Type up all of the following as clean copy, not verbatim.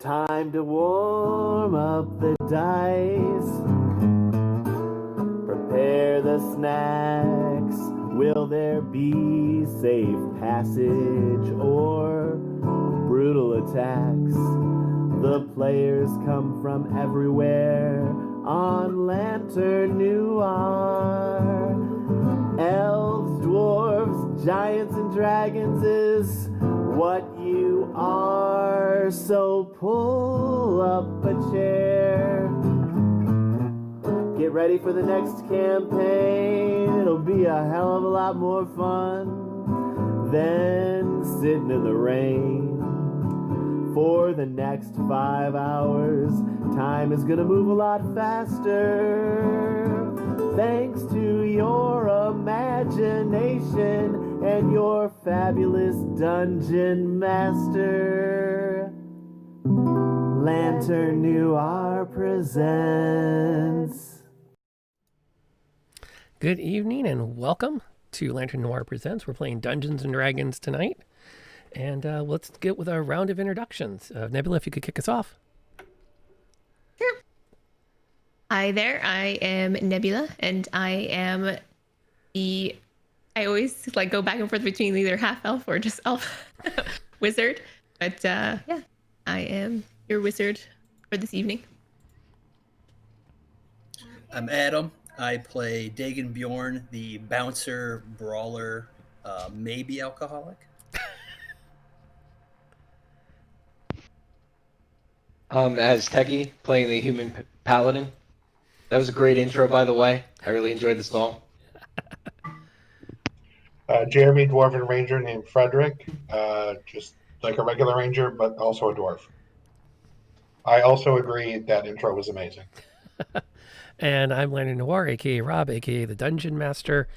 Time to warm up the dice. Prepare the snacks. Will there be safe passage or brutal attacks? The players come from everywhere on Lantern Noir. Elves, dwarves, giants, and dragons is what you are. So pull up a chair. Get ready for the next campaign. It'll be a hell of a lot more fun than sitting in the rain. For the next 5 hours, time is gonna move a lot faster. Thanks to your imagination and your fabulous dungeon master. Lantern Noir presents. Good evening and welcome to Lantern Noir Presents. We're playing Dungeons & Dragons tonight. And let's get with our round of introductions. Nebula, if you could kick us off. Sure. Hi there, I am Nebula, and I am I always go back and forth between either half-elf or just elf wizard. But yeah, I am your wizard for this evening. I'm Adam. I play Dagon Bjorn, the bouncer, brawler, maybe alcoholic. As Techie, playing the human paladin. That was a great intro, by the way. I really enjoyed the song. Jeremy, Dwarven Ranger named Frederick, just like a regular ranger, but also a dwarf. I also agree that intro was amazing. And I'm Lantern Noir, a.k.a. Rob, a.k.a. the Dungeon Master.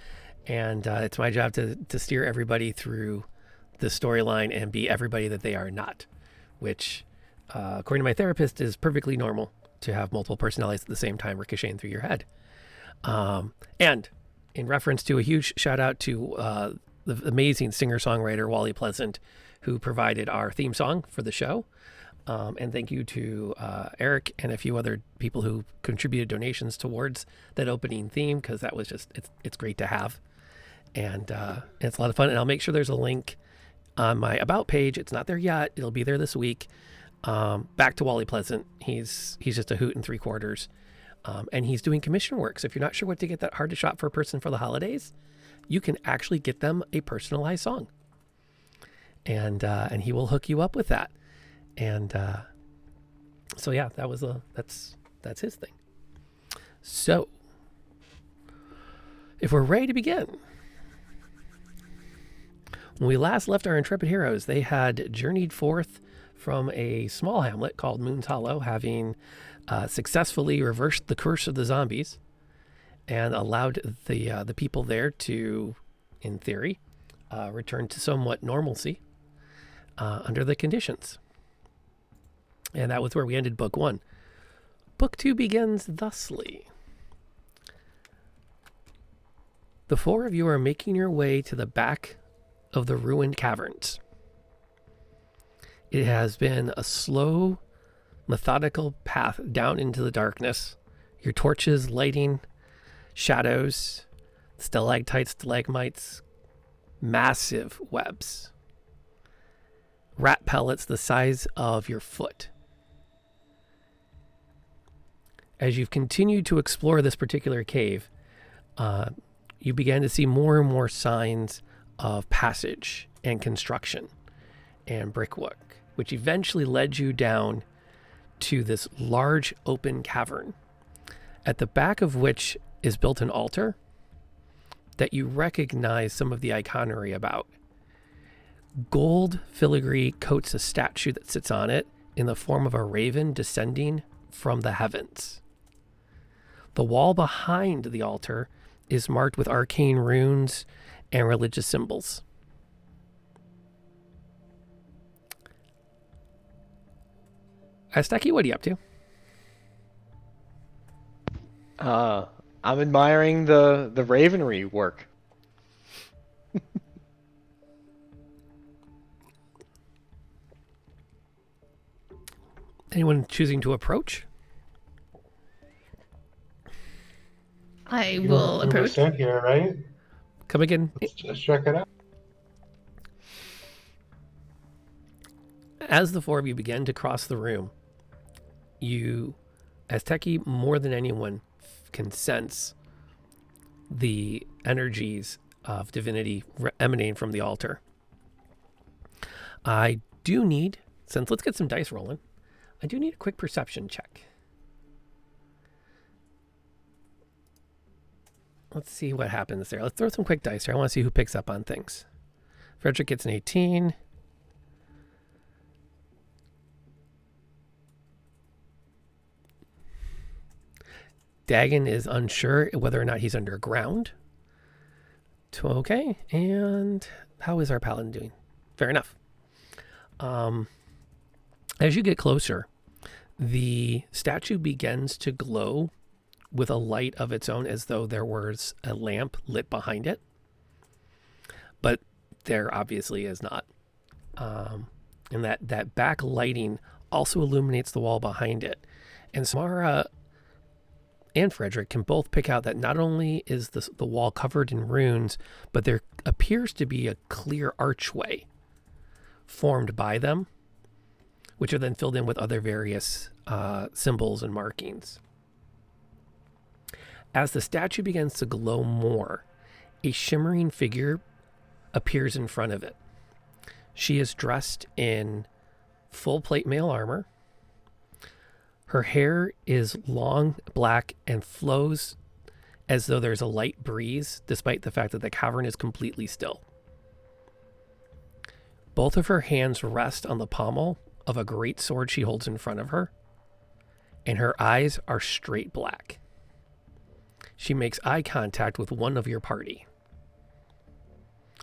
And it's my job to steer everybody through the storyline and be everybody that they are not, which, according to my therapist, is perfectly normal to have multiple personalities at the same time ricocheting through your head. And in reference to a huge shout out to the amazing singer-songwriter Wally Pleasant, who provided our theme song for the show. And thank you to Eric and a few other people who contributed donations towards that opening theme, because that was just, it's great to have. And it's a lot of fun. And I'll make sure there's a link on my About page. It's not there yet. It'll be there this week. Back to Wally Pleasant. He's just a hoot and three quarters. And he's doing commission work. So if you're not sure what to get that hard to shop for a person for the holidays, you can actually get them a personalized song. And he will hook you up with that. And so yeah, that's his thing. So if we're ready to begin, when we last left our intrepid heroes, they had journeyed forth from a small hamlet called Moon's Hollow, having successfully reversed the curse of the zombies and allowed the people there to, in theory, return to somewhat normalcy under the conditions. And that was where we ended Book 1. Book 2 begins thusly. The four of you are making your way to the back of the ruined caverns. It has been a slow, methodical path down into the darkness, your torches lighting shadows, stalactites, stalagmites, massive webs, rat pellets the size of your foot. As you've continued to explore this particular cave, you began to see more and more signs of passage and construction and brickwork, which eventually led you down to this large open cavern, at the back of which is built an altar that you recognize some of the iconography about. Gold filigree coats a statue that sits on it in the form of a raven descending from the heavens. The wall behind the altar is marked with arcane runes and religious symbols. Asteki, what are you up to? I'm admiring the ravenry work. Anyone choosing to approach? I will We were approach. sent here, right? Come again. Let's just check it out. As the four of you begin to cross the room, you, as Teki, more than anyone, can sense the energies of divinity emanating from the altar. I do need, since let's get some dice rolling, I do need a quick perception check. Let's see what happens there. Let's throw some quick dice here. I want to see who picks up on things. Frederick gets an 18. Dagon is unsure whether or not he's underground. Okay, and how is our paladin doing? Fair enough. As you get closer, the statue begins to glow with a light of its own, as though there was a lamp lit behind it. But there obviously is not. And that back lighting also illuminates the wall behind it. And Samara and Frederick can both pick out that not only is the wall covered in runes, but there appears to be a clear archway formed by them, which are then filled in with other various symbols and markings. As the statue begins to glow more, a shimmering figure appears in front of it. She is dressed in full plate mail armor. Her hair is long, black, and flows as though there's a light breeze, despite the fact that the cavern is completely still. Both of her hands rest on the pommel of a great sword she holds in front of her, and her eyes are straight black. She makes eye contact with one of your party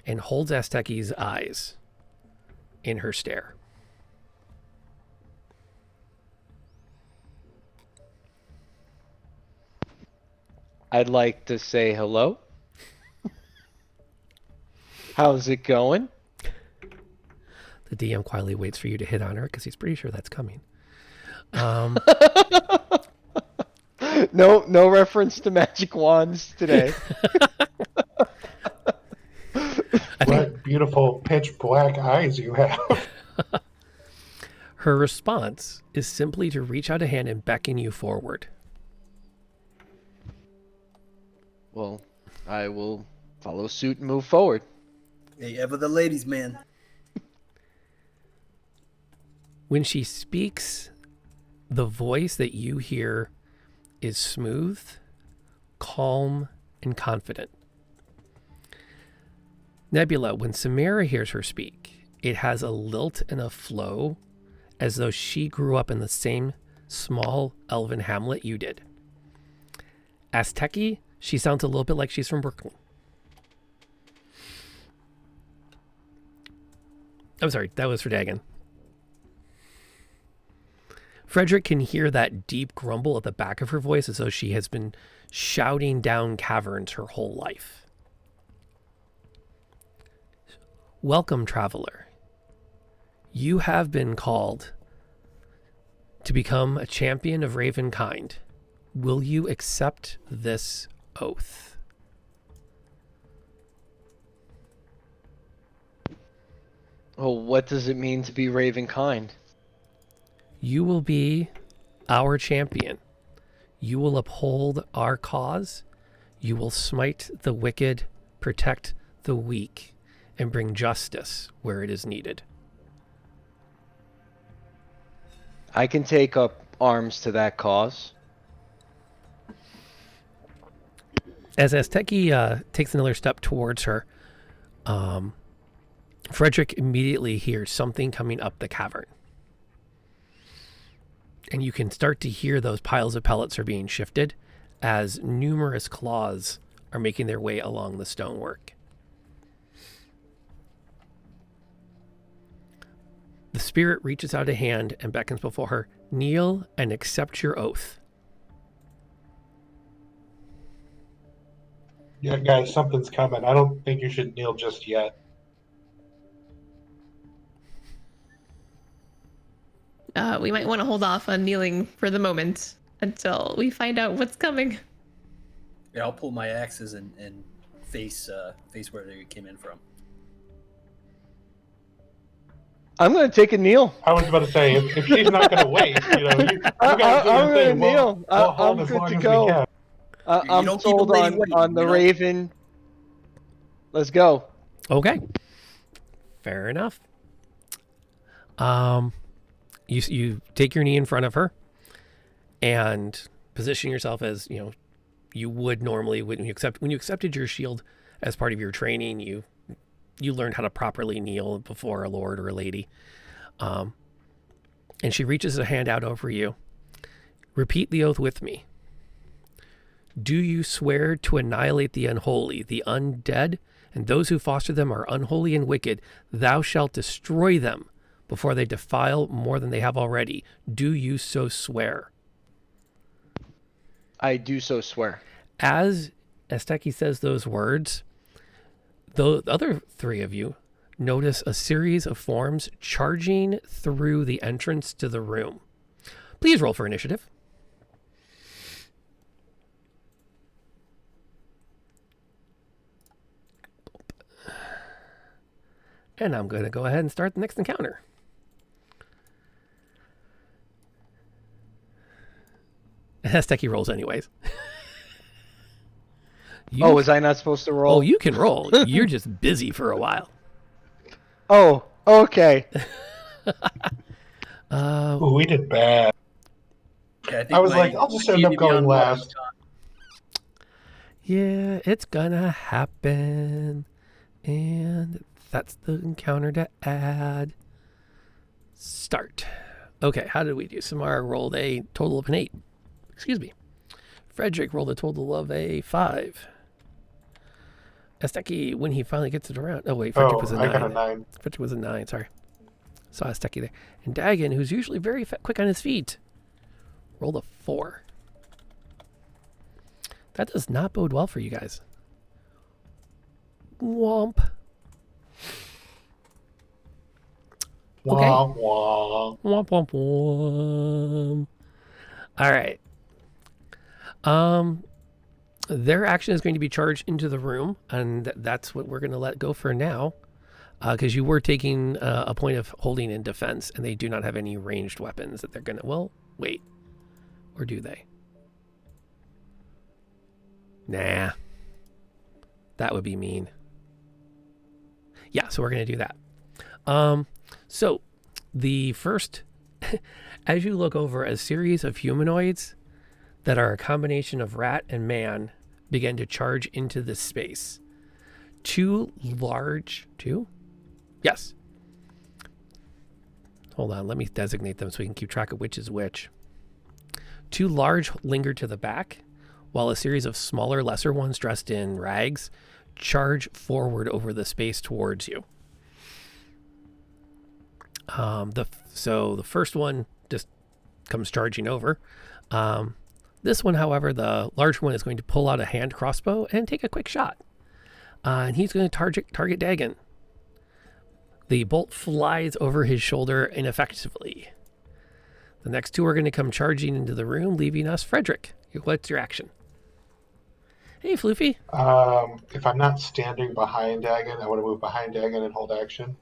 and holds Azteki's eyes in her stare. I'd like to say hello. How's it going? The DM quietly waits for you to hit on her because he's pretty sure that's coming. No reference to magic wands today. What beautiful pitch black eyes you have. Her response is simply to reach out a hand and beckon you forward. Well, I will follow suit and move forward. Hey, ever the ladies' man. When she speaks, the voice that you hear is smooth, calm, and confident. Nebula, when Samara hears her speak, it has a lilt and a flow as though she grew up in the same small elven hamlet you did. Azteki, she sounds a little bit like she's from Brooklyn. I'm sorry, that was for Dagon. Frederick can hear that deep grumble at the back of her voice as though she has been shouting down caverns her whole life. Welcome, traveler. You have been called to become a champion of Ravenkind. Will you accept this oath? Oh, what does it mean to be Ravenkind? You will be our champion. You will uphold our cause. You will smite the wicked, protect the weak, and bring justice where it is needed. I can take up arms to that cause. As Azteki takes another step towards her, Frederick immediately hears something coming up the cavern. And you can start to hear those piles of pellets are being shifted as numerous claws are making their way along the stonework. The spirit reaches out a hand and beckons before her. Kneel and accept your oath. Yeah, guys, something's coming. I don't think you should kneel just yet. we might want to hold off on kneeling for the moment until we find out what's coming. Yeah, I'll pull my axes and face where they came in from. I'm going to take a kneel. I was about to say, if she's not going to wait, you know, you guys do I'm your going to thing. kneel. We'll hold I'm as good long to as go. we can. I'm don't keep a sold lady waiting, on the you know? Raven. Let's go. Okay. Fair enough. You take your knee in front of her and position yourself as, you would normally when you accepted your shield as part of your training. You learned how to properly kneel before a lord or a lady. And she reaches a hand out over you. Repeat the oath with me. Do you swear to annihilate the unholy, the undead, and those who foster them are unholy and wicked? Thou shalt destroy them before they defile more than they have already. Do you so swear? I do so swear. As Esteki says those words, the other three of you notice a series of forms charging through the entrance to the room. Please roll for initiative. And I'm going to go ahead and start the next encounter. Esteki rolls anyways. Was I not supposed to roll? Oh, you can roll. You're just busy for a while. Oh, okay. Ooh, we did bad. Yeah, I, think I was like, I'll just end up going last. Yeah, it's gonna happen. And that's the encounter to add. Start. Okay, how did we do? Samara rolled a total of an 8. Excuse me. Frederick rolled a total of a 5. Esteki, when he finally gets it around. Oh, wait, Frederick was a 9. I got a 9. Frederick was a 9, sorry. Saw Esteki there. And Dagon, who's usually very quick on his feet, rolled a 4. That does not bode well for you guys. Womp. Okay. Wah, wah. Womp, womp, womp. All right. Their action is going to be charged into the room, and that's what we're going to let go for now, because you were taking a point of holding in defense, and they do not have any ranged weapons that they're going to... Well, wait. Or do they? Nah. That would be mean. Yeah, so we're going to do that. So the first, as you look over, a series of humanoids that are a combination of rat and man begin to charge into this space. Two? Yes. Hold on, let me designate them so we can keep track of which is which. 2 large linger to the back, while a series of smaller, lesser ones dressed in rags charge forward over the space towards you. So the first one just comes charging over. This one, however, the large one is going to pull out a hand crossbow and take a quick shot. And he's going to target Dagon. The bolt flies over his shoulder ineffectively. The next 2 are going to come charging into the room, leaving us Frederick. What's your action? Hey, Floofy. If I'm not standing behind Dagon, I want to move behind Dagon and hold action.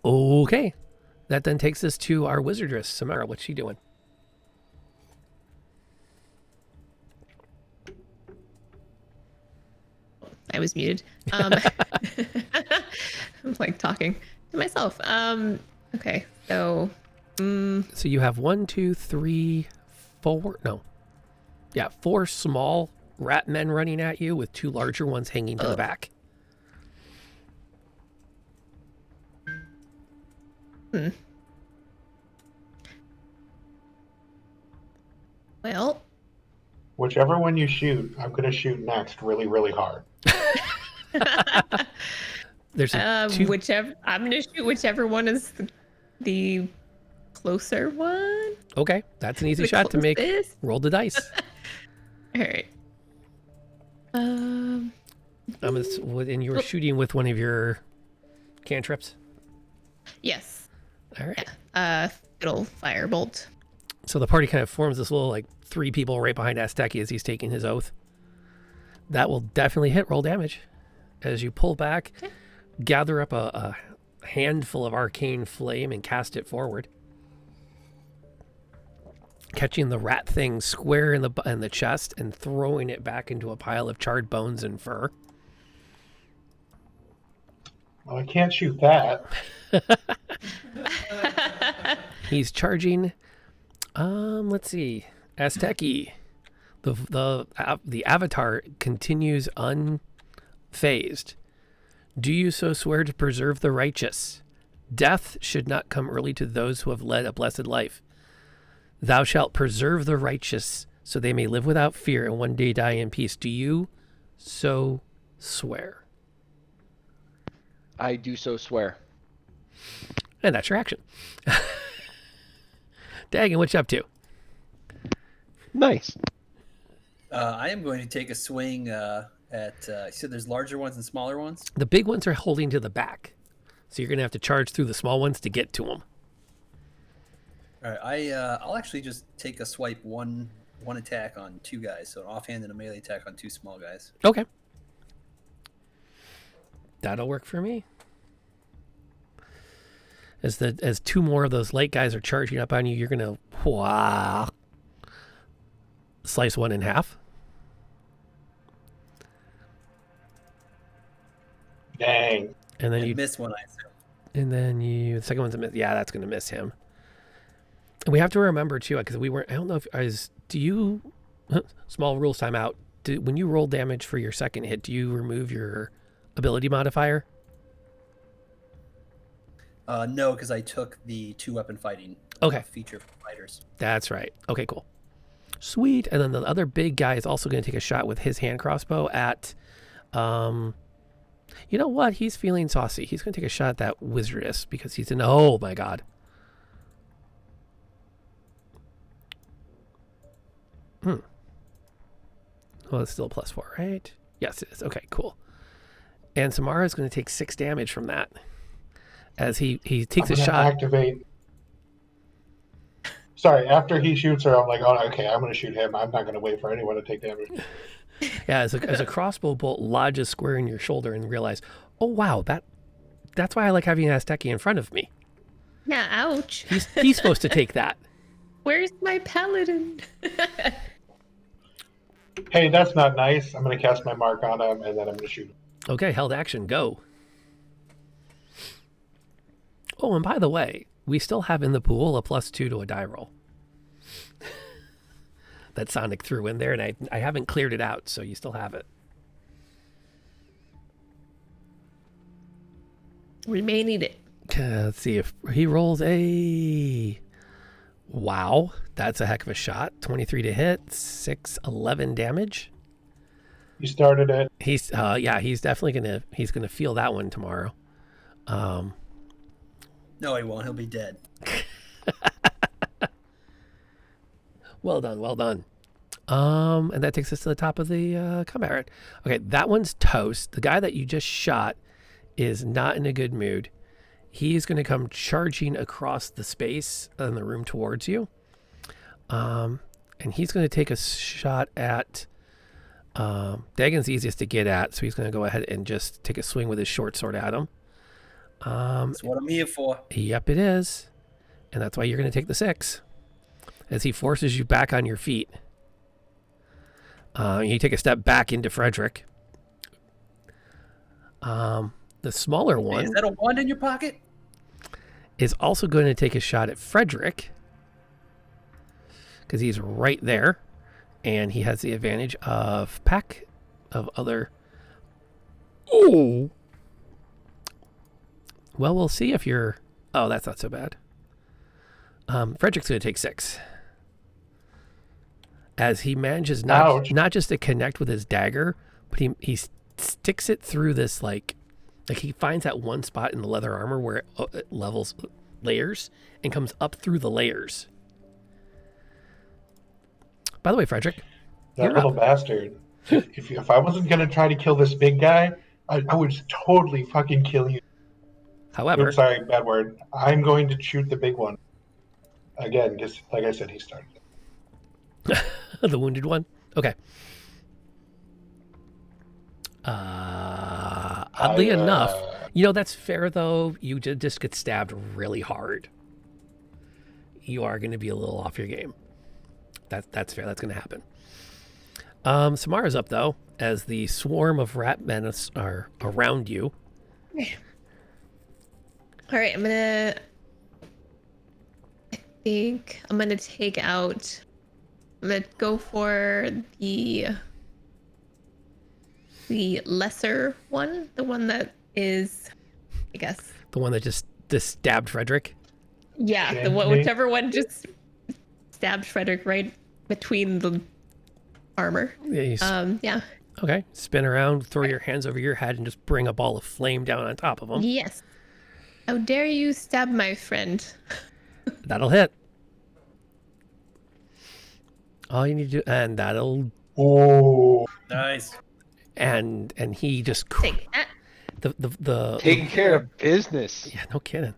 Okay. That then takes us to our wizardress, Samara. What's she doing? I was muted. I'm like talking to myself. Okay, so. So you have 1, 2, 3, 4. No. Yeah, 4 small rat men running at you with 2 larger ones hanging to the back. Well. Whichever one you shoot, I'm going to shoot next really, really hard. There's whichever I'm gonna shoot whichever one is the closer one. Okay, that's an easy shot to make. Roll the dice. All right. And you were shooting with one of your cantrips. Yes. All right. Fatal Firebolt. So the party kind of forms this little, like, 3 people right behind Azteki as he's taking his oath. That will definitely hit. Roll damage. As you pull back, gather up a handful of arcane flame and cast it forward. Catching the rat thing square in the chest and throwing it back into a pile of charred bones and fur. Well, I can't shoot that. He's charging. Let's see. Azteki. The avatar continues unfazed. Do you so swear to preserve the righteous? Death should not come early to those who have led a blessed life. Thou shalt preserve the righteous, so they may live without fear and one day die in peace. Do you so swear? I do so swear. And that's your action. Dagon, what you up to? Nice. I am going to take a swing at. You said there's larger ones and smaller ones. The big ones are holding to the back, so you're going to have to charge through the small ones to get to them. All right, I'll actually just take a swipe one attack on 2 guys, so an offhand and a melee attack on 2 small guys. Okay. That'll work for me. As 2 more of those light guys are charging up on you, you're going to slice one in half. Dang. And then you miss one, I assume. And then the second one's a miss. Yeah, that's going to miss him. And we have to remember too, because I don't know if small rules time out. When you roll damage for your second hit, do you remove your ability modifier? No, because I took the 2-weapon fighting feature for fighters. That's right. Okay, cool. Sweet. And then the other big guy is also going to take a shot with his hand crossbow at, you know what? He's feeling saucy. He's going to take a shot at that wizardess because he's in, oh my God. Well, it's still a +4, right? Yes, it is. Okay, cool. And Samara is going to take 6 damage from that. As he takes a shot. Activate. Sorry, after he shoots her, I'm like, oh, okay, I'm going to shoot him. I'm not going to wait for anyone to take damage. Yeah, as a crossbow bolt lodges square in your shoulder and realize, oh wow, that's why I like having Azteki in front of me. Yeah, ouch. He's supposed to take that. Where's my paladin? Hey, that's not nice. I'm going to cast my mark on him, and then I'm going to shoot him. Okay, held action, go. Oh, and by the way, we still have in the pool a +2 to a die roll. That Sonic threw in there, and I haven't cleared it out, so you still have it. We may need it. Let's see if he rolls a... Wow, that's a heck of a shot. 23 to hit, 11 damage. You started it. He's definitely gonna feel that one tomorrow. No, he won't. He'll be dead. Well done. And that takes us to the top of the combat round. Okay, that one's toast. The guy that you just shot is not in a good mood. He's going to come charging across the space in the room towards you. And he's going to take a shot at... Dagon's easiest to get at, so he's going to go ahead and just take a swing with his short sword at him. That's what I'm here for. Yep, it is. And that's why you're going to take the 6. As he forces you back on your feet. You take a step back into Frederick. The smaller one... Is that a wand in your pocket? Is also going to take a shot at Frederick. Because he's right there. And he has the advantage of pack of other... Oh! Well, we'll see if you're... Oh, that's not so bad. Frederick's going to take 6. As he manages not just to connect with his dagger, but he sticks it through this, like he finds that one spot in the leather armor where it levels layers and comes up through the layers. By the way, Frederick, That little bastard. If I wasn't going to try to kill this big guy, I would totally fucking kill you. However... Oops, sorry, bad word. I'm going to shoot the big one. again, just like I said, he started it. The wounded one? Okay. Oddly enough, that's fair, though. You just get stabbed really hard. You are going to be a little off your game. That's fair. That's going to happen. Samara's up, though, as the swarm of rat men are around you. All right, I think I'm gonna take out. I'm gonna go for the lesser one, the one that is, I guess. The one that just stabbed Frederick? Yeah, whichever one just stabbed Frederick right between the armor. Yeah. Okay, spin around, throw your hands over your head, and just bring a ball of flame down on top of him. Yes. How dare you stab my friend? That'll hit. All you need to do, and that'll. Oh, Nice. And he just Take that. the Taking care of business. Yeah, no kidding.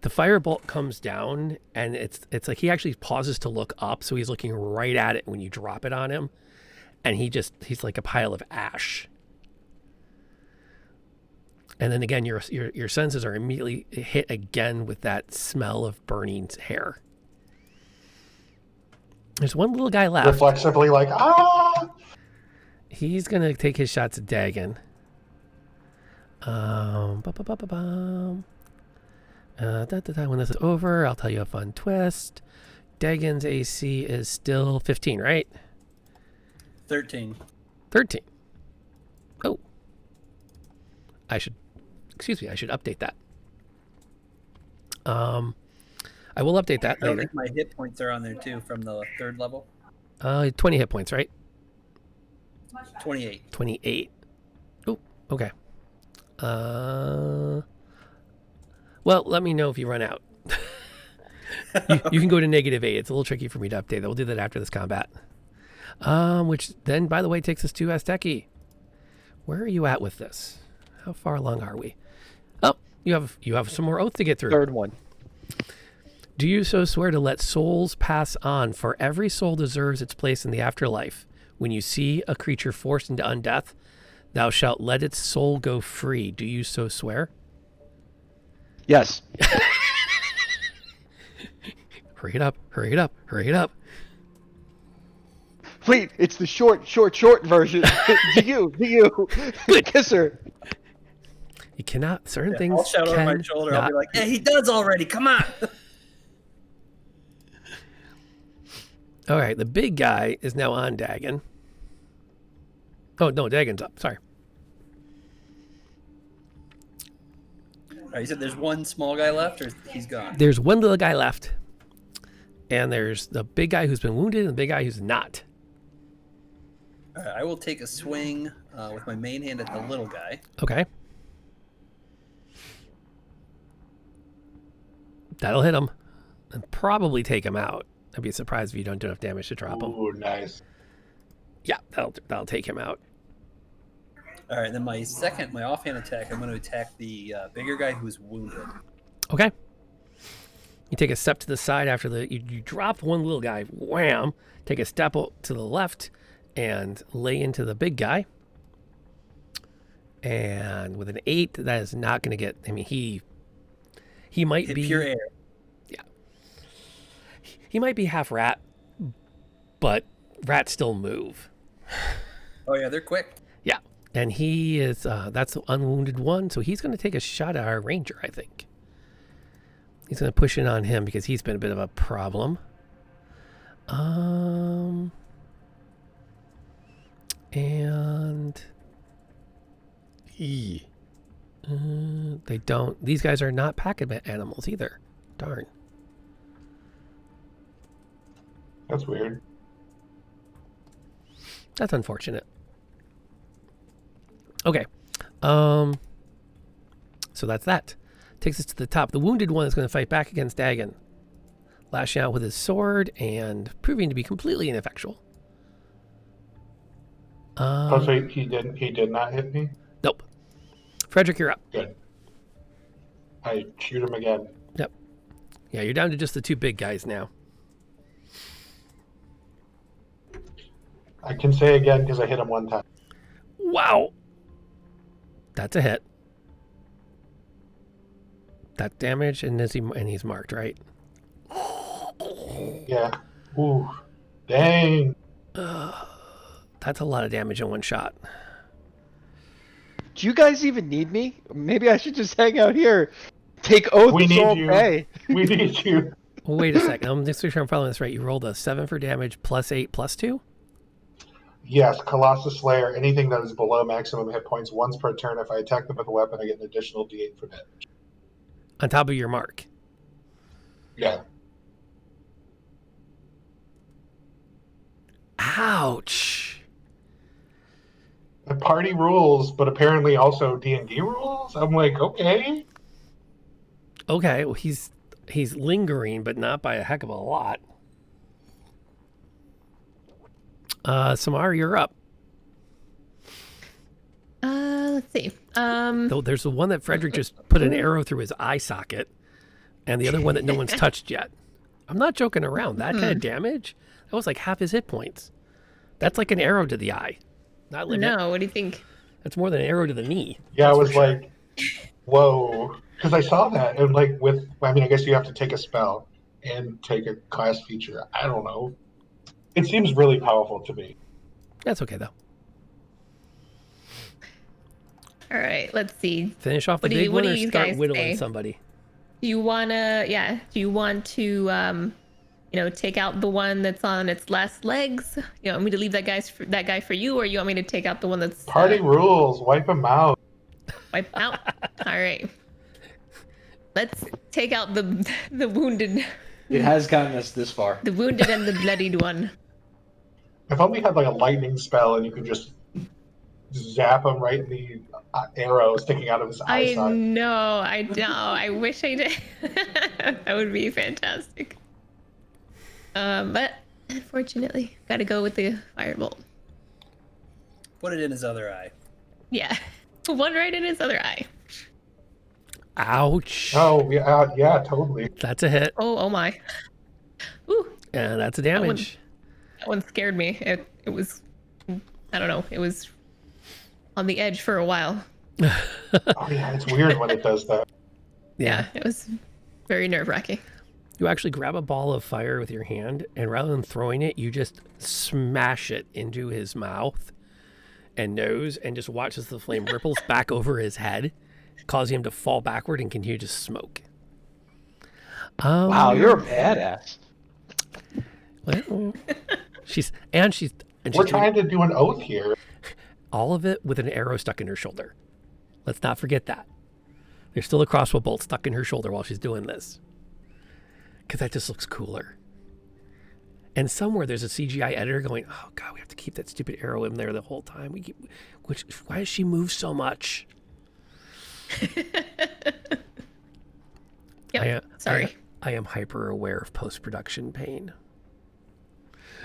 The firebolt comes down, and it's like he actually pauses to look up, so he's looking right at it when you drop it on him, and he's like a pile of ash. And then again, your senses are immediately hit again with that smell of burning hair. There's one little guy left. reflexively like, ah! He's gonna take his shots at Dagon. When this is over, I'll tell you a fun twist. Dagon's AC is still 15, right? 13. 13. Oh. I should update that. I will update that I don't later. think my hit points are on there too from the 3rd level. 20 hit points, right? 28. 28. Oh, okay. Well, let me know if you run out. you can go to -8. It's a little tricky for me to update that. We'll do that after this combat. Which then, by the way, takes us to Azteki. Where are you at with this? How far along are we? Oh, you have some more oath to get through. 3rd one. Do you so swear to let souls pass on, for every soul deserves its place in the afterlife? When you see a creature forced into undeath, thou shalt let its soul go free. Do you so swear? Yes. Hurry it up, hurry it up, hurry it up. Wait, it's the short version. Do you? Kisser. You cannot, certain things I'll shout over my shoulder. I'll be like, "Yeah, he does already. Come on." All right, the big guy is now on Dagon. Oh, no, Dagon's up. Sorry. All right, you said there's one small guy left, or he's gone? There's one little guy left. And there's the big guy who's been wounded and the big guy who's not. All right, I will take a swing with my main hand at the little guy. Okay. That'll hit him. And probably take him out. I'd be surprised if you don't do enough damage to drop him. Ooh, nice. Yeah, that'll take him out. All right, then my offhand attack, I'm going to attack the bigger guy who's wounded. Okay. You take a step to the side after you drop one little guy. Wham! Take a step to the left and lay into the big guy. And with an 8, that is not going to get. I mean, he might Hit be pure air. Yeah. He might be half rat, but rats still move. Oh yeah, they're quick. Yeah, and he is. That's the unwounded one, so he's going to take a shot at our ranger. I think he's going to push in on him because he's been a bit of a problem. And they don't. These guys are not pack animals either. Darn. That's weird. That's unfortunate. Okay. So that's that. Takes us to the top. The wounded one is going to fight back against Dagon, lashing out with his sword and proving to be completely ineffectual. Oh, so he did not hit me? Nope. Frederick, you're up. Good. I shoot him again. Yep. Yeah, you're down to just the two big guys now. I can say again because I hit him one time. Wow. That's a hit. That damage, and he's marked, right? Yeah. Ooh. Dang. That's a lot of damage in one shot. Do you guys even need me? Maybe I should just hang out here. Take oaths We need all you. day. We need you. Well, wait a second. I'm just sure I'm following this right. You rolled a 7 for damage, plus 8, plus 2? Yes, Colossus Slayer, anything that is below maximum hit points once per turn. If I attack them with a weapon, I get an additional d8 for damage. On top of your mark. Yeah. Ouch. The party rules, but apparently also D&D rules? I'm like, okay. Okay, well, he's lingering, but not by a heck of a lot. Samar, you're up. Let's see. Though there's the one that Frederick just put an arrow through his eye socket, and the other one that no one's touched yet. I'm not joking around. That kind of damage, that was like half his hit points. That's like an arrow to the eye. Not like No, what do you think? That's more than an arrow to the knee. Yeah, I That's was for sure. like, whoa. Because I saw that, and like I guess you have to take a spell and take a class feature. I don't know. It seems really powerful to me. That's okay though. All right, let's see. Finish off the big what one do or you start guys whittling say? somebody. Do you want to, take out the one that's on its last legs? You want me to leave that guy for you, or you want me to take out the one that's Party rules. Wipe him out. wipe out? All right. Let's take out the wounded, It has gotten us this far. the wounded and the bloodied one. If only had like a lightning spell and you could just zap him right in the arrow sticking out of his eye I socket. know. I wish I did. That would be fantastic. But unfortunately, gotta go with the firebolt. Put it in his other eye. Yeah, one right in his other eye. Ouch. Oh, yeah, totally. That's a hit. Oh my. Ooh, And that's a damage. that one scared me. It was, I don't know. It was on the edge for a while. Oh, yeah, it's weird when it does that. Yeah, it was very nerve-wracking. You actually grab a ball of fire with your hand, and rather than throwing it, you just smash it into his mouth and nose and just watch as the flame ripples back over his head, causing him to fall backward and continue to smoke. Wow, you're a badass. Well, she's We're trying to do an oath here. all of it with an arrow stuck in her shoulder. Let's not forget that. There's still a crossbow bolt stuck in her shoulder while she's doing this. Because that just looks cooler. And somewhere there's a CGI editor going, oh God, we have to keep that stupid arrow in there the whole time. Why does she move so much? Yep. Sorry. I am hyper aware of post-production pain.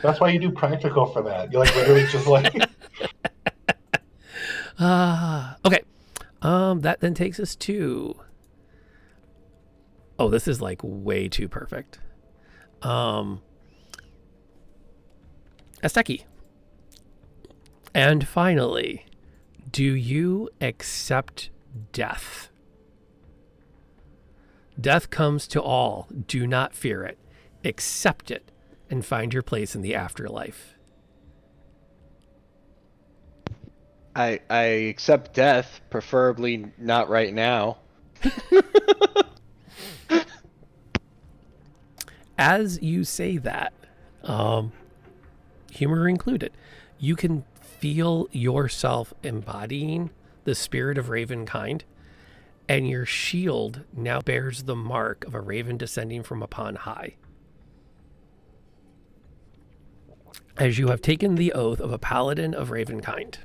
That's why you do practical for that. You like literally just like Okay. That then takes us to... Oh, this is like way too perfect. Asteki. And finally, do you accept death? Death comes to all. Do not fear it. Accept it and find your place in the afterlife. I accept death, preferably not right now. As you say that, humor included, you can feel yourself embodying the spirit of ravenkind, and your shield now bears the mark of a raven descending from upon high. As you have taken the oath of a paladin of ravenkind.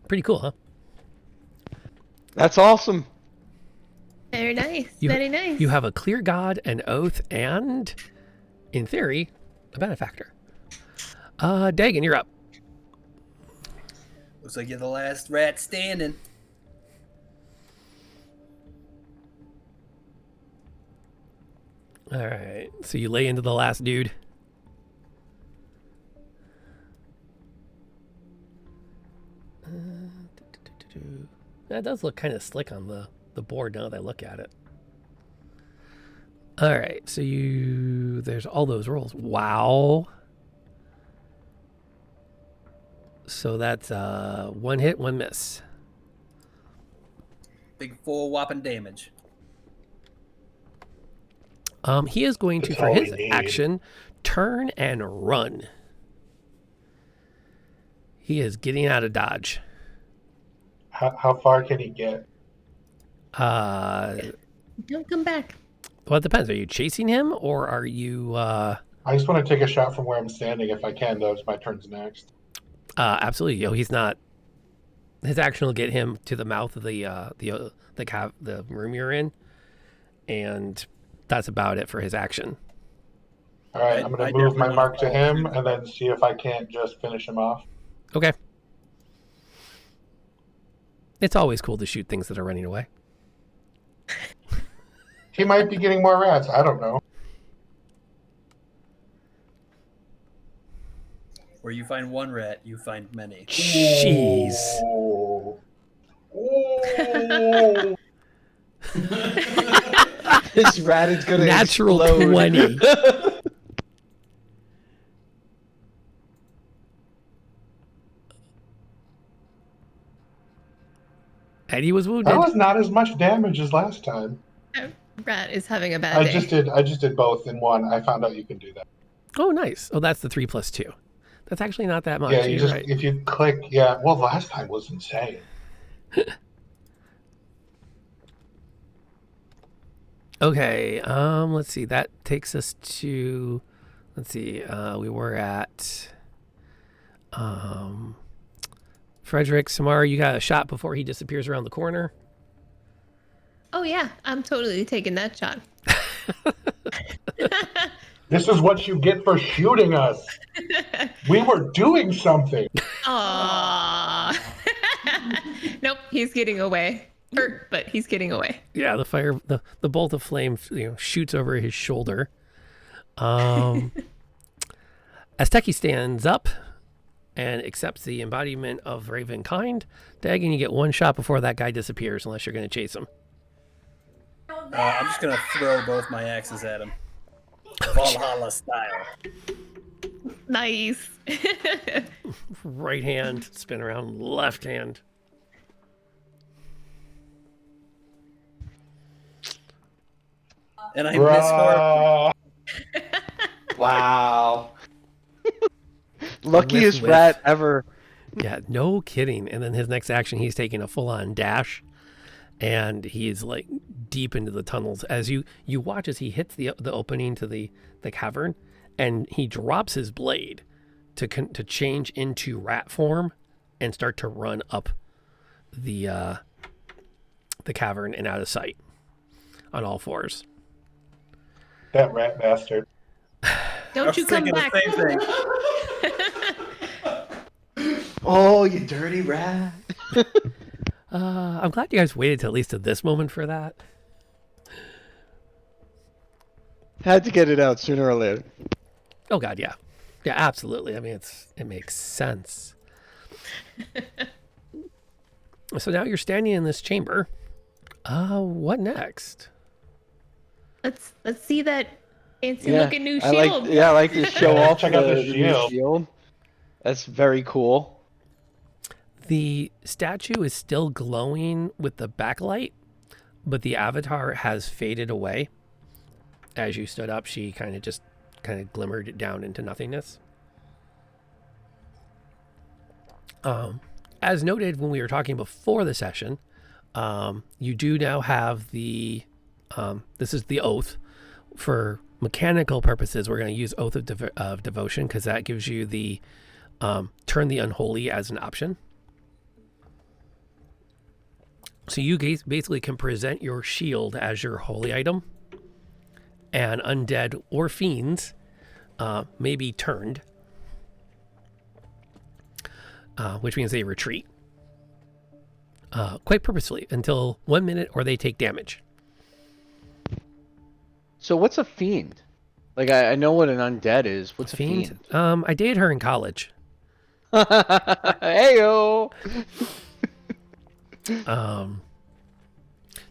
Pretty cool, huh? That's awesome. Very nice. You, Very nice. You have a clear god, an oath, and, in theory, a benefactor. Dagon, you're up. Looks like you're the last rat standing. All right. So you lay into the last dude. That does look kind of slick on the board now that I look at it. All right. So there's all those rolls. Wow. So that's 1 hit, 1 miss. Big full whopping damage. He is going to, That's for all his we need. action, turn and run. He is getting out of dodge. How far can he get? Well, Don't come back. it depends. Are you chasing him or are you? I just want to take a shot from where I'm standing if I can, though. It's my turn's next. Absolutely. He's not. His action will get him to the mouth of the room you're in, and that's about it for his action. All right, I'm going to move my mark to him and then see if I can't just finish him off. Okay. It's always cool to shoot things that are running away. He might be getting more rats. I don't know. Where you find one rat, you find many. Jeez. Oh. Oh. This rat is gonna Natural explode. 20. Eddie was wounded. That was not as much damage as last time. Rat is having a bad day. I just did both in one. I found out you can do that. Oh, nice. Oh, that's the 3 + 2. That's actually not that much. Yeah, you You're just right. if you click. Yeah, well, last time was insane. Okay, let's see. That takes us to, let's see. We were at Frederick. Samara, you got a shot before he disappears around the corner. Oh yeah, I'm totally taking that shot. This is what you get for shooting us. We were doing something. Aww. Nope, he's getting away. Hurt, but he's getting away. Yeah, the bolt of flame, shoots over his shoulder. As Techie stands up and accepts the embodiment of Ravenkind, Dagon, you get 1 shot before that guy disappears, unless you're going to chase him. I'm just gonna throw both my axes at him, Valhalla style. Nice. Right hand, spin around, left hand. And I miss hard. Bruh. Wow. Luckiest Whiff. rat ever. Yeah, no kidding. And then his next action, he's taking a full-on dash, and he's like deep into the tunnels. As you watch as he hits the opening to the cavern, and he drops his blade to change into rat form and start to run up the cavern and out of sight on all 4s. That rat bastard. Don't you come back. The same thing. Oh, you dirty rat. I'm glad you guys waited till at least to this moment for that. Had to get it out sooner or later. Oh God, yeah, yeah, absolutely. I mean, it makes sense. So now you're standing in this chamber. What next? Let's see that fancy looking new I shield. I like to show Yeah, off check out the new shield. shield. That's very cool. The statue is still glowing with the backlight, but the avatar has faded away. As you stood up, she kind of glimmered down into nothingness. As noted when we were talking before the session, you do now have the this is the oath. For mechanical purposes, we're going to use Oath of Devotion because that gives you the turn the unholy as an option. So you basically can present your shield as your holy item, and undead or fiends may be turned, which means they retreat quite purposefully until 1 minute or they take damage. So what's a fiend? Like I know what an undead is. What's a fiend? I dated her in college. Heyo.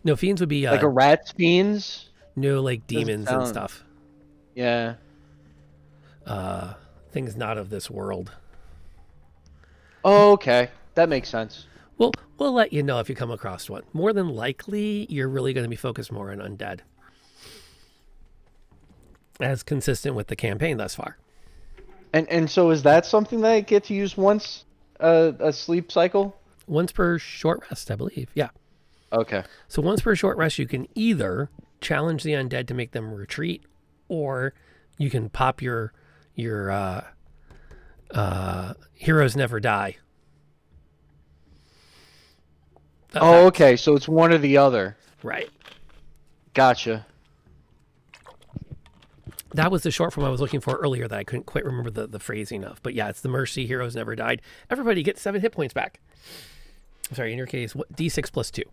No, fiends would be Like a rat's fiends? no, like demons and stuff. Yeah. Things not of this world. Oh, okay. That makes sense. We'll let you know if you come across one. More than likely, you're really going to be focused more on undead. As consistent with the campaign thus far. And so is that something that I get to use once a sleep cycle? Once per short rest, I believe. Yeah. Okay. So once per short rest, you can either challenge the undead to make them retreat, or you can pop your heroes never die. Oh, okay. So it's one or the other. Right. Gotcha. That was the short form I was looking for earlier that I couldn't quite remember the phrasing of. But yeah, it's the Mercy, heroes never died. Everybody gets 7 hit points back. Sorry, in your case, D6 plus 2.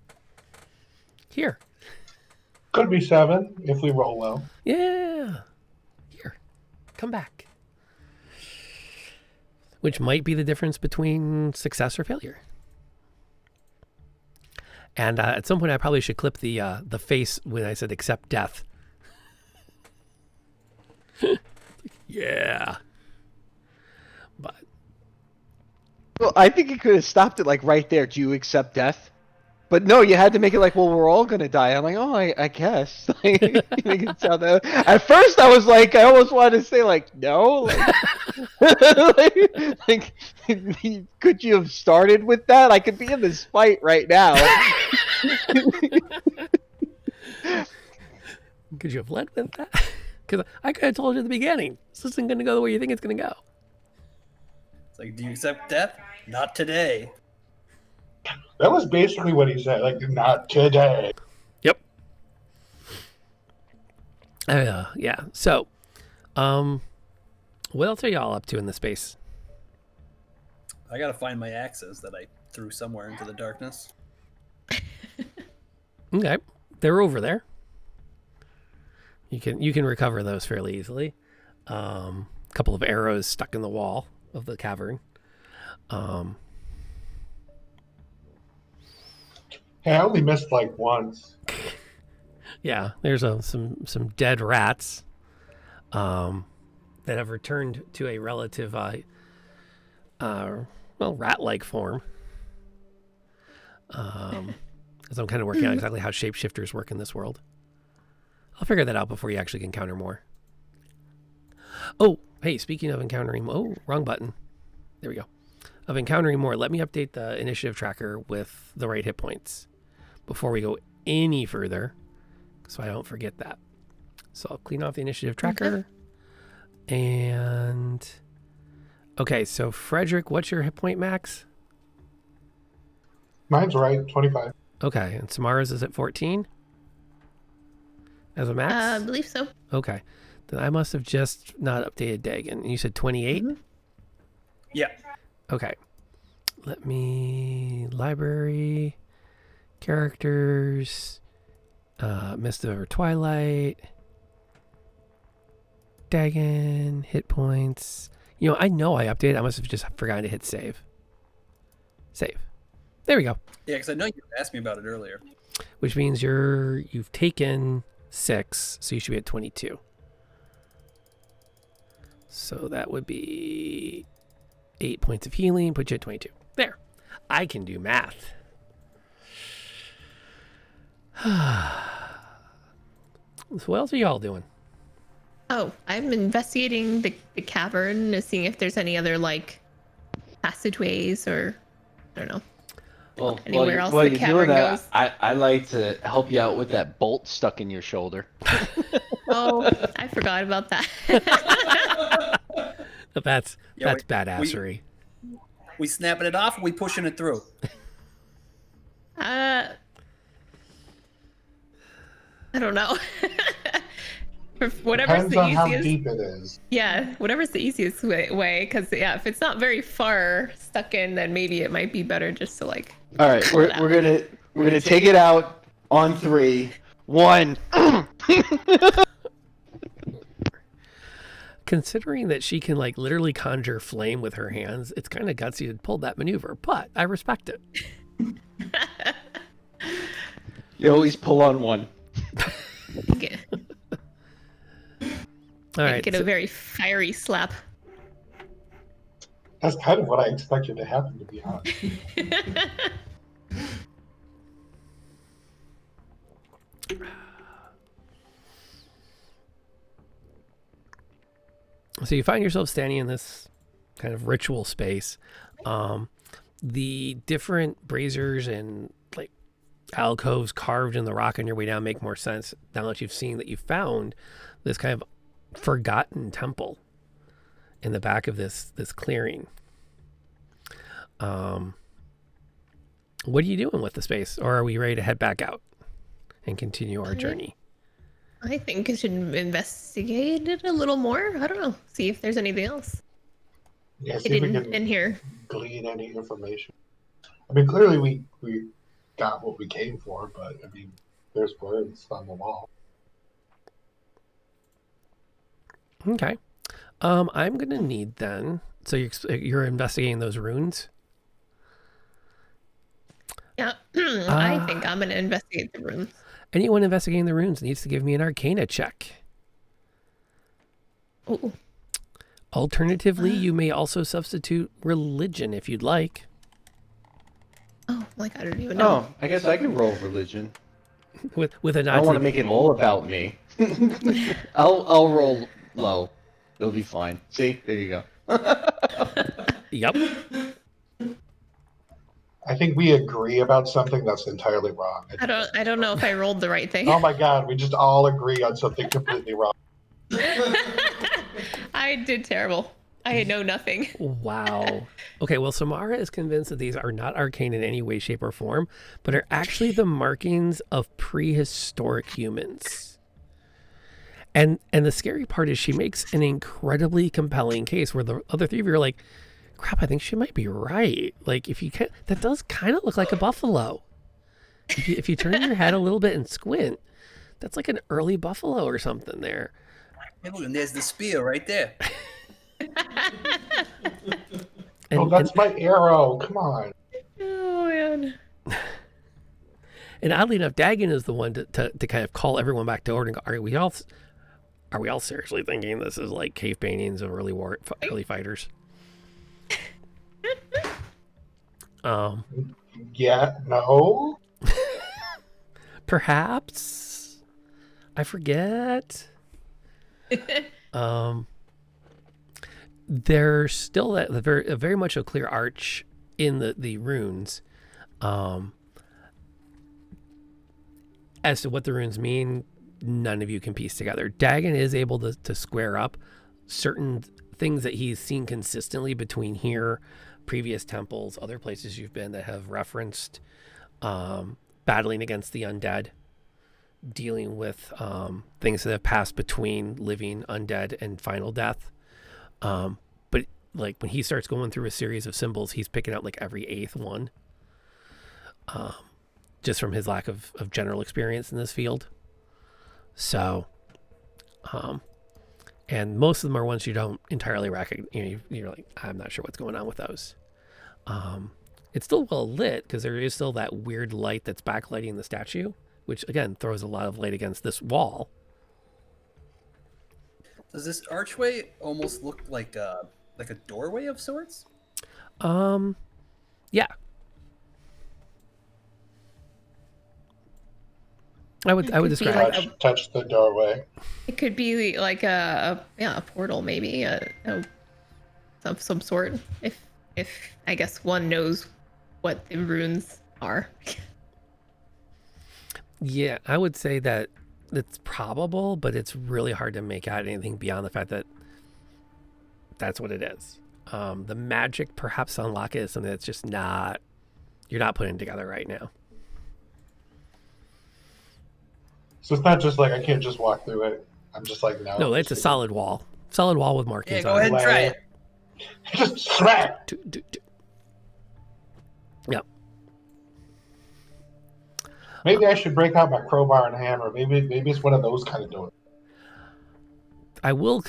Here. Could be 7 if we roll well. Yeah. Here. Come back. Which might be the difference between success or failure. And at some point, I probably should clip the face when I said accept death. Yeah. But Well, I think you could have stopped it like right there. Do you accept death? But no, you had to make it like, well, we're all gonna die. I'm like, oh, I guess. Like, you make it sound that. At first, I was like, I almost wanted to say like, no. Like, could you have started with that? I could be in this fight right now. could you have led with that? Because I could have told you at the beginning, this isn't going to go the way you think it's going to go. It's like, do you accept death? Not today. That was basically what he said. Like, not today. Yep. Yeah. So, what else are y'all up to in the space? I gotta find my axes that I threw somewhere into the darkness. Okay, they're over there. You can recover those fairly easily. A couple of arrows stuck in the wall of the cavern. Hey, I only missed like once. Yeah, there's some dead rats that have returned to a relative, rat-like form. As I'm kind of working out exactly how shapeshifters work in this world. I'll figure that out before you actually encounter more. Oh, hey, speaking of encountering... Oh, wrong button. There we go. Of encountering more, let me update the initiative tracker with the right hit points before we go any further, so I don't forget that. So I'll clean off the initiative tracker. Okay. And... Okay, so Frederick, what's your hit point max? Mine's right, 25. Okay, and Samara's is at 14? As a max? I believe so. Okay. Then I must have just not updated Dagon. You said 28? Mm-hmm. Yeah. Okay. Let me... Library... Characters... Mist over Twilight... Dagon... Hit points... You know I updated. I must have just forgotten to hit save. Save. There we go. Yeah, because I know you asked me about it earlier. Which means you've taken 6, so you should be at 22. So that would be 8 points of healing, put you at 22. There. I can do math. So what else are y'all doing? Oh, I'm investigating the cavern, seeing if there's any other like passageways or I don't know. Well, Anywhere else while the you're cavern doing that, goes. I like to help you out with that bolt stuck in your shoulder. Oh, I forgot about that. That's Yeah, badassery. We snapping it off, or we pushing it through? I don't know. Whatever's Depends the on how easiest. deep it is. Yeah, whatever's the easiest way. Because yeah, if it's not very far stuck in, then maybe it might be better just to like. All right, we're gonna take it out on 3. 1. considering that she can like literally conjure flame with her hands, it's kind of gutsy to pull that maneuver, but I respect it. You always pull on one. Get, All right. get a very fiery slap. That's kind of what I expected to happen, to be honest. So you find yourself standing in this kind of ritual space. The different braziers and like alcoves carved in the rock on your way down make more sense now that you've seen that you found this kind of forgotten temple in the back of this clearing. What are you doing with the space, or are we ready to head back out and continue our journey? I think I should investigate it a little more. I don't know. See if there's anything else Yeah, see if we hidden can in here. glean any information. I mean, clearly we got what we came for, but I mean, there's words on the wall. Okay. I'm gonna need then. So you're investigating those runes. Yeah, I think I'm gonna investigate the rooms. Anyone investigating the runes needs to give me an Arcana check. Ooh. Alternatively, you may also substitute religion if you'd like. Oh, like I don't even know. Oh, I guess I can roll religion. With a I nod don't to want the- to make it all about me. I'll roll low. It'll be fine. See, there you go. Yep. I think we agree about something that's entirely wrong. I don't know if I rolled the right thing. Oh my god, we just all agree on something completely wrong. I did terrible. I know nothing. Wow. Okay, well, Samara is convinced that these are not arcane in any way, shape, or form, but are actually the markings of prehistoric humans. And the scary part is she makes an incredibly compelling case where the other three of you are like, crap, I think she might be right. Like, if you can, that does kind of look like a buffalo. If you turn your head a little bit and squint, that's like an early buffalo or something there. Hey, look, and there's the spear right there. Oh, that's my arrow. Come on. Oh man. And oddly enough, Dagon is the one to kind of call everyone back to order and go, are we all seriously thinking this is like cave paintings of early fighters? Yeah, no. Perhaps. I forget. There's still a very much a clear arch in the runes. As to what the runes mean, none of you can piece together. Dagon is able to square up certain things that he's seen consistently between here, previous temples, other places you've been that have referenced battling against the undead, dealing with things that have passed between living undead and final death. But like when he starts going through a series of symbols, he's picking out like every eighth one. Just from his lack of general experience in this field. So, and most of them are ones you don't entirely recognize. You're like, I'm not sure what's going on with those. It's still well lit because there is still that weird light that's backlighting the statue, which again throws a lot of light against this wall. Does this archway almost look like a doorway of sorts? Yeah. I would be describe like it. Touch the doorway. It could be like a portal, maybe of some sort. If I guess one knows what the runes are. Yeah, I would say that it's probable, but it's really hard to make out anything beyond the fact that that's what it is. The magic perhaps to unlock it is something that's just you're not putting together right now. So it's not just like I can't just walk through it. I'm just like, no. No, it's a solid wall. Solid wall with markings Yeah, go on ahead and try Like- it. Just smack. Yep. Maybe I should break out my crowbar and hammer. Maybe it's one of those kind of doors. I will,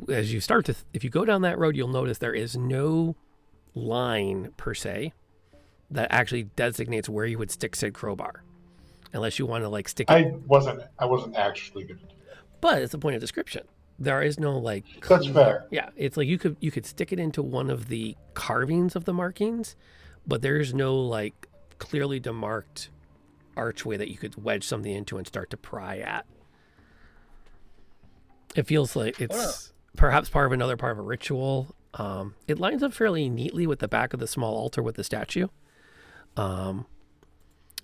as you start to, if you go down that road, you'll notice there is no line per se that actually designates where you would stick said crowbar, unless you want to like stick it. I wasn't actually going to do that. But it's a point of description. There is no like. That's fair. Yeah, it's like you could stick it into one of the carvings of the markings, but there's no like clearly demarked archway that you could wedge something into and start to pry at. It feels like it's perhaps part of another part of a ritual. It lines up fairly neatly with the back of the small altar with the statue. But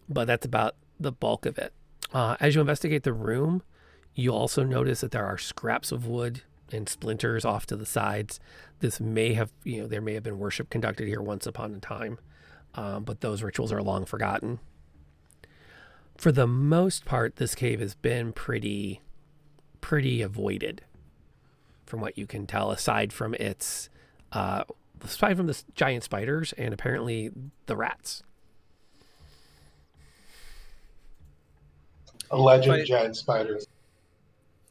that's about the bulk of it. As you investigate the room, you also notice that there are scraps of wood and splinters off to the sides. This may have, there may have been worship conducted here once upon a time, but those rituals are long forgotten. For the most part, this cave has been pretty avoided, from what you can tell. Aside from the giant spiders and apparently the rats. Alleged giant spiders.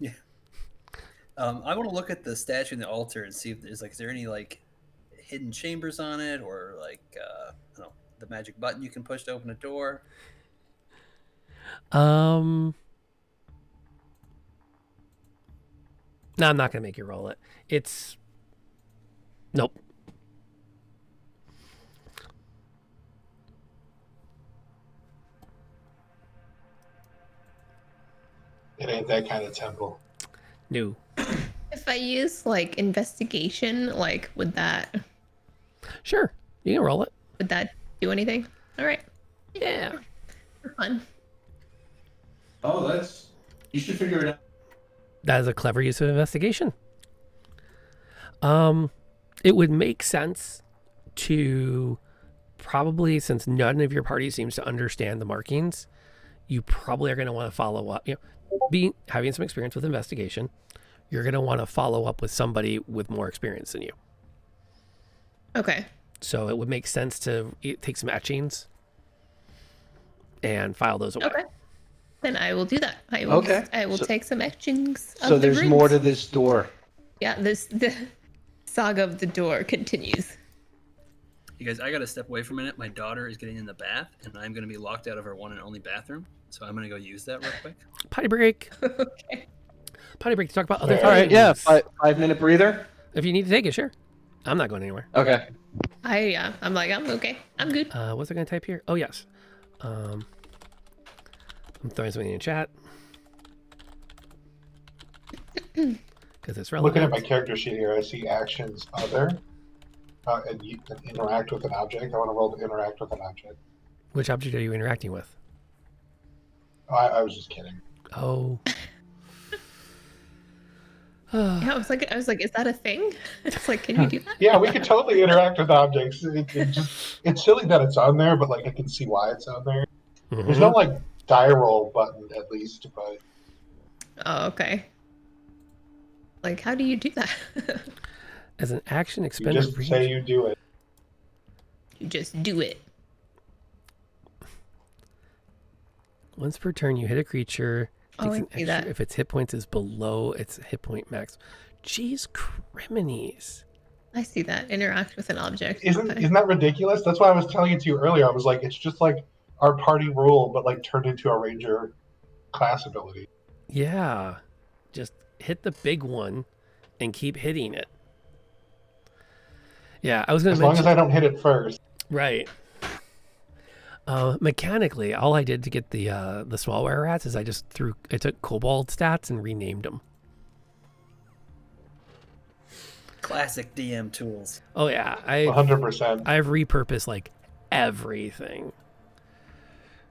Yeah. I want to look at the statue in the altar and see if there's is there any like hidden chambers on it, or like I don't know, the magic button you can push to open a door. No, I'm not gonna make you roll it. Nope. It ain't that kind of temple. No. If I use like investigation, like would that Sure, you can roll it. do anything? All right. Yeah. For fun. Oh, you should figure it out. That is a clever use of investigation. It would make sense to probably, since none of your party seems to understand the markings, you probably are going to want to follow up. Having some experience with investigation, you're going to want to follow up with somebody with more experience than you. Okay. So it would make sense to take some etchings and file those away. Okay. Then I will do that. I will take some etchings. So there's more to this door. Yeah, the saga of the door continues. You guys, I got to step away for a minute. My daughter is getting in the bath, and I'm going to be locked out of her one and only bathroom. So I'm going to go use that real quick. Potty break. Okay. Potty break to talk about other things. All right, yeah, 5-minute breather. If you need to take it, sure. I'm not going anywhere. Okay. I'm okay. I'm good. What's I going to type here? Oh, yes. I'm throwing something in chat. Because it's relevant. Looking at my character sheet here, I see actions other, and you can interact with an object. I want to roll to interact with an object. Which object are you interacting with? I was just kidding. Oh. Yeah, I was like, is that a thing? It's like, can you do that? Yeah, we could totally interact with objects. It's silly that it's on there, but like I can see why it's on there. Mm-hmm. There's no like die roll button at least, but Oh, okay. Like, how do you do that? As an action you expended just say you do it. You just do it. once per turn, you hit a creature. Oh, I see that. If its hit points is below its hit point max. Jeez, criminies. I see that. Interact with an object. Isn't Okay. that ridiculous? That's why I was telling it to you earlier. I was like, it's just like our party rule, but like turned into a ranger class ability. Yeah. Just hit the big one and keep hitting it. Yeah, I was going As to long mention. as I don't hit it first. Right. Mechanically, all I did to get the smallware rats is I took kobold stats and renamed them. Classic DM tools. Oh yeah, 100%. I've repurposed like everything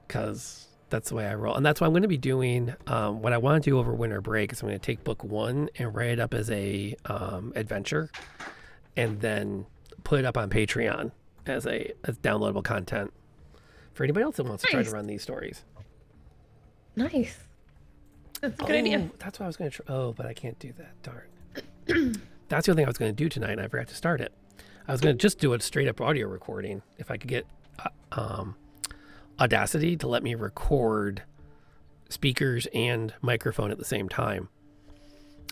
because that's the way I roll, and that's what I'm going to be doing. What I want to do over winter break is I'm going to take book 1 and write it up as a adventure, and then put it up on Patreon as downloadable content for anybody else that wants to try to run these stories. Nice. That's a good idea. That's what I was going to try. Oh, but I can't do that. Darn. That's the other thing I was going to do tonight, and I forgot to start it. I was going to just do a straight up audio recording if I could get Audacity to let me record speakers and microphone at the same time.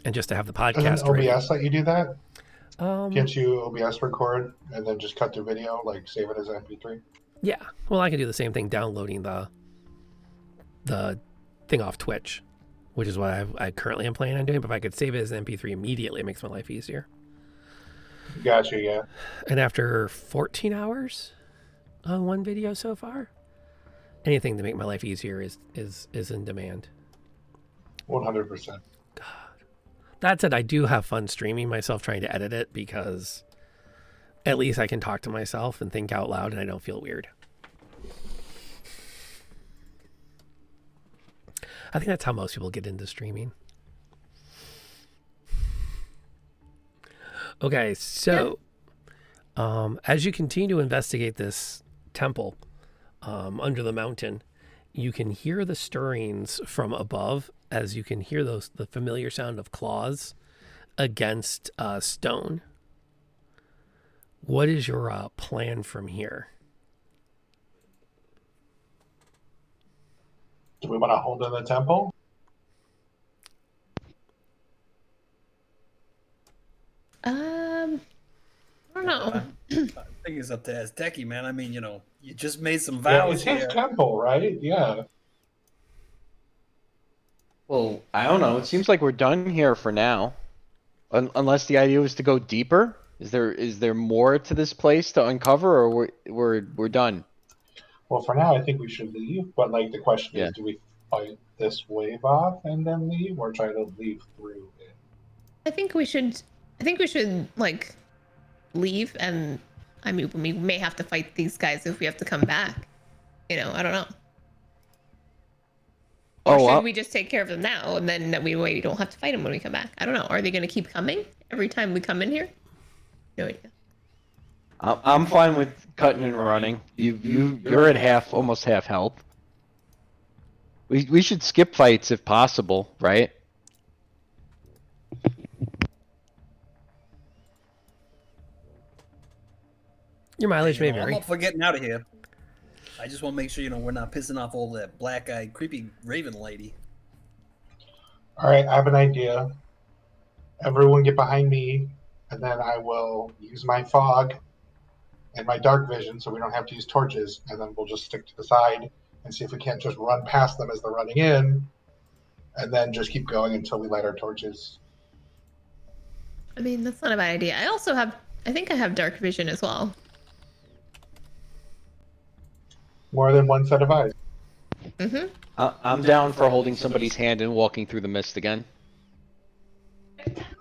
and just to have the Doesn't podcast ready. OBS let you do that? Um, Can't you OBS record and then just cut the video, like save it as MP3? yeah. Well, I can do the same thing downloading the thing off Twitch, which is what I currently am planning on doing. But if I could save it as an MP3 immediately, it makes my life easier. Gotcha, yeah. And after 14 hours on one video so far, anything to make my life easier is in demand. 100%. That said, I do have fun streaming myself trying to edit it because at least I can talk to myself and think out loud and I don't feel weird. I think that's how most people get into streaming. Okay, so as you continue to investigate this temple under the mountain, you can hear the stirrings from above as you can hear the familiar sound of claws against stone. What is your plan from here? Do we want to hold in the temple? I don't know. I think it's up to Azteki, man. I mean, you just made some Yeah, vows it's his here. temple, right? Yeah. Well, I don't know. It seems like we're done here for now. Unless the idea was to go deeper. Is there more to this place to uncover, or we're done? Well, for now, I think we should leave. But like, the question Yeah. is, do we fight this wave off and then leave, or try to leave through it? I think we should like leave, and I mean we may have to fight these guys if we have to come back. I don't know. Or should we just take care of them now, and then that we don't have to fight them when we come back? I don't know. Are they going to keep coming every time we come in here? No idea. I'm fine with cutting and running. You're at almost half health. We should skip fights if possible, right? Your mileage may I'm vary. up for getting out of here. I just want to make sure we're not pissing off all that black-eyed, creepy raven lady. All right, I have an idea. Everyone get behind me, and then I will use my fog and my dark vision so we don't have to use torches, and then we'll just stick to the side and see if we can't just run past them as they're running in, and then just keep going until we light our torches. I mean, that's not a bad idea. I think I have dark vision as well. More than one set of eyes. Mm-hmm. I'm down for holding somebody's hand and walking through the mist again.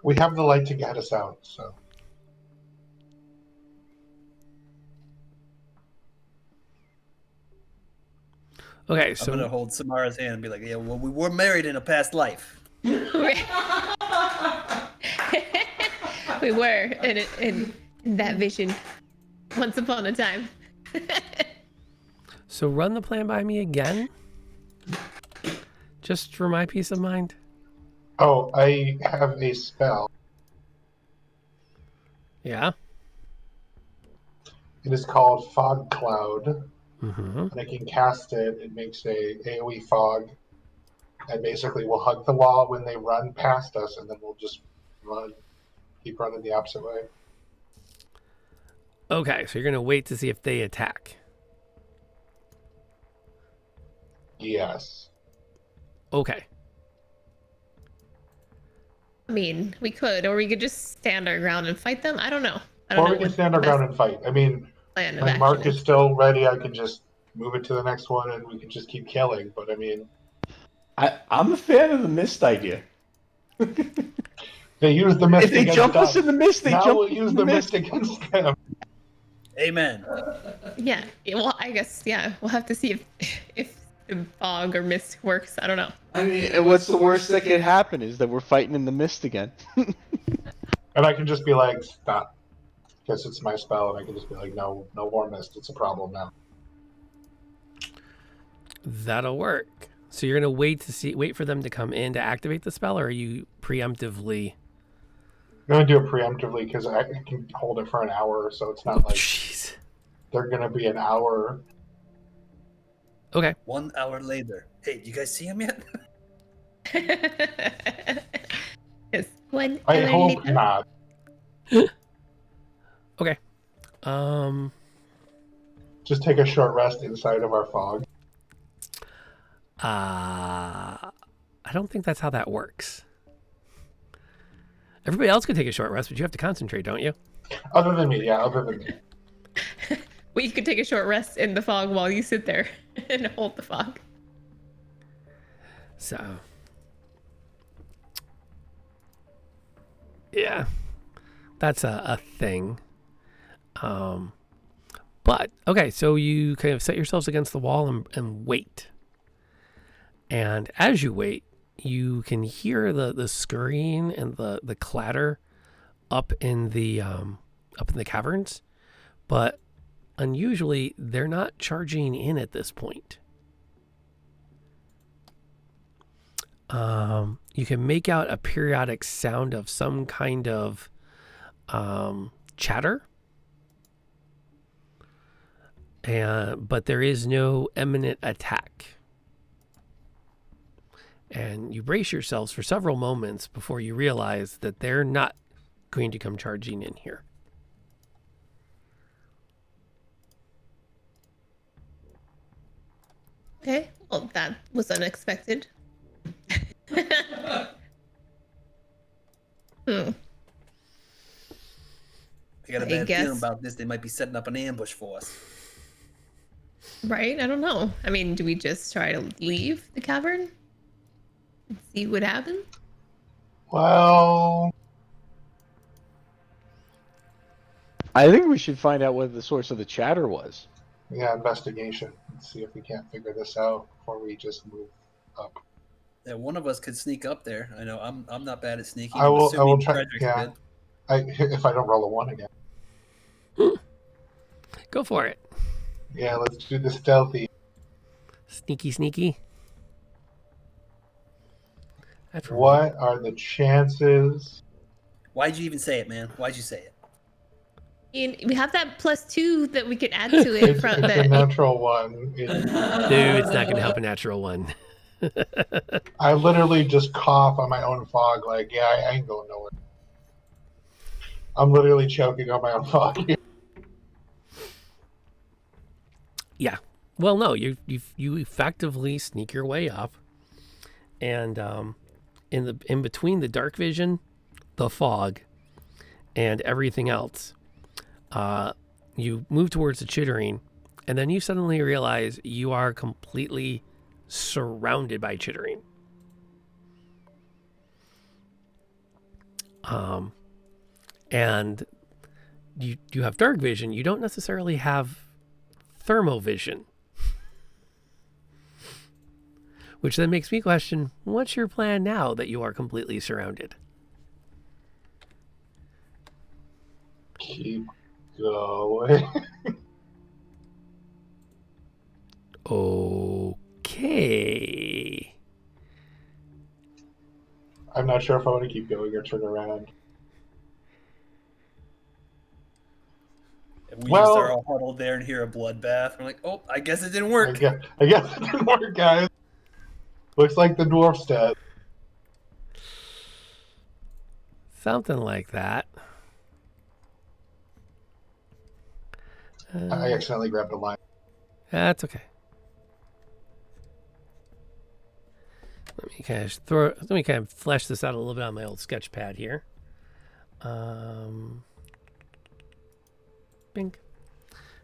We have the light to get us out, so. Okay, I'm so gonna hold Samara's hand and be like, "Yeah, well, we were married in a past life." We were in that vision once upon a time. so run the plan by me again, just for my peace of mind. Oh, I have a spell. Yeah. It is called Fog Cloud. Mm-hmm. And I can cast it. It makes a AoE fog, and basically we'll hug the wall when they run past us, and then we'll just keep running the opposite way. Okay, so you're gonna wait to see if they attack. Yes. Okay. I mean, we could, or we could just stand our ground and fight them. I don't know. Or we can stand our ground and fight. I mean, plan of my mark action is still ready. I can just move it to the next one, and we can just keep killing. But I mean, I'm a fan of the mist idea. they use the mist If they against jump us them. in the mist, they Now jump we'll us use in the the mist against them. Amen. Yeah. Well, I guess we'll have to see if the fog or mist works. I don't know. I mean, what's the worst that could happen is that we're fighting in the mist again. And I can just be like, stop. Because it's my spell, and I can just be like, no more mist. It's a problem now. That'll work. So you're gonna wait for them to come in to activate the spell, or are you preemptively? I'm going to do it preemptively because I can hold it for an hour, so it's not like Jeez. they're going to be an hour. Okay. 1 hour later. Hey, do you guys see him yet? Yes. One. I hour hope later. not. Okay. Just take a short rest inside of our fog. I don't think that's how that works. Everybody else can take a short rest, but you have to concentrate, don't you? Other than me, yeah, other than me. Well, you could take a short rest in the fog while you sit there and hold the fog. So, yeah, that's a thing. But, okay, so you kind of set yourselves against the wall and wait. And as you wait, you can hear the scurrying and the clatter up in the caverns, but unusually they're not charging in at this point. You can make out a periodic sound of some kind of chatter, but there is no imminent attack. And you brace yourselves for several moments before you realize that they're not going to come charging in here. Okay. Well, that was unexpected. I got a I bad guess. feeling about this. They might be setting up an ambush for us. Right? I don't know. I mean, do we just try to leave the cavern and see what happens? Well, I think we should find out what the source of the chatter was. yeah, investigation. Let's see if we can't figure this out before we just move up. Yeah, one of us could sneak up there. I know I'm not bad at sneaking. I will assuming try. Frederick's Yeah, good. if I don't roll a 1 again. Go for it. Yeah, let's do the stealthy. Sneaky. What are the chances? Why'd you even say it, man? Why'd you say it? And we have that +2 that we could add to it. It's a natural 1. Dude, it's not going to help a natural one. I literally just cough on my own fog. Like, yeah, I ain't going nowhere. I'm literally choking on my own fog. Yeah. Well, no, you effectively sneak your way up, and in between the dark vision, the fog, and everything else, you move towards the chittering, and then you suddenly realize you are completely surrounded by chittering. And you have dark vision. You don't necessarily have thermovision, which then makes me question, what's your plan now that you are completely surrounded? Keep going. Okay. I'm not sure if I want to keep going or turn around. And we Well- just are all huddled there and hear a bloodbath. We're like, oh, I guess it didn't work. I guess it didn't work, guys. Looks like the dwarf's dead. Something like that. I accidentally grabbed a line. That's okay. Let me kind of flesh this out a little bit on my old sketch pad here. Bing.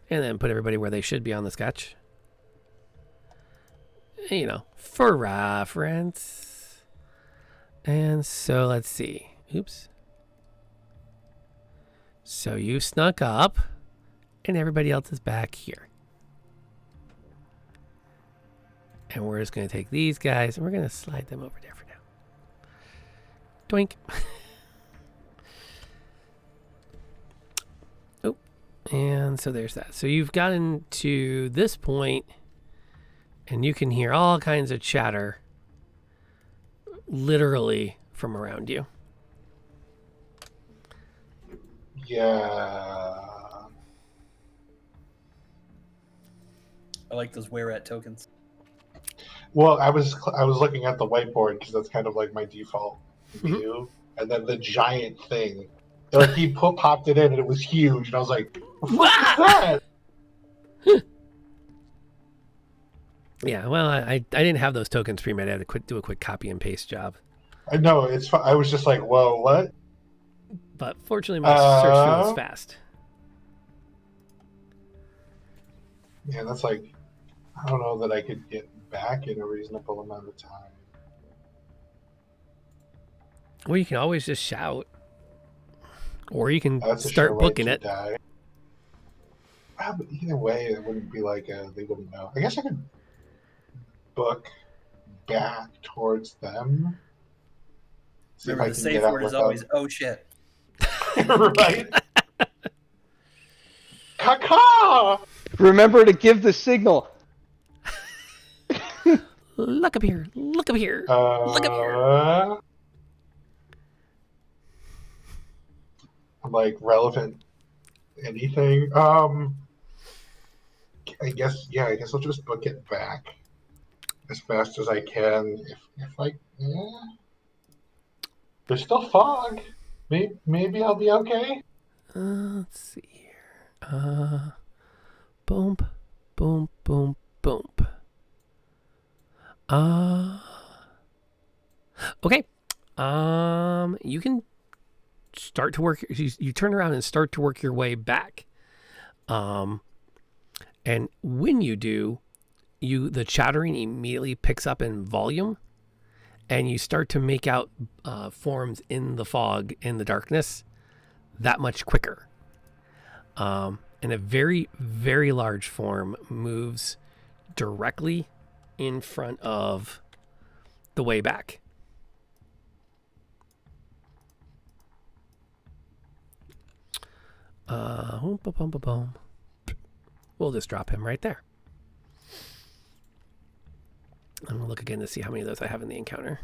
And then put everybody where they should be on the sketch. You know, for reference. And so let's see. Oops. So you snuck up, and everybody else is back here. And we're just going to take these guys, and we're going to slide them over there for now. Doink. Oh, and so there's that. So you've gotten to this point, and you can hear all kinds of chatter literally from around you. Yeah. I like those where at tokens. Well, I was looking at the whiteboard because that's kind of like my default view, and then the giant thing. Like he popped it in, and it was huge, and I was like, "What the fuck is that?" Yeah, well, I didn't have those tokens pre-made. I had to do a quick copy and paste job. I know it's. I was just like, "Whoa, what?" But fortunately, my search through was fast. Yeah, that's like, I don't know that I could get back in a reasonable amount of time. Well, you can always just shout. Or you can That's a start sure way booking to it. die. Well, but either way, it wouldn't be like they wouldn't know. I guess I could book back towards them. See Remember, if the I can safe get out word is without... always "oh shit." Right? Caca! Remember to give the signal. Look up here. Look up here. Look up here. I'm like, relevant anything? I guess I'll just book it back as fast as I can. There's still fog. Maybe I'll be okay. Let's see here. Boom, boom, boom, boom. Okay. You can start to work. You turn around and start to work your way back. And when you do, the chattering immediately picks up in volume, and you start to make out forms in the fog, in the darkness, that much quicker. And a very, very large form moves directly in front of the way back. We'll just drop him right there. I'm going to look again to see how many of those I have in the encounter.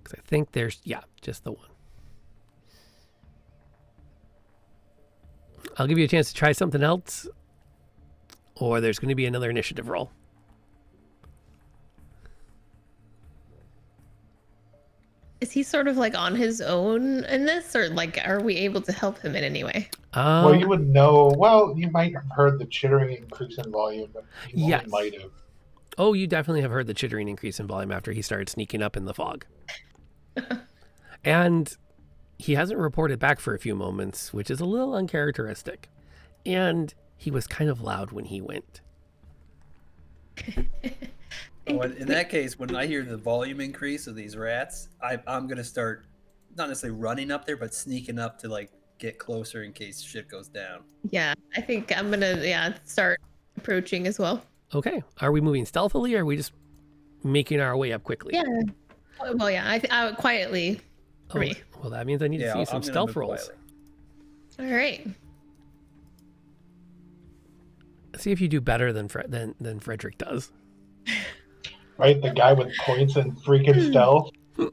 Because I think there's, just the one. I'll give you a chance to try something else, or there's going to be another initiative roll. Is he sort of like on his own in this, or like are we able to help him in any way? Well, you would know. Well, you might have heard the chittering increase in volume, but you Yes. might have. Oh, you definitely have heard the chittering increase in volume after he started sneaking up in the fog. And he hasn't reported back for a few moments, which is a little uncharacteristic. And he was kind of loud when he went. Oh, in that case, when I hear the volume increase of these rats, I'm going to start not necessarily running up there, but sneaking up to like get closer in case shit goes down. Yeah, I think I'm gonna start approaching as well. Okay. Are we moving stealthily, or are we just making our way up quickly? Yeah. Well, yeah, I quietly for me. Well, that means I need to see some I'm gonna stealth move rolls. quietly. All right. See if you do better than Frederick does. Right, the guy with points and freaking stealth I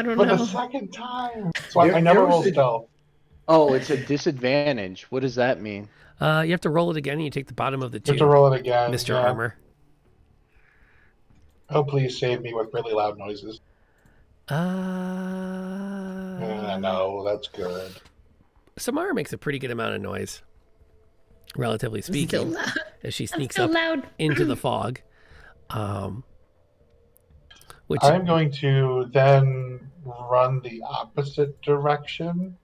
don't for know. the second time. So I There never was roll a- stealth. Oh, it's a disadvantage. What does that mean? You have to roll it again, and you take the bottom of the You two. have to roll it again. Mr. yeah. Armor. Oh, please save me with really loud noises. No, that's good. Samara makes a pretty good amount of noise, relatively Still speaking, loud. as she I'm sneaks still up loud. into the fog. Which I'm going to then run the opposite direction,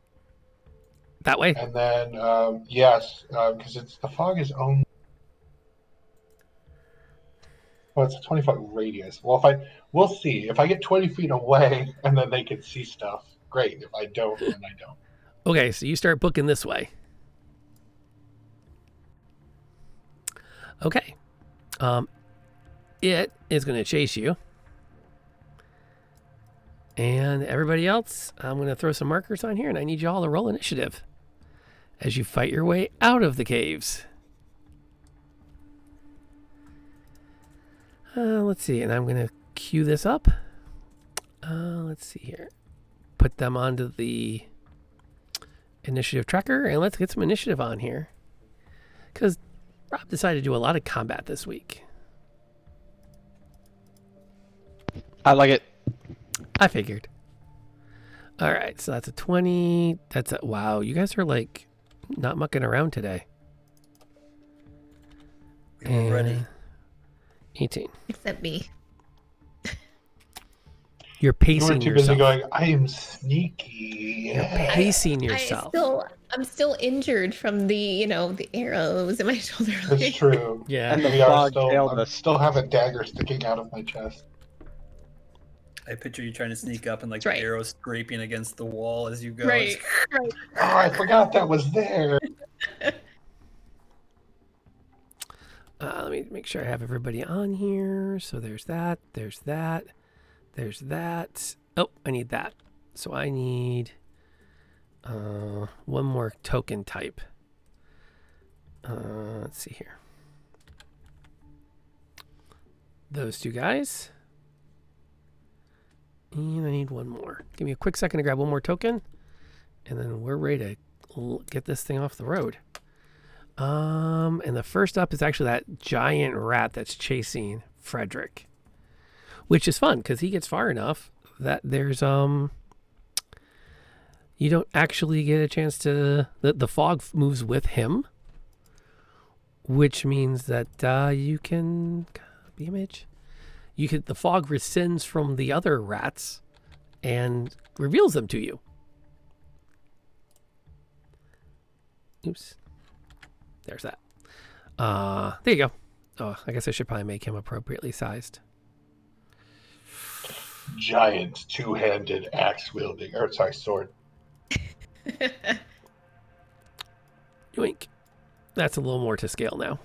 that way? and then yes, because the fog is only. Well, it's a 20-foot radius. Well, we'll see. If I get 20 feet away, and then they can see stuff, great. If I don't, then I don't. Okay, so you start booking this way. Okay. It is going to chase you. And everybody else, I'm going to throw some markers on here, and I need you all to roll initiative as you fight your way out of the caves. Let's see, and I'm going to queue this up. Let's see here. Put them onto the initiative tracker, and let's get some initiative on here. Because Rob decided to do a lot of combat this week. I like it. I figured. All right, so that's a 20. That's a wow. You guys are like not mucking around today. We're ready. 18. Except me. You're You were pacing too busy yourself. going, I am sneaky. You're Yeah. pacing yourself. I'm still injured from the the arrows in my shoulder. That's true. Yeah. And the We are fog still. tailed I us. still have a dagger sticking out of my chest. I picture you trying to sneak up and like That's right. the arrow scraping against the wall as you go. Right. Oh, I forgot that was there. Let me make sure I have everybody on here. So there's that. There's that. There's that. Oh, I need that. So I need one more token type. Let's see here. Those two guys. And I need one more. Give me a quick second to grab one more token. And then we're ready to get this thing off the road. And the first up is actually that giant rat that's chasing Frederick. Which is fun, because he gets far enough that there's, you don't actually get a chance to, the fog moves with him. Which means that you can, the image, the fog rescinds from the other rats and reveals them to you. Oops. There's that. There you go. Oh, I guess I should probably make him appropriately sized. Giant two-handed axe wielding, or sorry, sword. Yoink. That's a little more to scale now.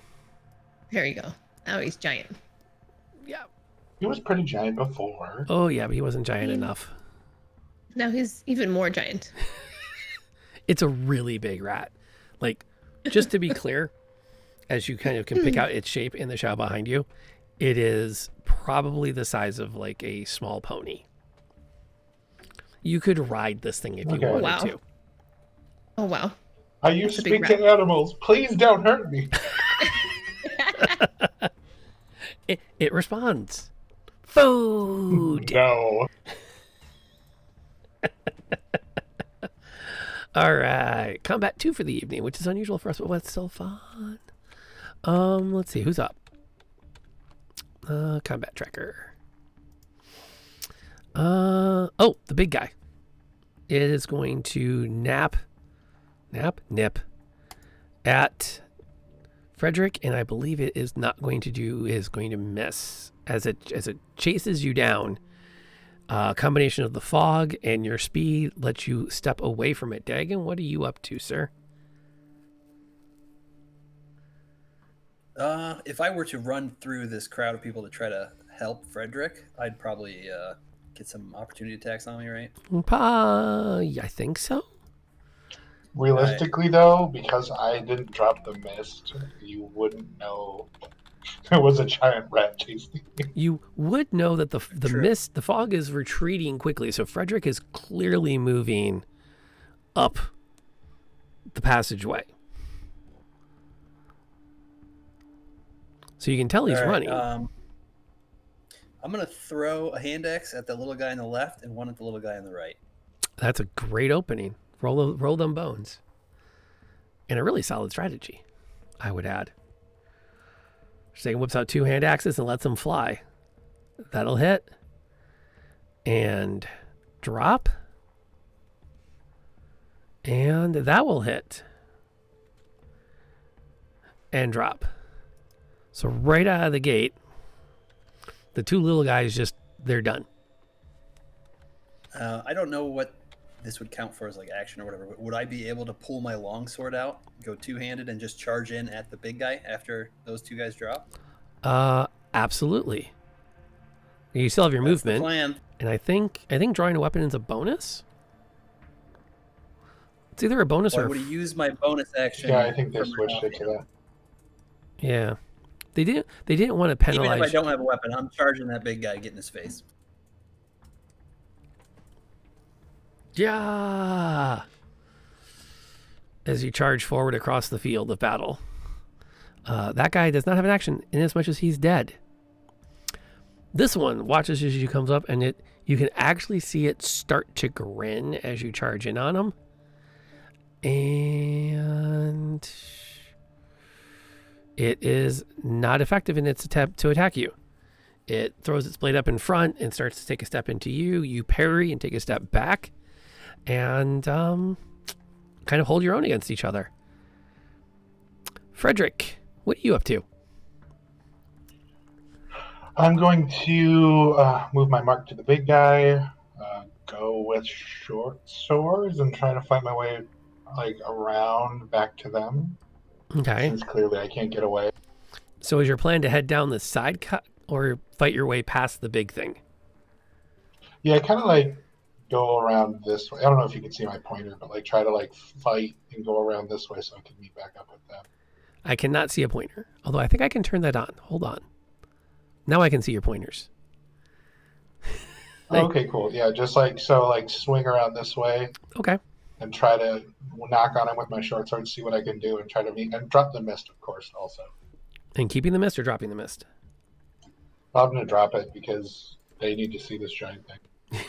There you go. Now he's giant. Yeah. He was pretty giant before. Oh, yeah, but he wasn't giant enough. Now he's even more giant. It's a really big rat. Like, just to be clear, as you kind of can pick out its shape in the shot behind you, it is probably the size of like a small pony. You could ride this thing if you Okay. wanted Wow. to. You Oh, wow. speak That's a big to animals. Please don't hurt me. It responds. Food. No. All right. Combat 2 for the evening, which is unusual for us, but what's still fun. Let's see. Who's up? Combat tracker. Oh, the big guy. It is going to nip at Frederick, and I believe it is going to miss as it chases you down. Combination of the fog and your speed lets you step away from it. Dagon, what are you up to, sir? If I were to run through this crowd of people to try to help Frederick, I'd probably get some opportunity attacks on me, right? I think so. Realistically, though, because I didn't drop the mist, you wouldn't know there was a giant rat chasing me. You would know that the True. mist, the fog is retreating quickly, so Frederick is clearly moving up the passageway. So you can tell he's All right, running. I'm gonna throw a hand axe at the little guy on the left and one at the little guy on the right. That's a great opening. Roll them bones. And a really solid strategy, I would add. Say whips out 2 hand axes and lets them fly. That'll hit. And drop. And that will hit. And drop. So right out of the gate, the 2 little guys they're done. I don't know what this would count for as like action or whatever, but would I be able to pull my longsword out, go two-handed, and just charge in at the big guy after those 2 guys drop? Absolutely. You still have your That's the movement. plan. And I think drawing a weapon is a bonus. It's either a bonus Or or would he use my bonus action? Yeah, I think they for my switched it to offhand? that. yeah. They didn't want to Even penalize. if I don't have a weapon, I'm charging that big guy, getting his face. Yeah. As you charge forward across the field of battle. That guy does not have an action in as much as he's dead. This one watches as you comes up, and you can actually see it start to grin as you charge in on him. And it is not effective in its attempt to attack you. It throws its blade up in front and starts to take a step into you. You parry and take a step back and kind of hold your own against each other. Frederick, what are you up to? I'm going to move my mark to the big guy, go with short swords, and try to fight my way like around back to them. Okay. Since clearly I can't get away. So is your plan to head down the side cut or fight your way past the big thing? Yeah, kind of like go around this way. I don't know if you can see my pointer, but like try to like fight and go around this way so I can meet back up with them. I cannot see a pointer, although I think I can turn that on. Hold on. Now I can see your pointers. Okay, cool. Yeah, just like so, like swing around this way Okay. and try to knock on him with my short sword, see what I can do, and try to meet and drop the mist, of course, also. And keeping the mist or dropping the mist? I'm gonna drop it because they need to see this giant thing.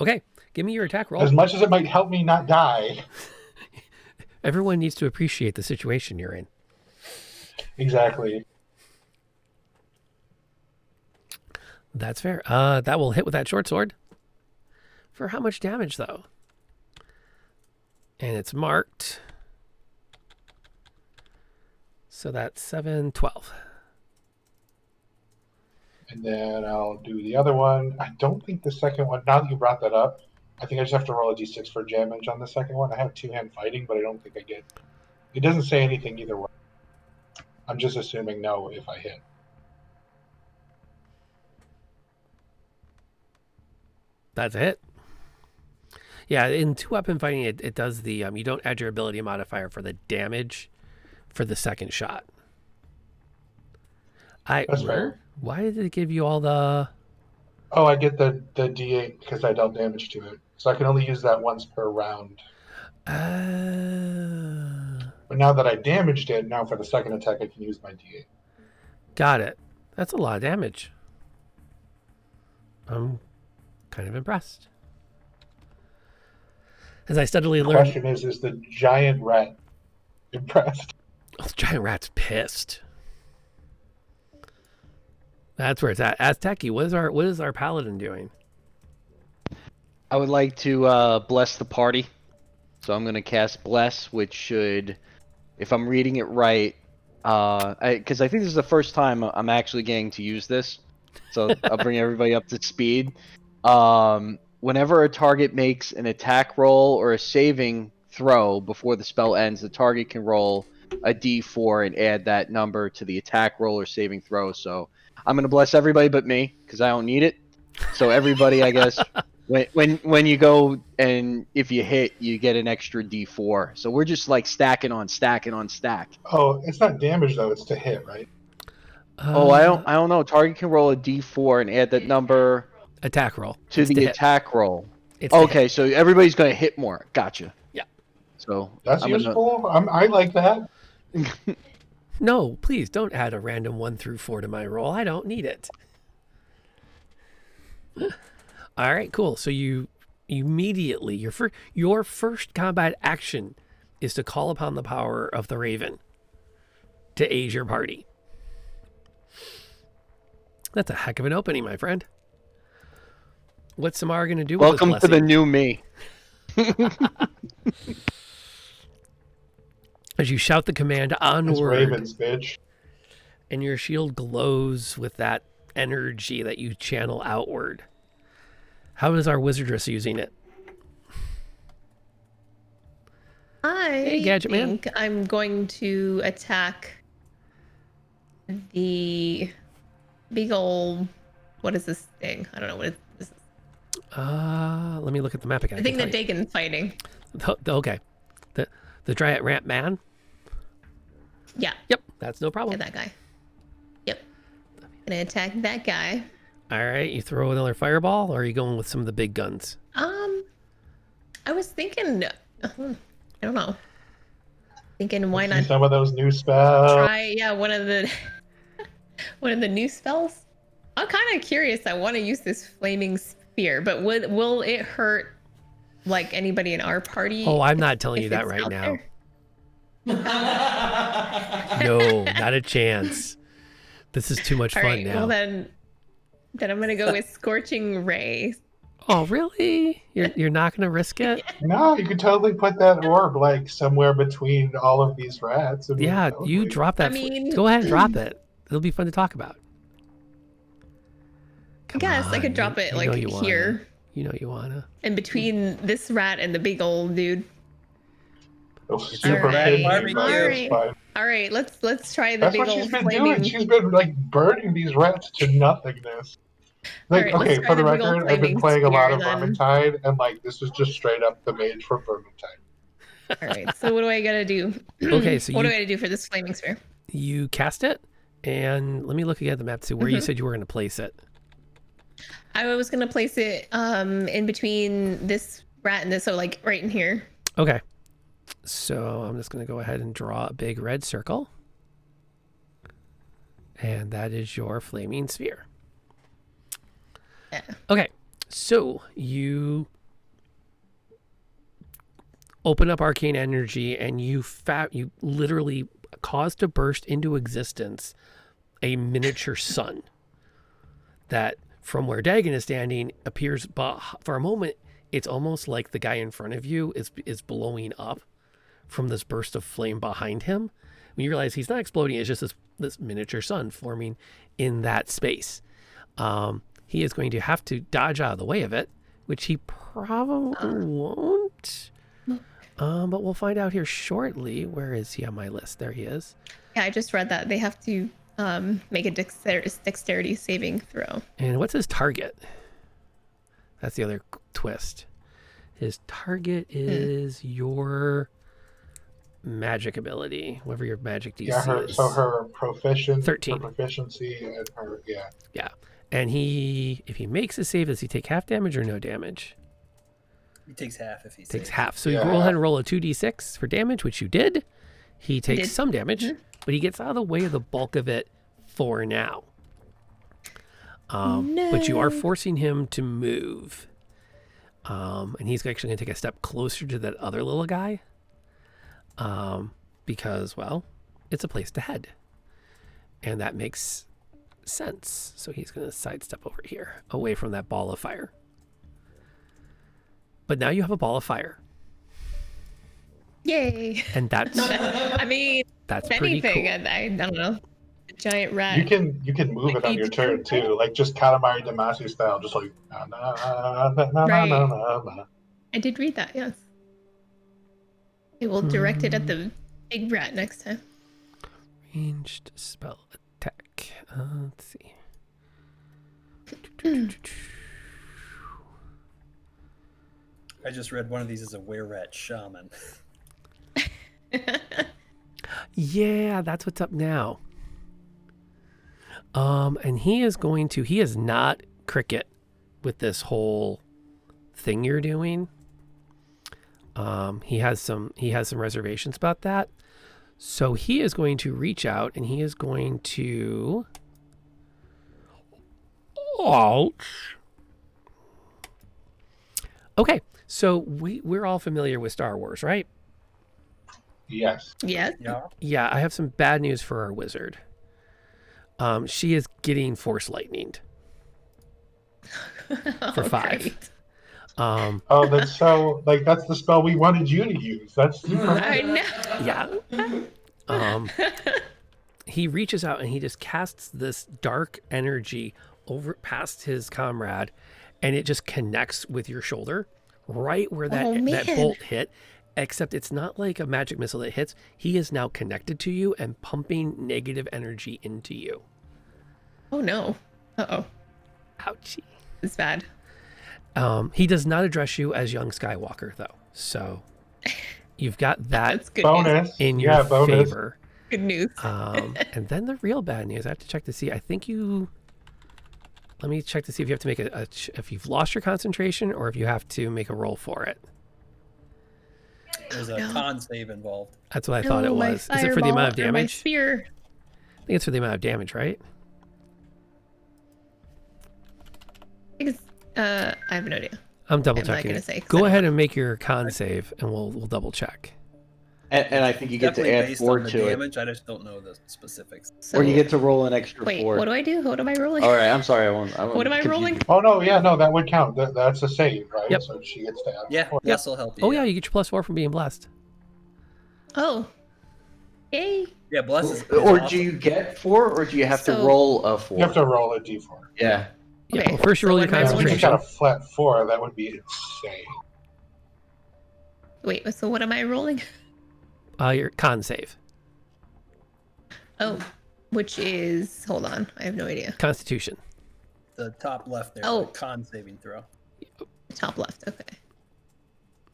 Okay. Give me your attack roll. As much as it might help me not die. Everyone needs to appreciate the situation you're in. Exactly. That's fair. That will hit with that short sword. For how much damage, though? And it's marked. So that's 7, 12. And then I'll do the other one. I don't think the second one, now that you brought that up, I think I just have to roll a d6 for damage on the second one. I have two-hand fighting, but I don't think I get... It doesn't say anything either way. I'm just assuming no if I hit. That's a hit. Yeah, in two-weapon fighting, it does the... you don't add your ability modifier for the damage for the second shot. That's fair. Why did it give you all the... Oh, I get the d8 because I dealt damage to it. So I can only use that once per round. But now that I damaged it, now for the second attack, I can use my d8. Got it. That's a lot of damage. I'm kind of impressed. As I steadily The learn... question is the giant rat impressed? Oh, the giant rat's pissed. That's where it's at. Azteki, what is our paladin doing? I would like to bless the party. So I'm going to cast Bless, which should, if I'm reading it right, because I think this is the first time I'm actually getting to use this. So I'll bring everybody up to speed. Whenever a target makes an attack roll or a saving throw before the spell ends, the target can roll a d4 and add that number to the attack roll or saving throw. So I'm going to bless everybody but me because I don't need it. So everybody, I guess, when you go and if you hit, you get an extra d4. So we're just like stacking on stacking on stack. Oh, it's not damage though; it's to hit, right? I don't know. Target can roll a d4 and add that number Attack roll. to It's the to hit. attack roll. It's to Okay, hit. so everybody's going to hit more. Gotcha. Yeah. So That's I'm gonna- useful. I like that. No, please don't add a random 1 through 4 to my roll. I don't need it. All right, cool. So you immediately, your first combat action is to call upon the power of the Raven to aid your party. That's a heck of an opening, my friend. What's Samara going to do with Welcome this to the blessing? new me. As you shout the command It's onward, Ravens, bitch. and your shield glows with that energy that you channel outward. How is our wizardress using it? I Gadget Man. think I'm going to attack the big old... What is this thing? I don't know what this is. Let me look at the map again. I think can that tell you. Dagon's fighting. Okay. The Dryad Ramp Man? Yeah, Yep, that's no problem. that guy. Yep. Gonna attack that guy. All right, you throw another fireball, or are you going with some of the big guns? I was thinking... I don't know. Thinking why See not some of those new spells? try one of the one of the new spells. I'm kind of curious. I want to use this flaming spear, but will it hurt like anybody in our party? Oh, I'm not telling if you that it's right out now. there? No, not a chance. This is too much All fun right. now. Well, then I'm gonna go with Scorching Ray. Oh, really? You're not gonna risk it? No, you could totally put that orb like somewhere between all of these rats. I mean, Yeah, totally. you drop that. I mean- Go ahead and drop it. It'll be fun to talk about. I guess I on, could drop it you like know you wanna. here, You know you wanna. in between this rat and the big old dude. Oh, super Alright. picky, but Alright. it's fine. All right, let's try the That's big what old she's been flaming. doing. She's been like burning these rats to nothingness. Like, Alright, let's okay, try for the the big old record, I've been flaming playing a lot spear of then. Vermintide, and like this is just straight up the mage for Vermintide. All right, so what do I gotta do? Okay, so what you- do I gotta do for this flaming spear? You cast it, and let me look again at the map to see where you said you were gonna place it. I was gonna place it in between this rat and this, so like right in here. Okay. So I'm just gonna go ahead and draw a big red circle. And that is your flaming sphere. Yeah. Okay, so you open up arcane energy, and you literally cause to burst into existence a miniature sun that, from where Dagon is standing, appears. But for a moment, it's almost like the guy in front of you is blowing up from this burst of flame behind him. When you realize he's not exploding, it's just this miniature sun forming in that space. He is going to have to dodge out of the way of it, which he probably won't. But we'll find out here shortly. Where is he on my list? There he is. Yeah, I just read that they have to make a dexterity saving throw. And what's his target? That's the other twist. His target is your magic ability, whatever your magic DC Yeah, is. so her 13. her proficiency, and her Yeah. And if he makes a save, does he take half damage or no damage? He takes half if he Takes saves. half. So you Yeah. go ahead and roll a 2d6 for damage, which you did. He takes did. some damage, but he gets out of the way of the bulk of it for now. But you are forcing him to move. And he's actually going to take a step closer to that other little guy. Because, well, it's a place to head. And that makes sense. So he's going to sidestep over here, away from that ball of fire. But now you have a ball of fire. Yay! And that's I mean, that's if pretty anything, cool. I don't know. The giant rat. you can move it on your turn too, like just Katamari Damacy style, just like na na na na na Right. na na na. I did read that. Yes. I will direct it at the big rat next time. Ranged spell attack. Let's see. I just read one of these as a were-rat shaman. Yeah, that's what's up now. And he is not cricket with this whole thing you're doing. He has some reservations about that. So he is going to reach out and he is going to ouch. Okay, so we're all familiar with Star Wars, right? Yes. Yes. Yeah. Yeah, I have some bad news for our wizard. She is getting force lightninged for 5. Great. Oh, that's so like that's the spell we wanted you to use. That's super. I know. Yeah. He reaches out and he just casts this dark energy over past his comrade, and it just connects with your shoulder, right where that man. bolt hit. Except it's not like a magic missile that hits. He is now connected to you and pumping negative energy into you. Oh no. Uh-oh. Ouchie. It's bad. He does not address you as young Skywalker, though. So you've got that That's good news. Bonus in your bonus. favor. Good news. And then the real bad news, I have to check to see. I think let me check to see if you have to make if you've lost your concentration or if you have to make a roll for it. There's a con save involved. That's what I thought it my was. Is it for the amount of fireball or my damage? spear. I think it's for the amount of damage, right? I have no idea. I'm double I'm not checking gonna it. say, 'cause I Go don't ahead know. and make your con save, and we'll double check. And I think you get to Definitely add based 4 on the to it. damage. I just don't know the specifics. So, Or you get to roll an extra wait, 4. what do I do? What am I rolling? All right, I'm sorry. I won't What am I confuse rolling? you. Oh no, yeah, no, that would count. That's a save, right? Yep. So she gets to add. Yeah, four. this will help you. Oh yeah, you get your +4 from being blessed. Oh, yay! Yeah, bless is Or awesome. do you get 4, or do you have to So- roll a 4? You have to roll a d4. Yeah. Yeah. Okay, Well, first you so roll what your am I And if you just concentration. got a flat 4, that would be insane. Wait, so what am I rolling? Your con save, Oh, which is hold on, I have no idea. Constitution. The top left there. Oh. The con saving throw. Top left. Okay.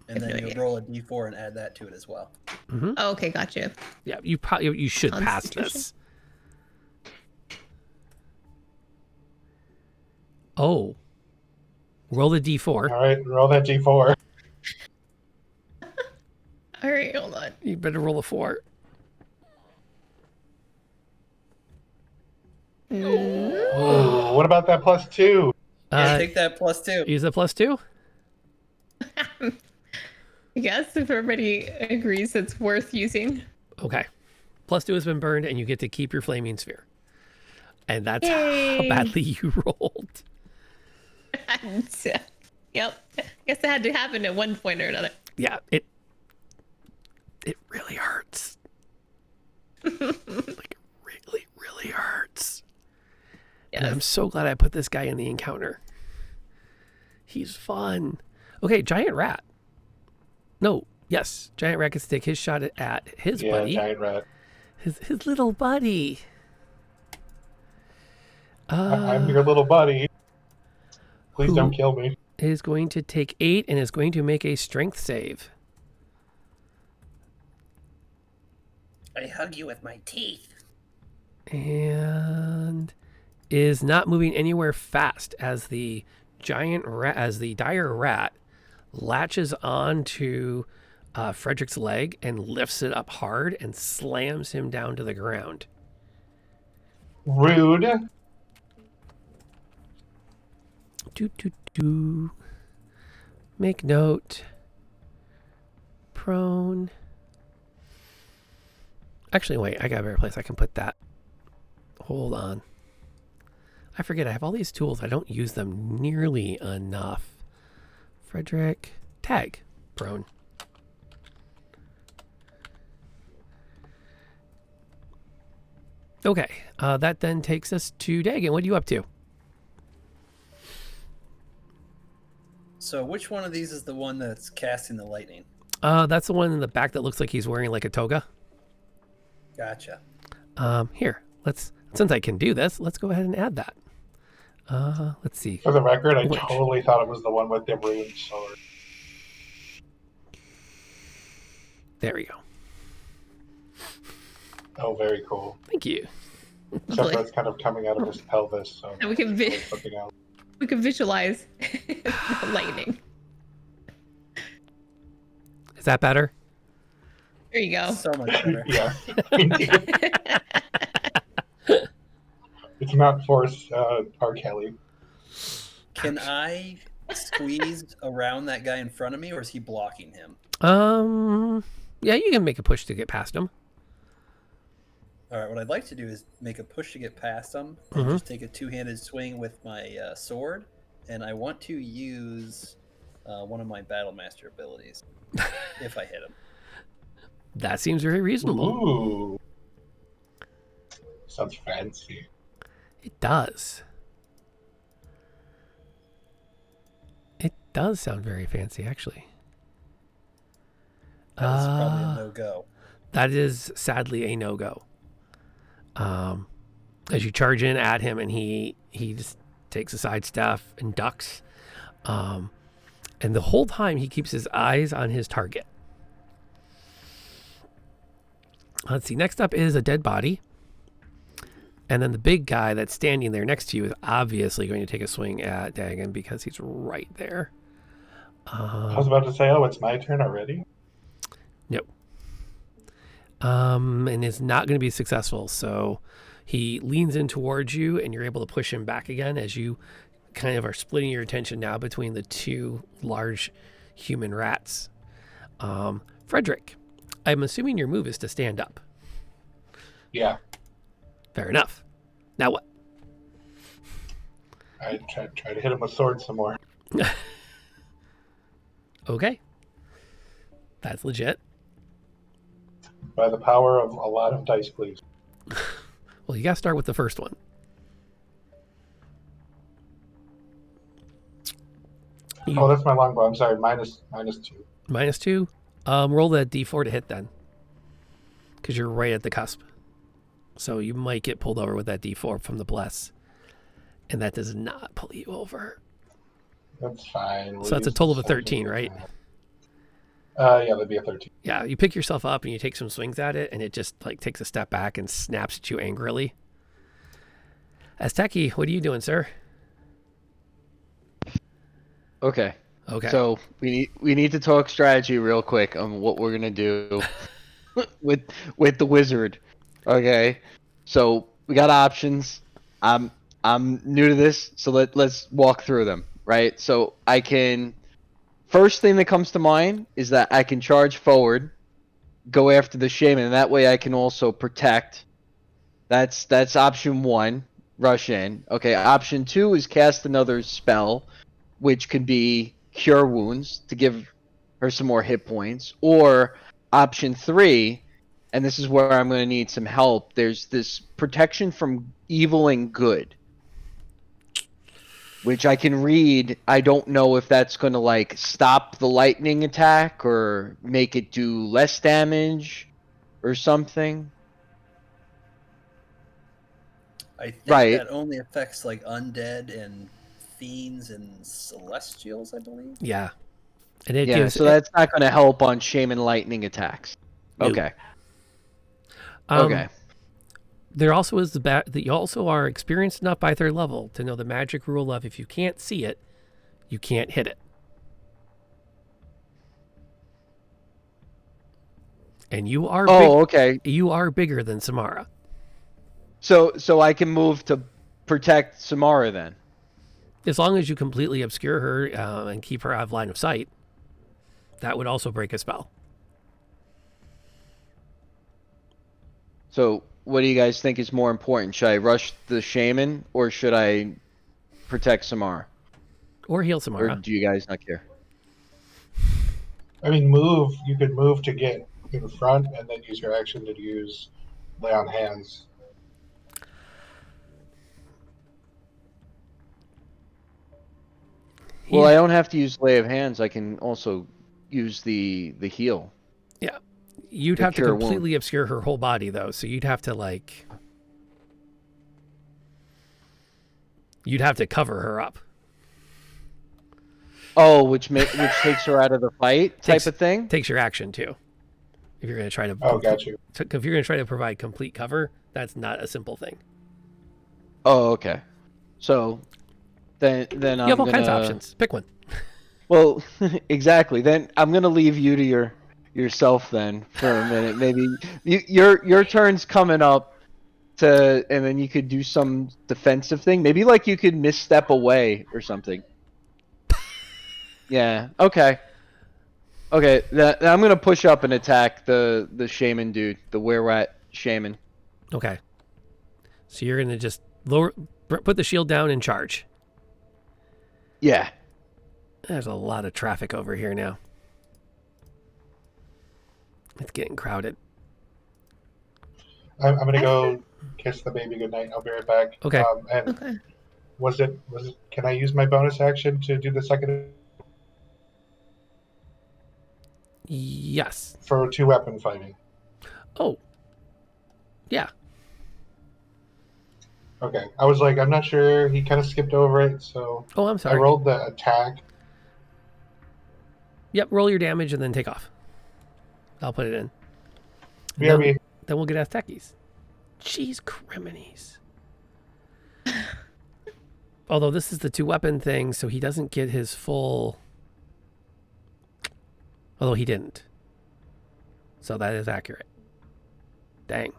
And have then no you idea. roll a d4 and add that to it as well. Oh, okay, gotcha. Yeah, you should pass Constitution? this. Oh, roll the d4. All right, roll that d4. All right, hold on. You better roll a 4. Oh, what about that +2? Yeah, take that +2. Use a +2. I guess if everybody agrees it's worth using. Okay. +2 has been burned, and you get to keep your flaming sphere. And that's Yay. how badly you rolled. Yep. Guess it had to happen at one point or another. Yeah, it really hurts. Like, it really, really hurts. And I'm Yes. so glad I put this guy in the encounter. He's fun. Okay, giant rat. No, yes, giant rat gets to take his shot at his Yeah, buddy. giant rat. His little buddy. I'm your little buddy. Please who- don't kill me. Is going to take 8 and is going to make a strength save. I hug you with my teeth. And is not moving anywhere fast as the giant rat, as the dire rat latches onto Frederick's leg and lifts it up hard and slams him down to the ground. Rude. Do. Make note. Prone. Actually, wait, I got a better place I can put that. Hold on. I forget I have all these tools. I don't use them nearly enough. Frederick. Tag. Prone. Okay. That then takes us to Dagon. What are you up to? So which one of these is the one that's casting the lightning? That's the one in the back that looks like he's wearing like a toga. Gotcha. Here, since I can do this, let's go ahead and add that. Let's see. For the record, I Which? totally thought it was the one with the rude sword. There we go. Oh, very cool. Thank you. Except Lovely. for it's kind of coming out of his pelvis, so And we can it's something else. we can visualize the lightning. Is that better? There you go. So much better. Yeah. It's not force R. Kelly. Can I squeeze around that guy in front of me, or is he blocking him? Yeah, you can make a push to get past him. All right, what I'd like to do is make a push to get past him and just take a two-handed swing with my sword, and I want to use one of my Battle Master abilities if I hit him. That seems very reasonable. Ooh. Sounds fancy. It does. It does sound very fancy, actually. That's probably a no-go. That is sadly a no-go. As you charge in at him, and he just takes a side step and ducks. And the whole time he keeps his eyes on his target. Let's see. Next up is a dead body. And then the big guy that's standing there next to you is obviously going to take a swing at Dagon because he's right there. I was about to say, oh, it's my turn already? Nope. And is not going to be successful. So he leans in towards you, and you're able to push him back again as you kind of are splitting your attention now between the two large human rats. Frederick, I'm assuming your move is to stand up. Yeah. Fair enough. Now what? I try to hit him with swords some more. Okay. That's legit. By the power of a lot of dice, please. Well, you got to start with the first one. Oh, that's my longbow. I'm sorry. Minus 2. -2. Roll that d4 to hit then. Because you're right at the cusp. So you might get pulled over with that d4 from the bless. And that does not pull you over. That's fine. So that's a total of a 13, right? Yeah, that'd be a 13. Yeah, you pick yourself up and you take some swings at it, and it just like takes a step back and snaps at you angrily. Azteki, what are you doing, sir? Okay. Okay. So we need to talk strategy real quick on what we're gonna do with the wizard. Okay. So we got options. I'm new to this, so let's walk through them. Right. So I can. First thing that comes to mind is that I can charge forward, go after the shaman, and that way I can also protect. That's option 1. Rush in. Okay. Option 2 is cast another spell, which could be Cure Wounds to give her some more hit points. Or option 3, and this is where I'm going to need some help, there's this protection from evil and good, which I can read. I don't know if that's going to like stop the lightning attack or make it do less damage or something. I think Right. that only affects like undead and fiends and celestials, I believe. Yeah. And it Yeah, gives. so that's not going to help on shaman lightning attacks. No. Okay. Okay. Okay. There also is that you also are experienced enough by 3rd level to know the magic rule of if you can't see it, you can't hit it. And you are Okay. You are bigger than Samara. So I can move to protect Samara then. As long as you completely obscure her and keep her out of line of sight, that would also break a spell. So what do you guys think is more important? Should I rush the shaman or should I protect Samara? Or heal Or Samara. do you guys not care? I mean, move. You could move to get in front and then use your action to use lay on hands. Well, I don't have to use lay of hands. I can also use the heal. Yeah. You'd The have to cure wound. completely obscure her whole body, though. So you'd have to, like... You'd have to cover her up. Oh, which takes her out of the fight type of thing? Takes your action, too. If you're going to try to... Oh, got you. If you're going to try to provide complete cover, that's not a simple thing. Oh, okay. So then You I'm have all kinds of gonna- options. Pick one. Well, exactly. Then I'm gonna leave you to yourself then for a minute. Maybe your turn's coming up and then you could do some defensive thing. Maybe like you could misstep away or something. Yeah. Okay. Okay. I'm gonna push up and attack the shaman dude, the were-rat shaman. Okay. So you're going to just put the shield down and charge. Yeah. There's a lot of traffic over here now. It's getting crowded. I'm gonna go kiss the baby goodnight. I'll be right back. Okay. And Okay. was it? Can I use my bonus action to do the second Yes. for 2-weapon fighting? Oh. Yeah. Okay. I was like, I'm not sure. He kind of skipped over it, so Oh, I'm I sorry. rolled the attack. Yep, roll your damage and then take off. I'll put it in. BRB. Then we'll get Aztekis. Jeez, criminies. Although this is the 2-weapon thing, so he doesn't get his full... Although he didn't. So that is accurate. Dang.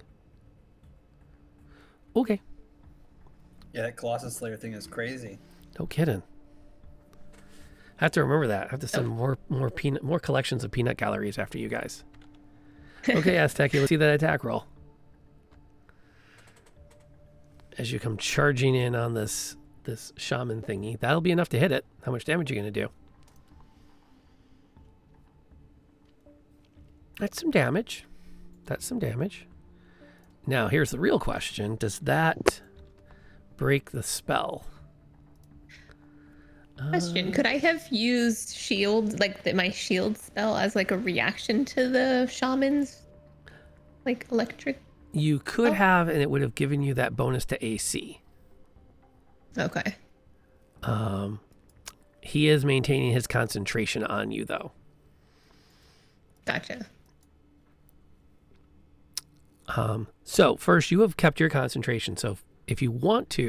Okay. Yeah, that Colossus Slayer thing is crazy. No kidding. I have to remember that. I have to send more collections of peanut galleries after you guys. Okay, Azteki, let's see that attack roll. As you come charging in on this shaman thingy, that'll be enough to hit it. How much damage are you going to do? That's some damage. Now, here's the real question. Does that break the spell? Question: could I have used shield, like my shield spell, as like a reaction to the shaman's like electric? You could have, and it would have given you that bonus to AC. Okay. He is maintaining his concentration on you, though. Gotcha. So first, you have kept your concentration. So if you want to,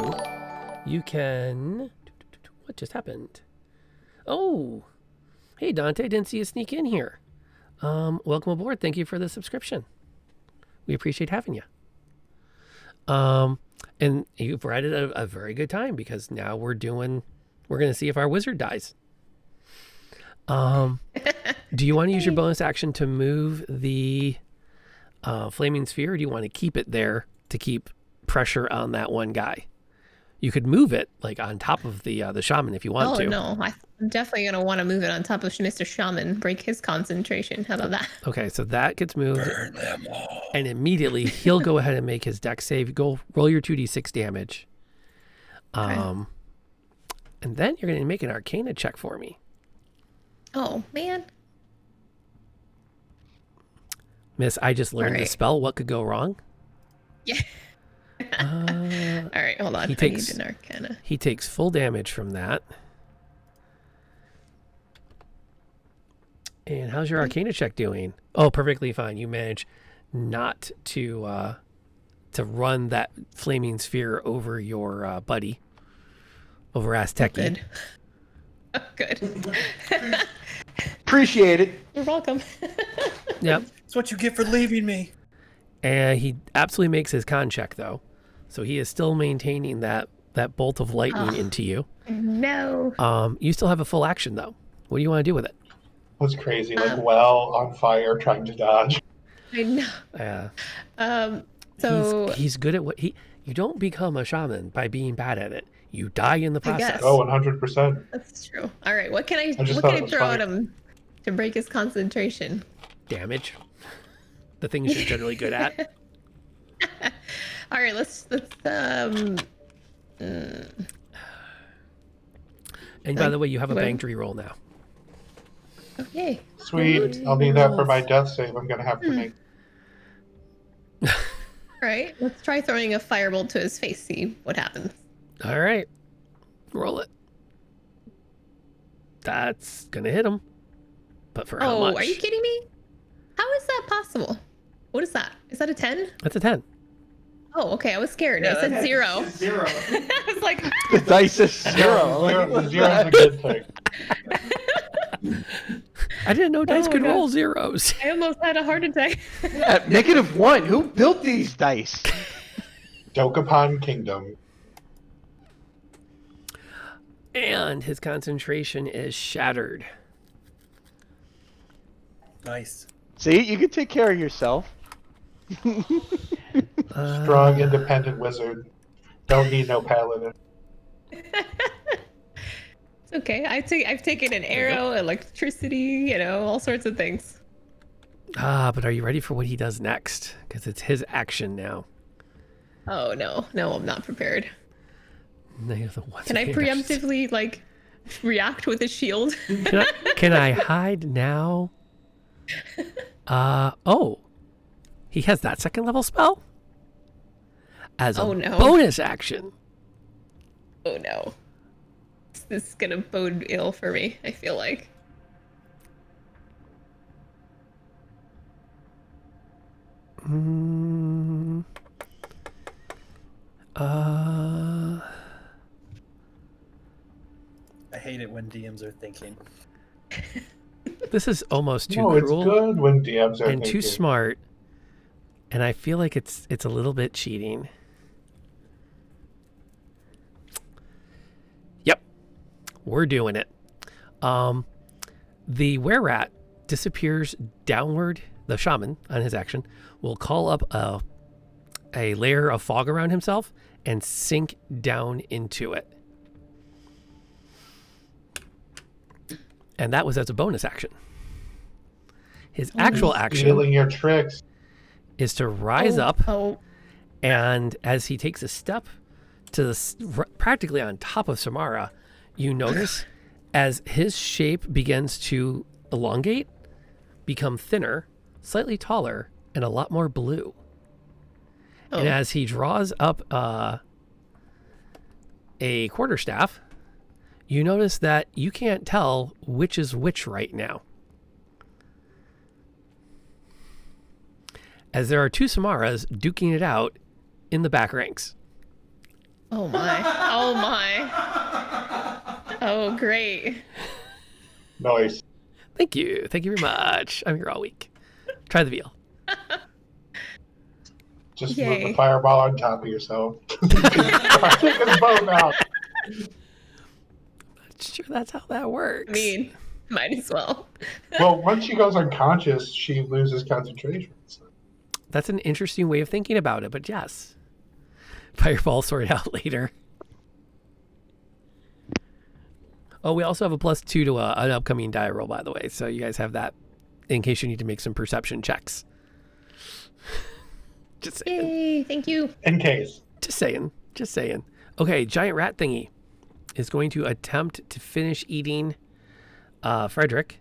you can. What just happened? Oh, hey Dante, didn't see you sneak in here. Welcome aboard. Thank you for the subscription. We appreciate having you. And you've right at a very good time because now we're going to see if our wizard dies. Do you want to use your bonus action to move the flaming sphere, or do you want to keep it there to keep pressure on that one guy? You could move it like on top of the shaman if you want to. Oh no, I'm definitely gonna want to move it on top of Mr. Shaman, break his concentration. How about that? Okay, so that gets moved, Burn them all. and immediately he'll go ahead and make his dex save. Go roll your 2d6 damage. And then you're going to make an Arcana check for me. Oh man. Miss, I just learned the Alright. spell. What could go wrong? Yeah. All right, hold on. He I takes- need an Arcana. He takes full damage from that. And how's your Arcana check doing? Oh, perfectly fine. You manage not to run that flaming sphere over your buddy, over Azteki. Good. Oh, good. Appreciate it. You're welcome. Yep. That's what you get for leaving me. And he absolutely makes his con check, though. So he is still maintaining that bolt of lightning into you. No. You still have a full action, though. What do you want to do with it? Was crazy, like well on fire, trying to dodge. I know. So he's good at what he. You don't become a shaman by being bad at it. You die in the I guess. process. Oh, 100%. that's true. All right, what can I just thought it was throw funny. at him to break his concentration? Damage. The things you're generally good at. All right, let's And by the way, you have a Well- bank to reroll now. okay. Sweet. I'll need that for my death save. I'm going to have to make. All right, let's try throwing a firebolt to his face. See what happens. All right. Roll it. That's gonna hit him. But for how Oh, much? are you kidding me? How is that possible? What is that? Is that a 10? That's a 10. Oh, okay. I was scared. Yeah, I said that's- 0. Zero. I was like, The dice is zero. Zero, zero's a good thing. I didn't know dice Oh, could God. roll zeros. I almost had a heart attack. -1. Who built these dice? Dokapon Kingdom. And his concentration is shattered. Nice. Uh-huh. See, you can take care of yourself. Strong, independent wizard. Don't need no paladin. It's okay. I've taken an arrow, electricity, all sorts of things. But are you ready for what he does next? Because it's his action now. Oh no, I'm not prepared. They are the ones Can I that- preemptively react with a shield? Can I hide now? Oh, he has that second level spell as a Oh, no. bonus action. Oh no, this is gonna bode ill for me. I feel like. I hate it when DMs are thinking. This is almost too No, it's cruel good when DMs are and too thinking. smart, and I feel like it's a little bit cheating. Yep, We're doing it. The were-rat disappears downward. The shaman, on his action, will call up a layer of fog around himself and sink down into it. And that was as a bonus action. His actual action Stealing your tricks. is to rise up, Oh. and as he takes a step to practically on top of Samara, you notice as his shape begins to elongate, become thinner, slightly taller, and a lot more blue. Oh. And as he draws up a quarterstaff, you notice that you can't tell which is which right now. As there are two Samaras duking it out in the back ranks. Oh my. Oh my. Oh, great. Nice. Thank you. Thank you very much. I'm here all week. Try the veal. Just Yay. move the fireball on top of yourself. Take his bone out. Not sure that's how that works. I mean, might as well. Well, once she goes unconscious, she loses concentration. So. That's an interesting way of thinking about it, but yes. Fireball sorted out later. Oh, we also have a +2 to an upcoming die roll, by the way. So you guys have that in case you need to make some perception checks. Just saying. Yay, thank you. In case. Just saying. Just saying. Okay, giant rat thingy is going to attempt to finish eating Frederick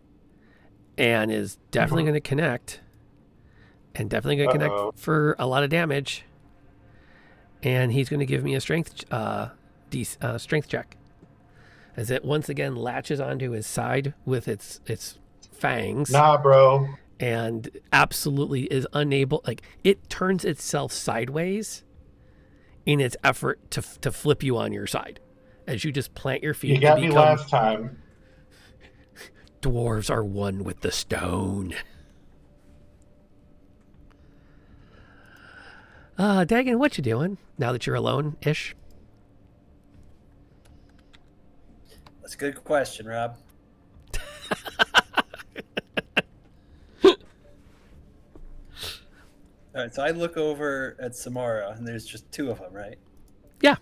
and is definitely going to connect. And definitely going to connect for a lot of damage. And he's going to give me a strength strength check. As it once again latches onto his side with its fangs. Nah, bro. And absolutely is unable, like, it turns itself sideways in its effort to flip you on your side. As you just plant your feet. You got me last time. Dwarves are one with the stone. Dagon, what you doing now that you're alone-ish? That's a good question, Rob. All right, so I look over at Samara, and there's just two of them, right? Yeah.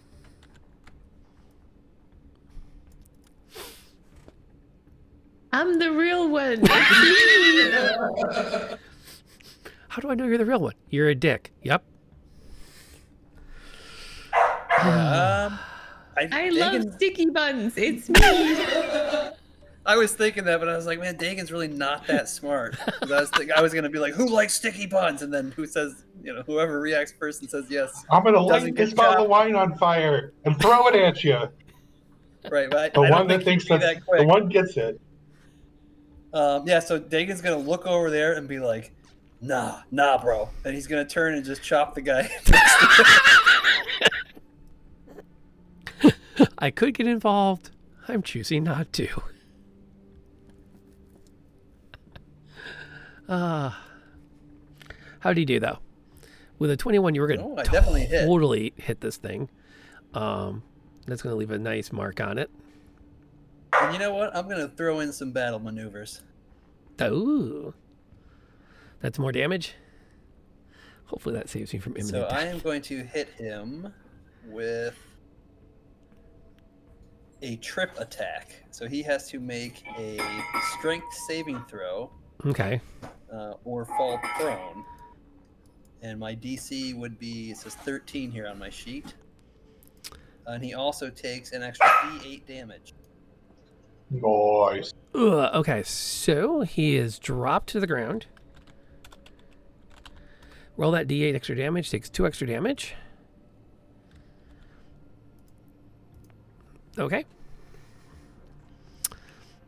I'm the real one. How do I know you're the real one? You're a dick. Yep. I love sticky buns. It's me. I was thinking that, but I was like, man, Dagon's really not that smart. 'Cause I was going to be like, who likes sticky buns? And then who says, whoever reacts first and says yes. I'm going to light doesn't this get bottle of shot. wine on fire and throw it at you. Right, but The I one don't that think thinks he'd be that that quick. the one gets it. Yeah, so Dagon's going to look over there and be like, nah, bro. And he's going to turn and just chop the guy. I could get involved. I'm choosing not to. How do you do, though? With a 21, you were going I to definitely hit. totally hit this thing. That's going to leave a nice mark on it. And you know what? I'm going to throw in some battle maneuvers. Ooh. That's more damage? Hopefully that saves me from imminent So I death. am going to hit him with a trip attack. So he has to make a strength saving throw Okay. or fall prone. And my DC would be, it says 13 here on my sheet. And he also takes an extra D8 damage. Nice. Okay, so he is dropped to the ground. Roll that D8 extra damage, takes 2 extra damage. Okay.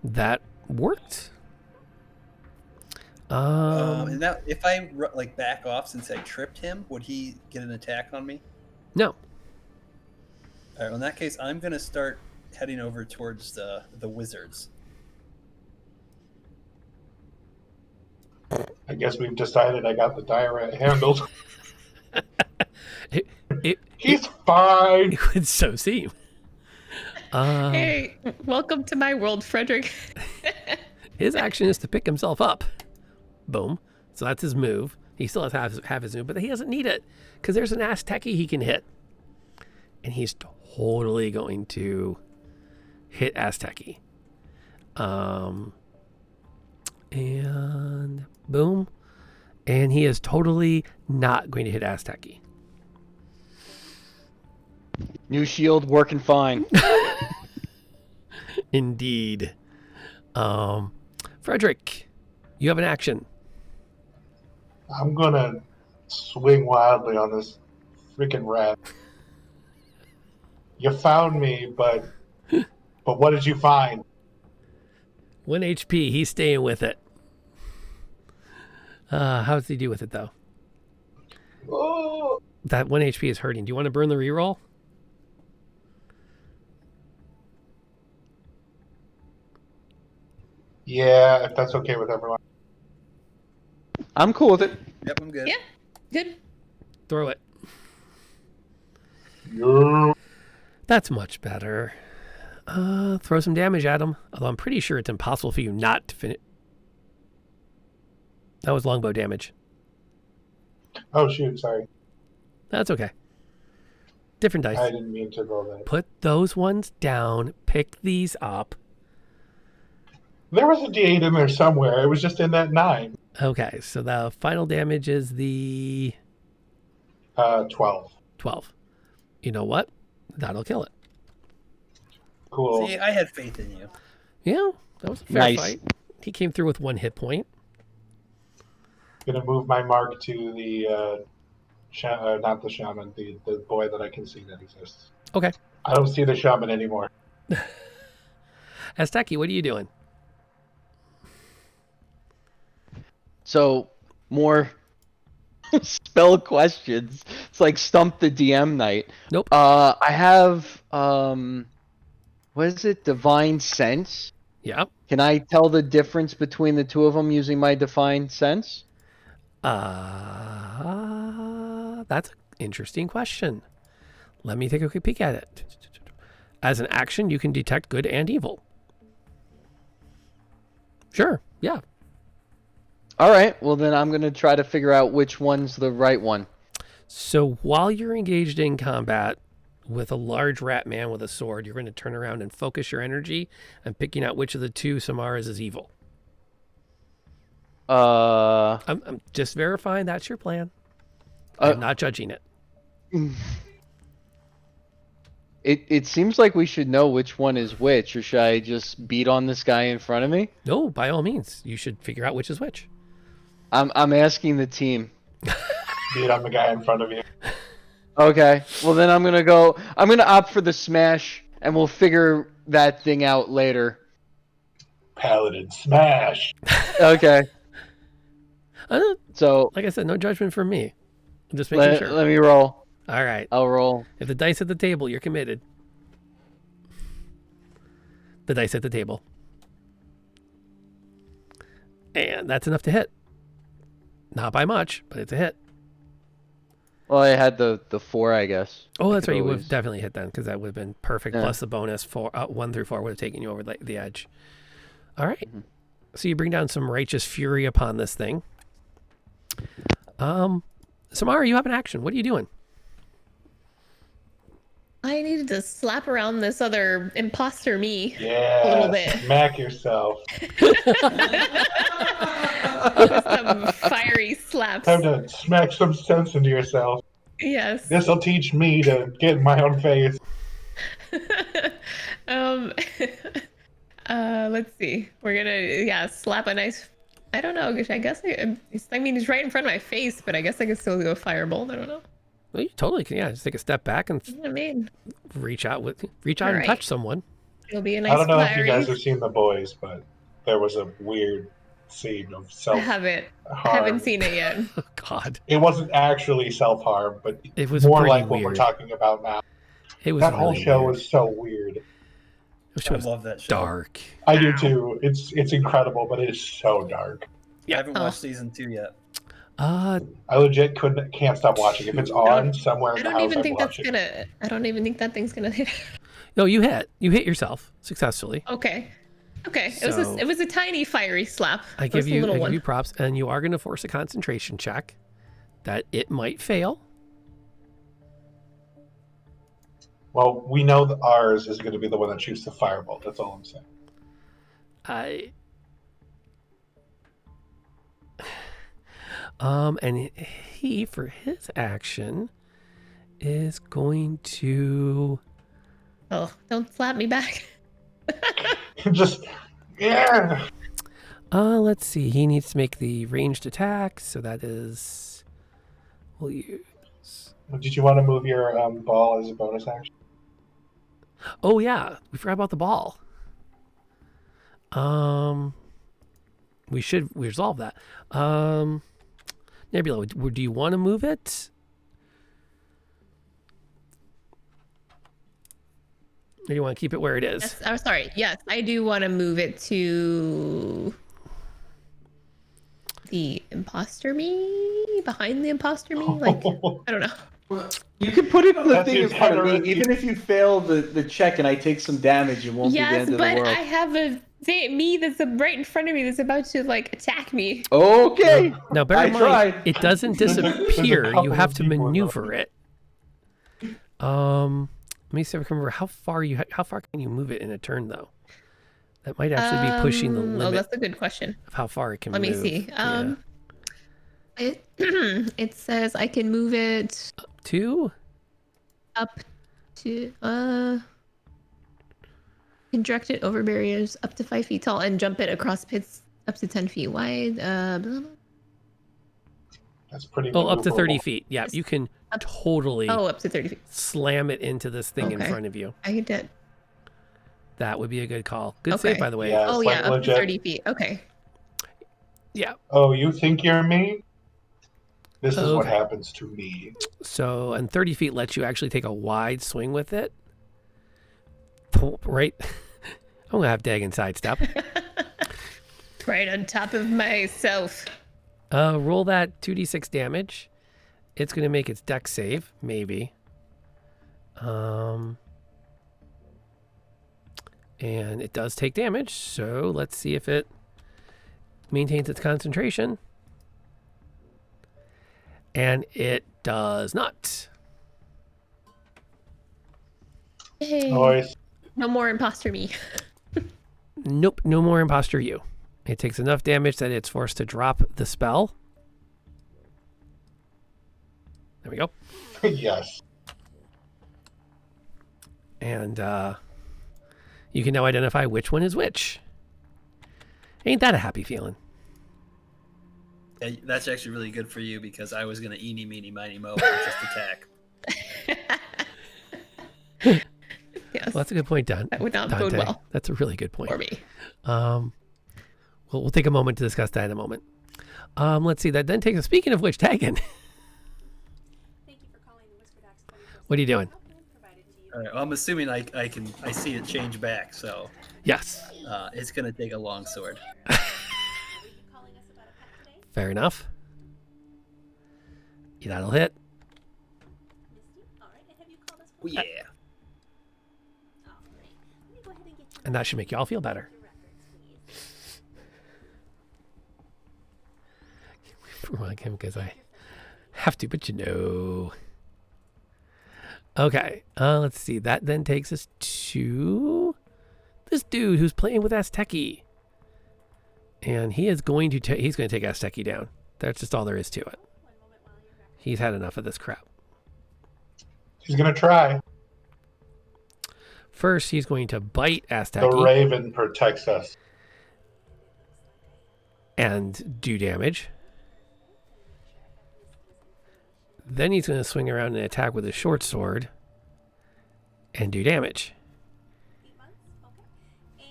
That worked. And now, if I back off since I tripped him, would he get an attack on me? No. All right. Well, in that case, I'm gonna start heading over towards the wizards. I guess we've decided I got the diorite handled. It He's fine. would so seem. Hey, welcome to my world, Frederick. His action is to pick himself up. Boom. So that's his move. He still has to have his move, but he doesn't need it because there's an Azteki he can hit. And he's totally going to hit Azteki. And boom. And he is totally not going to hit Azteki. New shield working fine. Indeed. Frederick, you have an action. I'm gonna swing wildly on this freaking rat. You found me, but what did you find? 1 HP. He's staying with it. How does he do with it, though? Oh, That 1 HP is hurting. Do you want to burn the reroll? yeah, if that's okay with everyone. I'm cool with it. Yep, I'm good. Yeah, good. Throw it. Yeah. That's much better. Throw some damage at him. Although I'm pretty sure it's impossible for you not to finish. That was longbow damage. Oh shoot, sorry. That's okay. Different dice. I didn't mean to roll that. Put those ones down. Pick these up. There was a D8 in there somewhere. It was just in that 9. Okay, so the final damage is the 12. 12. You know what? That'll kill it. Cool. See, I had faith in you. Yeah, that was a fair Nice. fight. He came through with 1 hit point. Gonna move my mark to the not the shaman, the boy that I can see that exists. Okay. I don't see the shaman anymore. Azteki, what are you doing? So, more spell questions. It's like Stump the DM night. Nope. I have, what is it? Divine Sense? Yeah. Can I tell the difference between the two of them using my Divine Sense? That's an interesting question. Let me take a quick peek at it. As an action, you can detect good and evil. Sure. Yeah. All right. Well, then I'm going to try to figure out which one's the right one. So while you're engaged in combat with a large rat man with a sword, you're going to turn around and focus your energy on picking out which of the two Samaras is evil. I'm just verifying that's your plan. I'm not judging it. It seems like we should know which one is which, or should I just beat on this guy in front of me? No, by all means, you should figure out which is which. I'm asking the team. Beat on the guy in front of you. Okay. Well, then I'm gonna opt for the smash, and we'll figure that thing out later. Paladin smash. Okay. So Like I said, no judgment from me. I'm just making sure. let me roll. All right. I'll roll. If the dice at the table, you're committed. The dice at the table. And that's enough to hit. Not by much, but it's a hit. Well, I had the 4, I guess. Oh, that's could right. You would always- have definitely hit then, because that would have been perfect. Yeah. Plus the bonus for 1 through 4 would have taken you over the edge. All right. Mhm. So you bring down some righteous fury upon this thing. Samara, you have an action. What are you doing? I needed to slap around this other imposter me. Yeah. A little bit. Smack yourself. Some fiery slaps. Time to smack some sense into yourself. Yes. This'll teach me to get in my own face. Let's see. We're gonna slap a nice. I don't know. I guess I mean he's right in front of my face, but I guess I can still go firebolt. I don't know. Well, you totally can. Yeah, just take a step back and I mean, reach out and Alright. touch someone. it'll be a nice. I don't know if you fiery. guys have seen The Boys, but there was a weird scene of I self-harm. haven't seen it yet. Oh, God. It wasn't actually self-harm, but It was more pretty like what we're weird. talking about now. It was That whole really show weird. was so weird. It I was love that show. dark. I do too. It's incredible, but it is so dark. I haven't Oh. watched season 2 yet. I legit can't stop watching. If it's on somewhere I in the don't house, even I'm think that's watching. gonna. I don't even think that thing's gonna hit. No, you hit. You hit yourself successfully. Okay. Okay. So- It was a tiny fiery slap. I It give was a you little I give one. you props, and you are going to force a concentration check that it might fail. Well, we know that ours is going to be the one that shoots the firebolt. That's all I'm saying. And he, for his action, is going to. Oh, don't slap me back. Just, yeah. Let's see. He needs to make the ranged attack, so that is. We'll use. Did you want to move your ball as a bonus action? Oh yeah, we forgot about the ball. We should resolve that. Nebula, do you want to move it? Or do you want to keep it where it is? Yes, I'm sorry. Yes, I do want to move it to the imposter me, behind the imposter me. Like, I don't know. You can put it in the That's thing in your front of me. generous- Even if you fail the check and I take some damage, it won't be the Yes, end of the but world. I have me that's right in front of me that's about to like attack me. Okay. Now, bear I in mind, tried. it doesn't There's a disappear. couple You have of to people in the- maneuver it. Let me see if I can remember how far can you move it in a turn, though? That might actually be pushing the Oh, limit that's a good question. of how far it can Let move. me see. Yeah. It says I can move it 2? up to can direct it over barriers up to 5 feet tall and jump it across pits up to 10 feet wide. Blah, blah. That's pretty. Oh, up to 30 maneuverable. feet. Yeah, Yes. you can Up- totally Oh, up to 30 feet. slam it into this thing in Okay. front of you. I did. That would be a good call. Good Okay. save, by the way. Yeah. Oh It's yeah, like up legit. to 30 feet. Okay. Yeah. Oh, you think you're me? This is what Okay. happens to me. So, and 30 feet lets you actually take a wide swing with it. Right? I'm going to have Dagon sidestep. Right on top of myself. Roll that 2d6 damage. It's going to make its dex save, maybe. And it does take damage, so let's see if it maintains its concentration. And it does not. Yay. Noise. No more imposter me. Nope, no more imposter you. It takes enough damage that it's forced to drop the spell. There we go. Yes. And you can now identify which one is which. Ain't that a happy feeling? Yeah, that's actually really good for you because I was gonna eeny meeny miny mo and just attack. Yes. Well, that's a good point, Don. That would not bode Dante. well That's a really good point. for me. We'll take a moment to discuss that in a moment. Let's see. That then takes us. Speaking of which, Dagon, Thank you for calling the Whispered Axe 24/7 what are you doing? helpline provided to you. All right, well, I'm assuming I see it change back, so Yes. it's gonna take a long sword. Are you calling us about a pet today? Fair enough. Yeah, that'll hit. Misty? Alright, and have you called us Oh, yeah. Alright. Let me go ahead and get you And that should make y'all feel better. your records, please. Like him because I have to, but you know. Okay, let's see. That then takes us to this dude who's playing with Azteki, and he is going to he's going to take Azteki down. That's just all there is to it. One moment while your records. He's had enough of this crap. He's gonna try. First, he's going to bite The Azteki Raven protects us. and do damage. Then he's going to swing around and attack with his short sword and do damage. 8 months? Okay.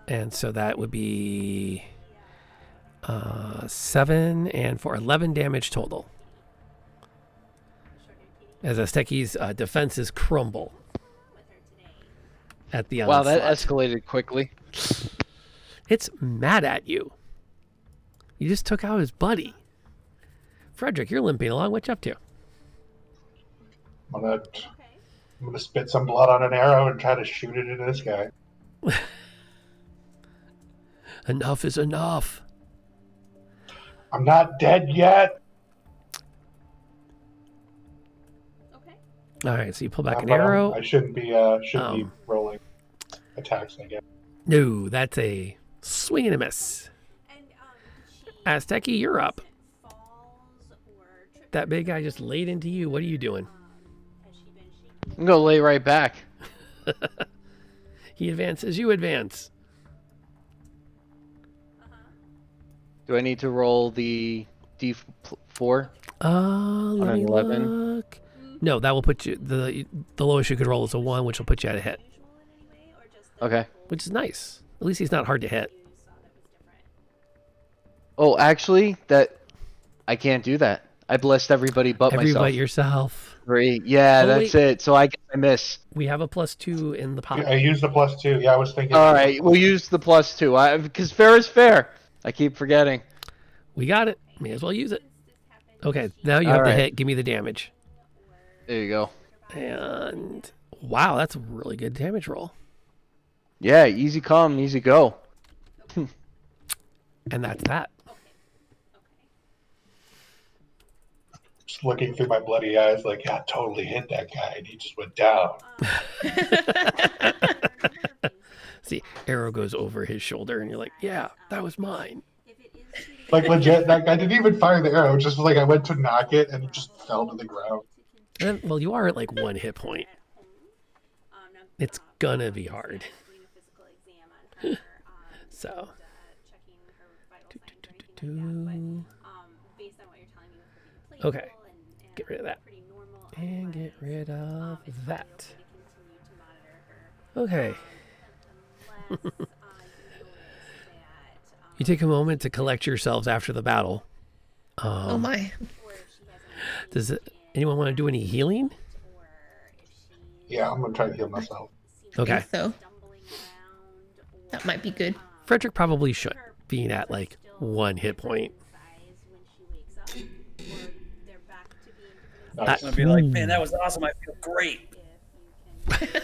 And And so that would be 7 and 4, 11 damage total. As Azteki's defenses crumble with her today. at the Wow, onslaught. that escalated quickly. It's mad at you. You just took out his buddy. Frederick, you're limping along. What you up to? I'm gonna Okay. I'm gonna spit some blood on an arrow and try to shoot it into this guy. Enough is enough. I'm not dead yet. Okay. All right, so you pull back an But arrow. I shouldn't be rolling attacks, I guess. No, that's a swing and a miss. And she Azteki, you're up. falls or trips That big guy just laid into you. What are you doing? has she been shaking? I'm gonna lay right back. He advances, you advance. Do I need to roll the D4? Let me 11. look. No, that will put you, the lowest you could roll is a 1, which will put you at a hit, Usual in any way, or just the Okay. which is nice. At least he's not hard to hit. you saw that was different? Oh, actually, I can't do that. I blessed everybody but Everybody myself. yourself. 3. Yeah, Oh, that's wait. it. So I guess I miss. We have a +2 in the pot. I used the +2. Yeah, I was thinking. All right, we'll use the +2. Because fair is fair. I keep forgetting. We got it. May as well use it. Okay, now you All have to right. hit. Give me the damage. There you go. And wow, that's a really good damage roll. Yeah, easy come, easy go. And that's that. Just looking through my bloody eyes, like, yeah, totally hit that guy, and he just went down. See, arrow goes over his shoulder, and you're like, yeah, that was mine. If it is treated Like legit, that guy didn't even fire the arrow. Just like I went to knock it, and it just fell to the ground. And, well, you are at like 1 hit point. It's gonna be hard. doing a physical exam on her, So, checking her vital signs or anything like that, but based on what you're telling me with her being playful okay, and get rid of that. pretty normal And get otherwise, rid of it's probably that. okay to continue to monitor her Okay. unless you notice that You take a moment to collect yourselves after the battle. Oh my. or if she has any Does anyone want to do any healing? or if she Yeah, I'm gonna try to heal myself. Okay. So stumbling around or that might be good. Frederick probably should, being at like 1 hit point. size when she wakes up or they're back to being different Nice. I'm gonna be like, man, that was awesome. I feel great. if you can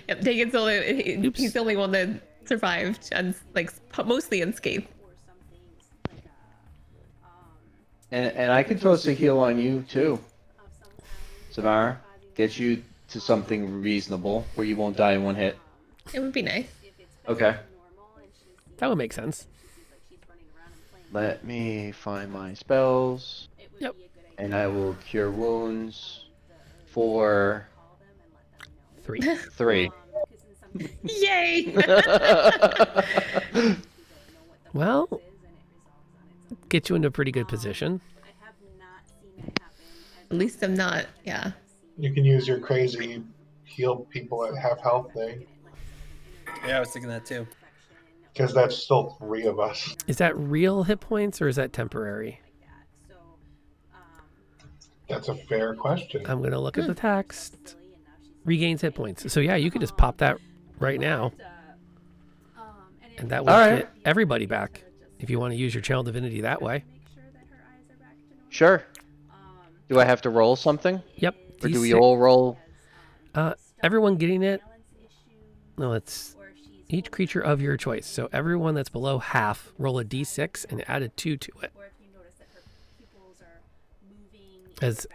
Yep, Dagan's the only, Oops. he's the only one that survived, and like mostly unscathed. or some things like And I can toss a heal on you too, of some kind Samara. Get you to something reasonable where you won't die in 1 hit. It would be nice. if it's Okay. normal and she sees That would make sense. like she's running around and playing Let me find my spells, it would Yep. be a good idea and I will cure wounds for to call them and let them know 3. 3. because in some cases Yay! you don't know what the Well, is and it resolves on its own. get you into a pretty good position. I have not seen it happen as At least I'm not. Yeah. You can use your crazy heal people at half health thing, Yeah, I was thinking that too. because that's still 3 of us. Is that real hit points or is that temporary? so That's a fair question. I'm going to look at the text. Regains hit points. So yeah, you could just pop that right now. And that would All right. get everybody back if you want to use your channel divinity that way. make sure that her eyes are back to normal. Sure. Um, Do I have to roll something? Yep. Or do we D6. all roll? Everyone getting it? balance issue No, it's or if she's each creature of your choice. So everyone that's below half, roll a d6 and add a 2 to it. or if you notice that her pupils are moving As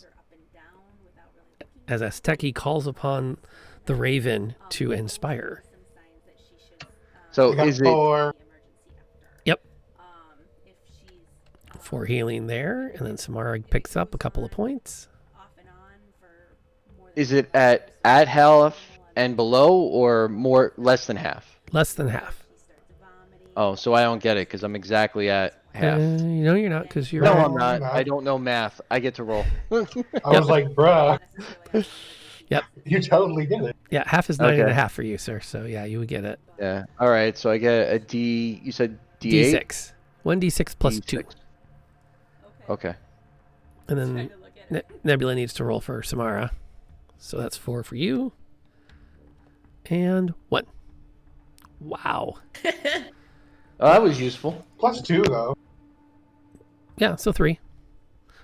or up and down without really looking as Azteki calls upon the raven to inspire. some signs that she should So I got is it 4. emergency after. Yep. If she's 4 healing there, and then Samara picks up a couple of points. off and on for more than is it at half and below, or less than half? Less than half. she starts vomiting. Oh, so I don't get it because I'm exactly at half. No, you're not, because you're No, No, I'm not. not. I don't know math. I get to roll. I was like, bruh, Necessarily you totally get it. yeah, half is 9.5 Okay. for you, sir. So yeah, you would get it. Yeah. All right. So I get a D. You said D8. D6. 1d6 plus 2. D6. Okay. And then Nebula needs to roll for Samara. So that's 4 for you. And 1. Wow. Oh, that was useful. +2 though. Yeah, so 3.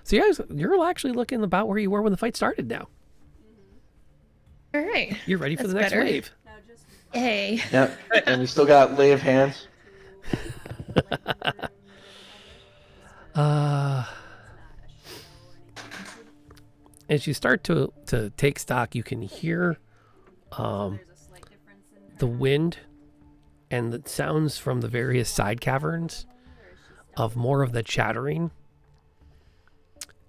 So you guys, you're actually looking about where you were when the fight started now. All right. You're ready for That's the next better. wave. Yay. Yep. And we still got lay of hands. As you start to take stock, you can hear the wind and the sounds from the various side caverns of more of the chattering,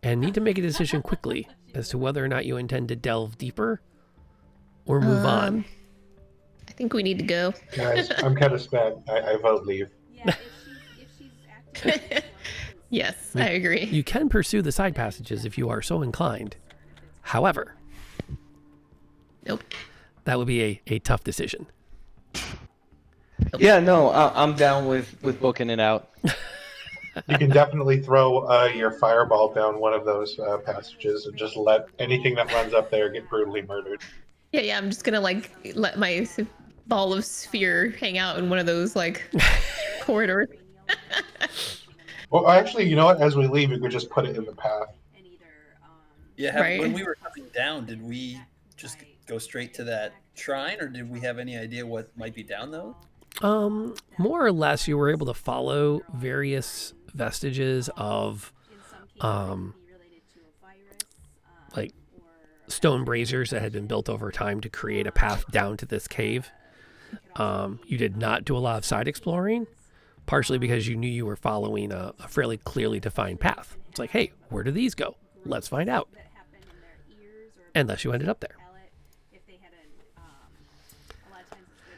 and need to make a decision quickly as to whether or not you intend to delve deeper or move on. I think we need to go. Guys, I'm kind of spent. I vote leave. Yeah, if she's acting. Yes, I agree. You can pursue the side passages if you are so inclined. However, Nope. that would be a tough decision. Yeah, no, I'm down with booking it out. You can definitely throw your fireball down one of those passages and just let anything that runs up there get brutally murdered. Yeah, I'm just gonna like let my ball of sphere hang out in one of those like corridors. Well, actually, you know what? As we leave, you could just put it in the path. Yeah, Right. when we were coming down, did we just go straight to that shrine, or did we have any idea what might be down those? More or less, you were able to follow various vestiges of, like stone braziers that had been built over time to create a path down to this cave. You did not do a lot of side exploring, partially because you knew you were following a fairly clearly defined path. It's like, hey, where do these go? Let's find out. And thus you ended up there.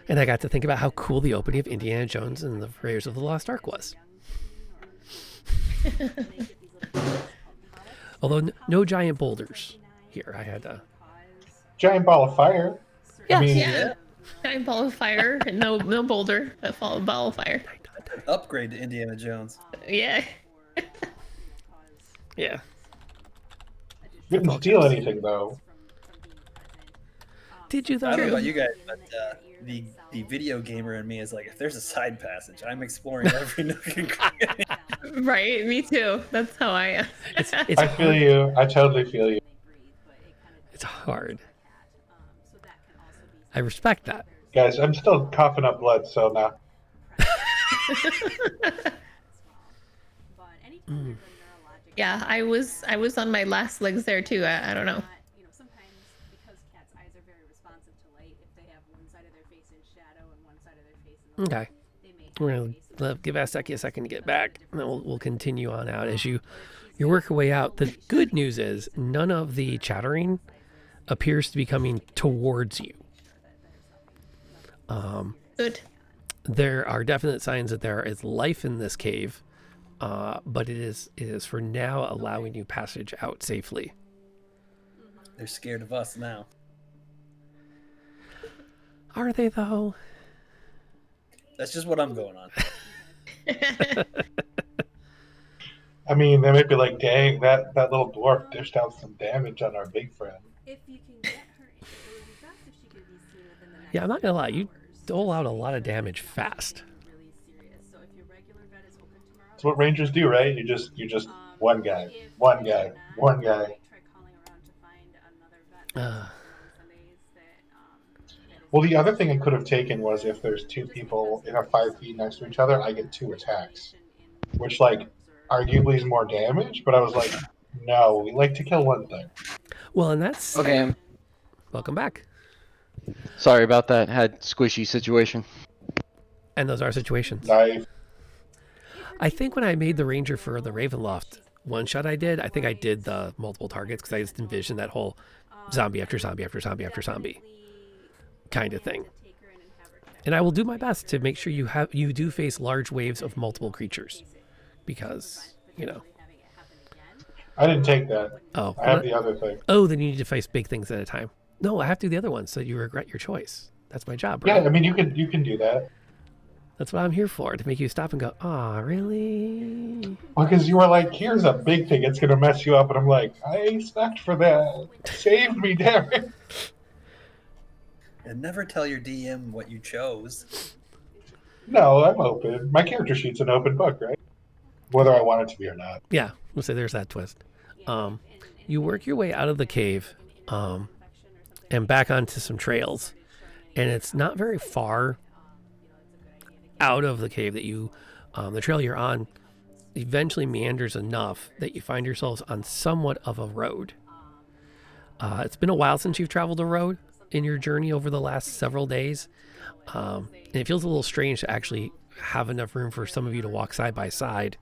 And I got to think about how cool the opening of Indiana Jones and the Raiders of the Lost Ark was. Although no giant boulders here. I had Giant ball of fire. Yes. I mean, Yeah. Giant ball of fire. No boulder. A ball of fire. An upgrade to Indiana Jones. Yeah. yeah. didn't steal anything though. Did you I don't know though? about you guys, but the video gamer in me is like, if there's a side passage, I'm exploring every nook and cranny. Right. Me too. That's how I am. It's I feel you. I totally feel you. It's hard. I respect that. Guys, I'm still coughing up blood, so now. Yeah, I was on my last legs there too. I don't know. Sometimes because cats' eyes are very responsive to light, if they have one side of their face in shadow and one side of their face in the Okay. light, they may We're gonna give Asaki a second to get back, and then we'll continue on out as you work your way out. The good news is none of the chattering appears to be coming towards you. Good. There are definite signs that there is life in this cave, but it is for now allowing you passage out safely. They're scared of us now. Are they though? That's just what I'm going on. I mean, they might be like, dang, that little dwarf dished out some damage on our big friend. if you can get her in, it would be best if she could be seen within the next Yeah, I'm not gonna lie. You 4 hours. dole out a lot of damage fast. Really serious. So if your regular vet is open tomorrow, That's what rangers do, right? You just one guy, if one you're guy, not, one you guy. might try calling around to find another vet Uh. on Sundays that is Well, the other thing I could have taken was if there's two people in a 5 feet next to each other, I get 2 attacks, which like arguably is more damage. But I was like, no, we like to kill one thing. Well, and that's Okay, welcome back. sorry about that. Had squishy situation. And those are situations. Knife. I think when I made the ranger for the Ravenloft one shot I think I did the multiple targets because I just envisioned that whole zombie after zombie after zombie after zombie kind of thing. take her in and have her check. And I will do my best to make sure you do face large waves of multiple creatures, because Having it happen again. I didn't take that. oh I have the other thing. then you need to face big things at a time. No, I have to do the other ones so you regret your choice. That's my job, bro. Yeah, I mean, you can do that. That's what I'm here for, to make you stop and go, "Aw, really?" Because you were like, here's a big thing, it's gonna mess you up, and I'm like, I expect for that. Save me, damn it. And never tell your DM what you chose. No, I'm open. My character sheet's an open book, right? Whether I want it to be or not. Yeah, we'll say there's that twist. You work your way out of the cave, and back onto some trails. And it's not very far out of the cave that you, the trail you're on, eventually meanders enough that you find yourselves on somewhat of a road. It's been a while since you've traveled a road in your journey over the last several days. And it feels a little strange to actually have enough room for some of you to walk side by side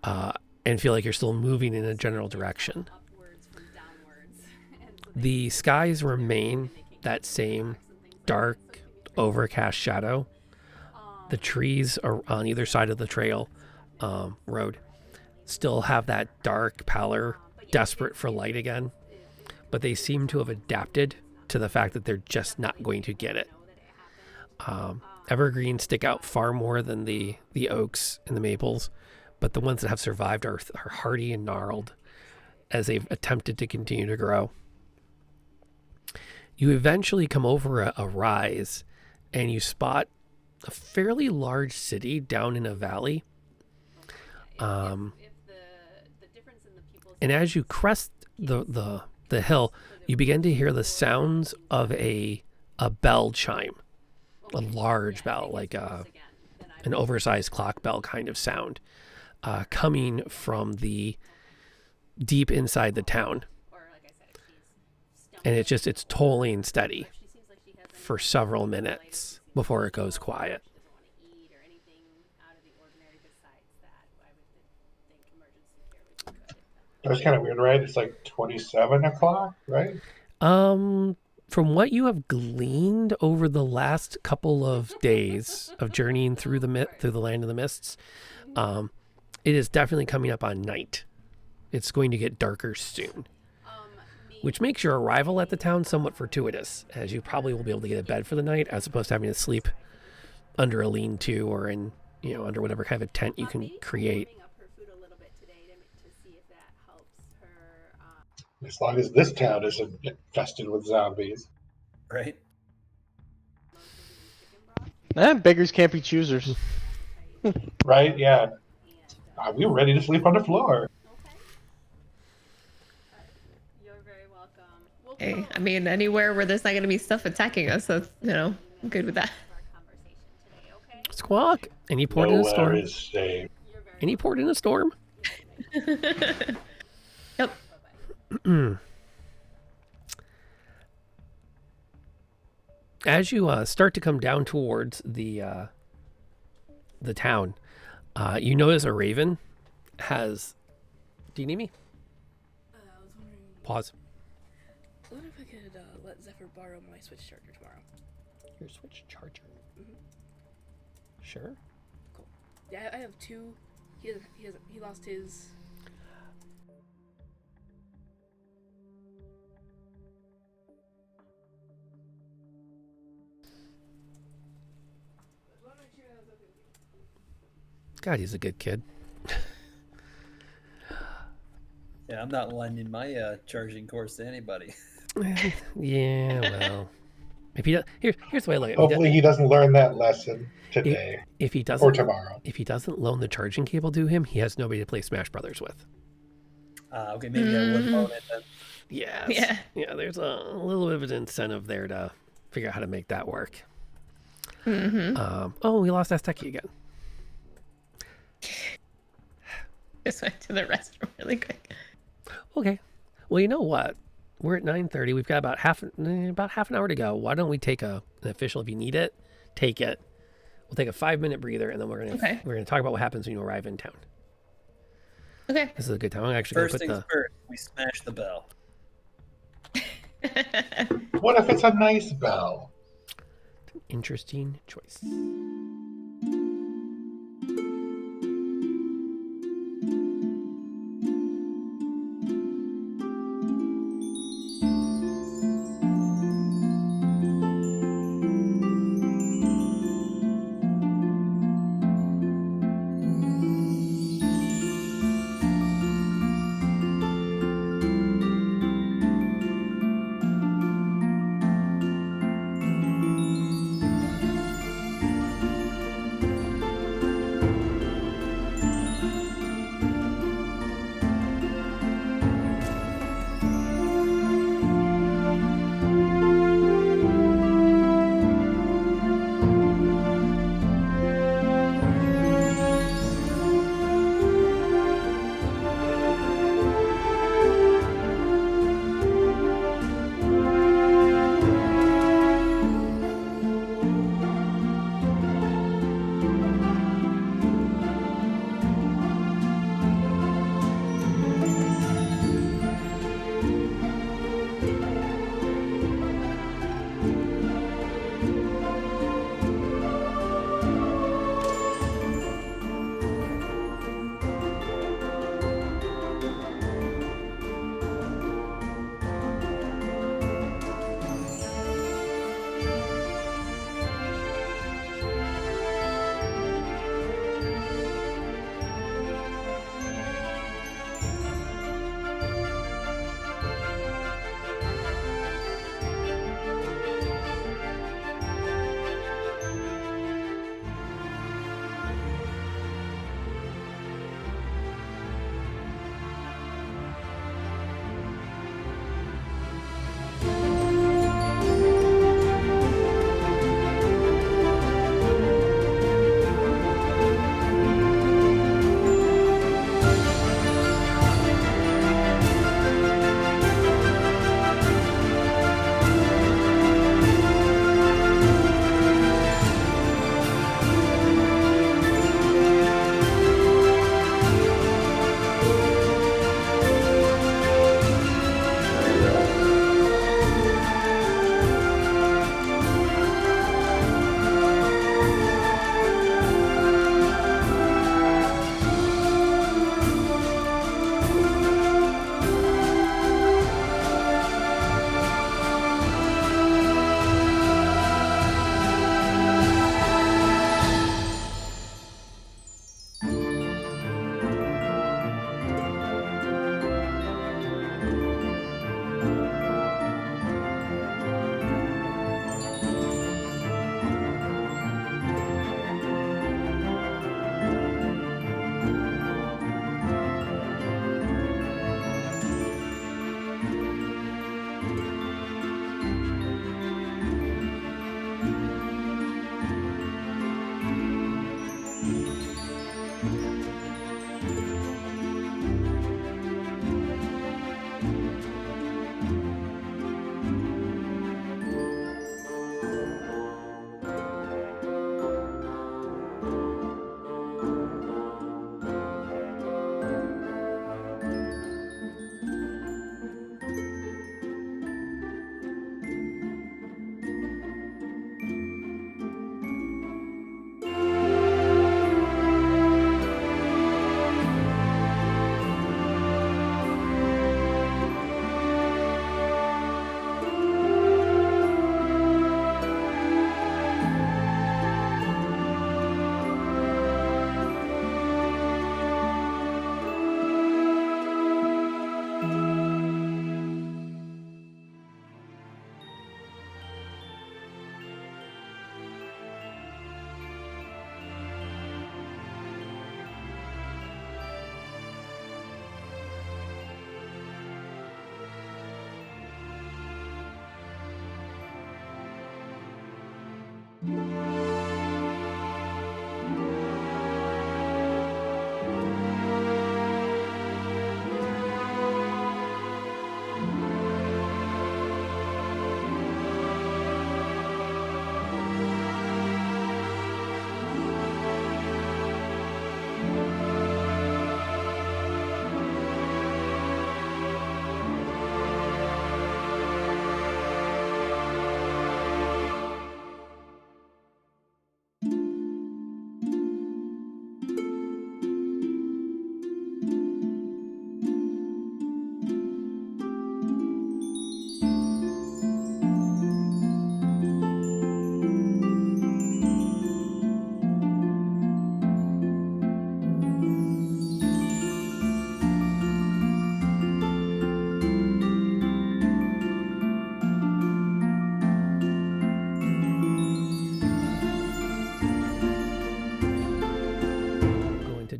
and feel like you're still moving in a general direction. The skies remain that same dark, overcast shadow. The trees are on either side of the trail road still have that dark pallor, desperate for light again, but they seem to have adapted to the fact that they're just not going to get it. Evergreens stick out far more than the oaks and the maples, but the ones that have survived are hardy and gnarled as they've attempted to continue to grow. You eventually come over a rise and you spot a fairly large city down in a valley. And as you crest the hill, you begin to hear the sounds of a bell chime, a large bell, like an oversized clock bell kind of sound, coming from the deep inside the town. And it's tolling steady for several minutes before it goes quiet. That's kind of weird, right? It's like 27 o'clock, right? From what you have gleaned over the last couple of days of journeying through the land of the mists, it is definitely coming up on night. It's going to get darker soon, which makes your arrival at the town somewhat fortuitous, as you probably will be able to get a bed for the night as opposed to having to sleep under a lean-to or in, under whatever kind of a tent you can create. As long as this town isn't infested with zombies. Right? Beggars can't be choosers. Right, yeah. We were ready to sleep on the floor. You're very welcome. Hey, I mean, anywhere where there's not going to be stuff attacking us, so, I'm good with that. Squawk! Any port in a storm? Nowhere is safe. Any port in a storm? Yep. As you start to come down towards the town, you notice a raven has... Do you need me? I was wondering... Pause. I wonder if I could let Zephyr borrow my Switch charger tomorrow. Your Switch charger? Mm-hmm. Sure. Cool. Yeah, I have two. He lost his... God, he's a good kid. Yeah, I'm not lending my charging course to anybody. Yeah, well, if he does, here's the way I look at it. Hopefully he doesn't learn that lesson today If he doesn't, or tomorrow. If he doesn't loan the charging cable to him, he has nobody to play Smash Brothers with. Okay, maybe I would loan it then. Yes. Yeah. There's a little bit of an incentive there to figure out how to make that work. Mm-hmm. We lost Azteki again. Just went to the restroom really quick. Okay. Well, you know what? We're at 9:30. We've got about half an hour to go. Why don't we take an official? If you need it, take it. We'll take a 5-minute breather, and then we're gonna talk about what happens when you arrive in town. Okay. This is a good time. I'm actually First gonna things first, we smash the bell. What if it's a nice bell? Interesting choice.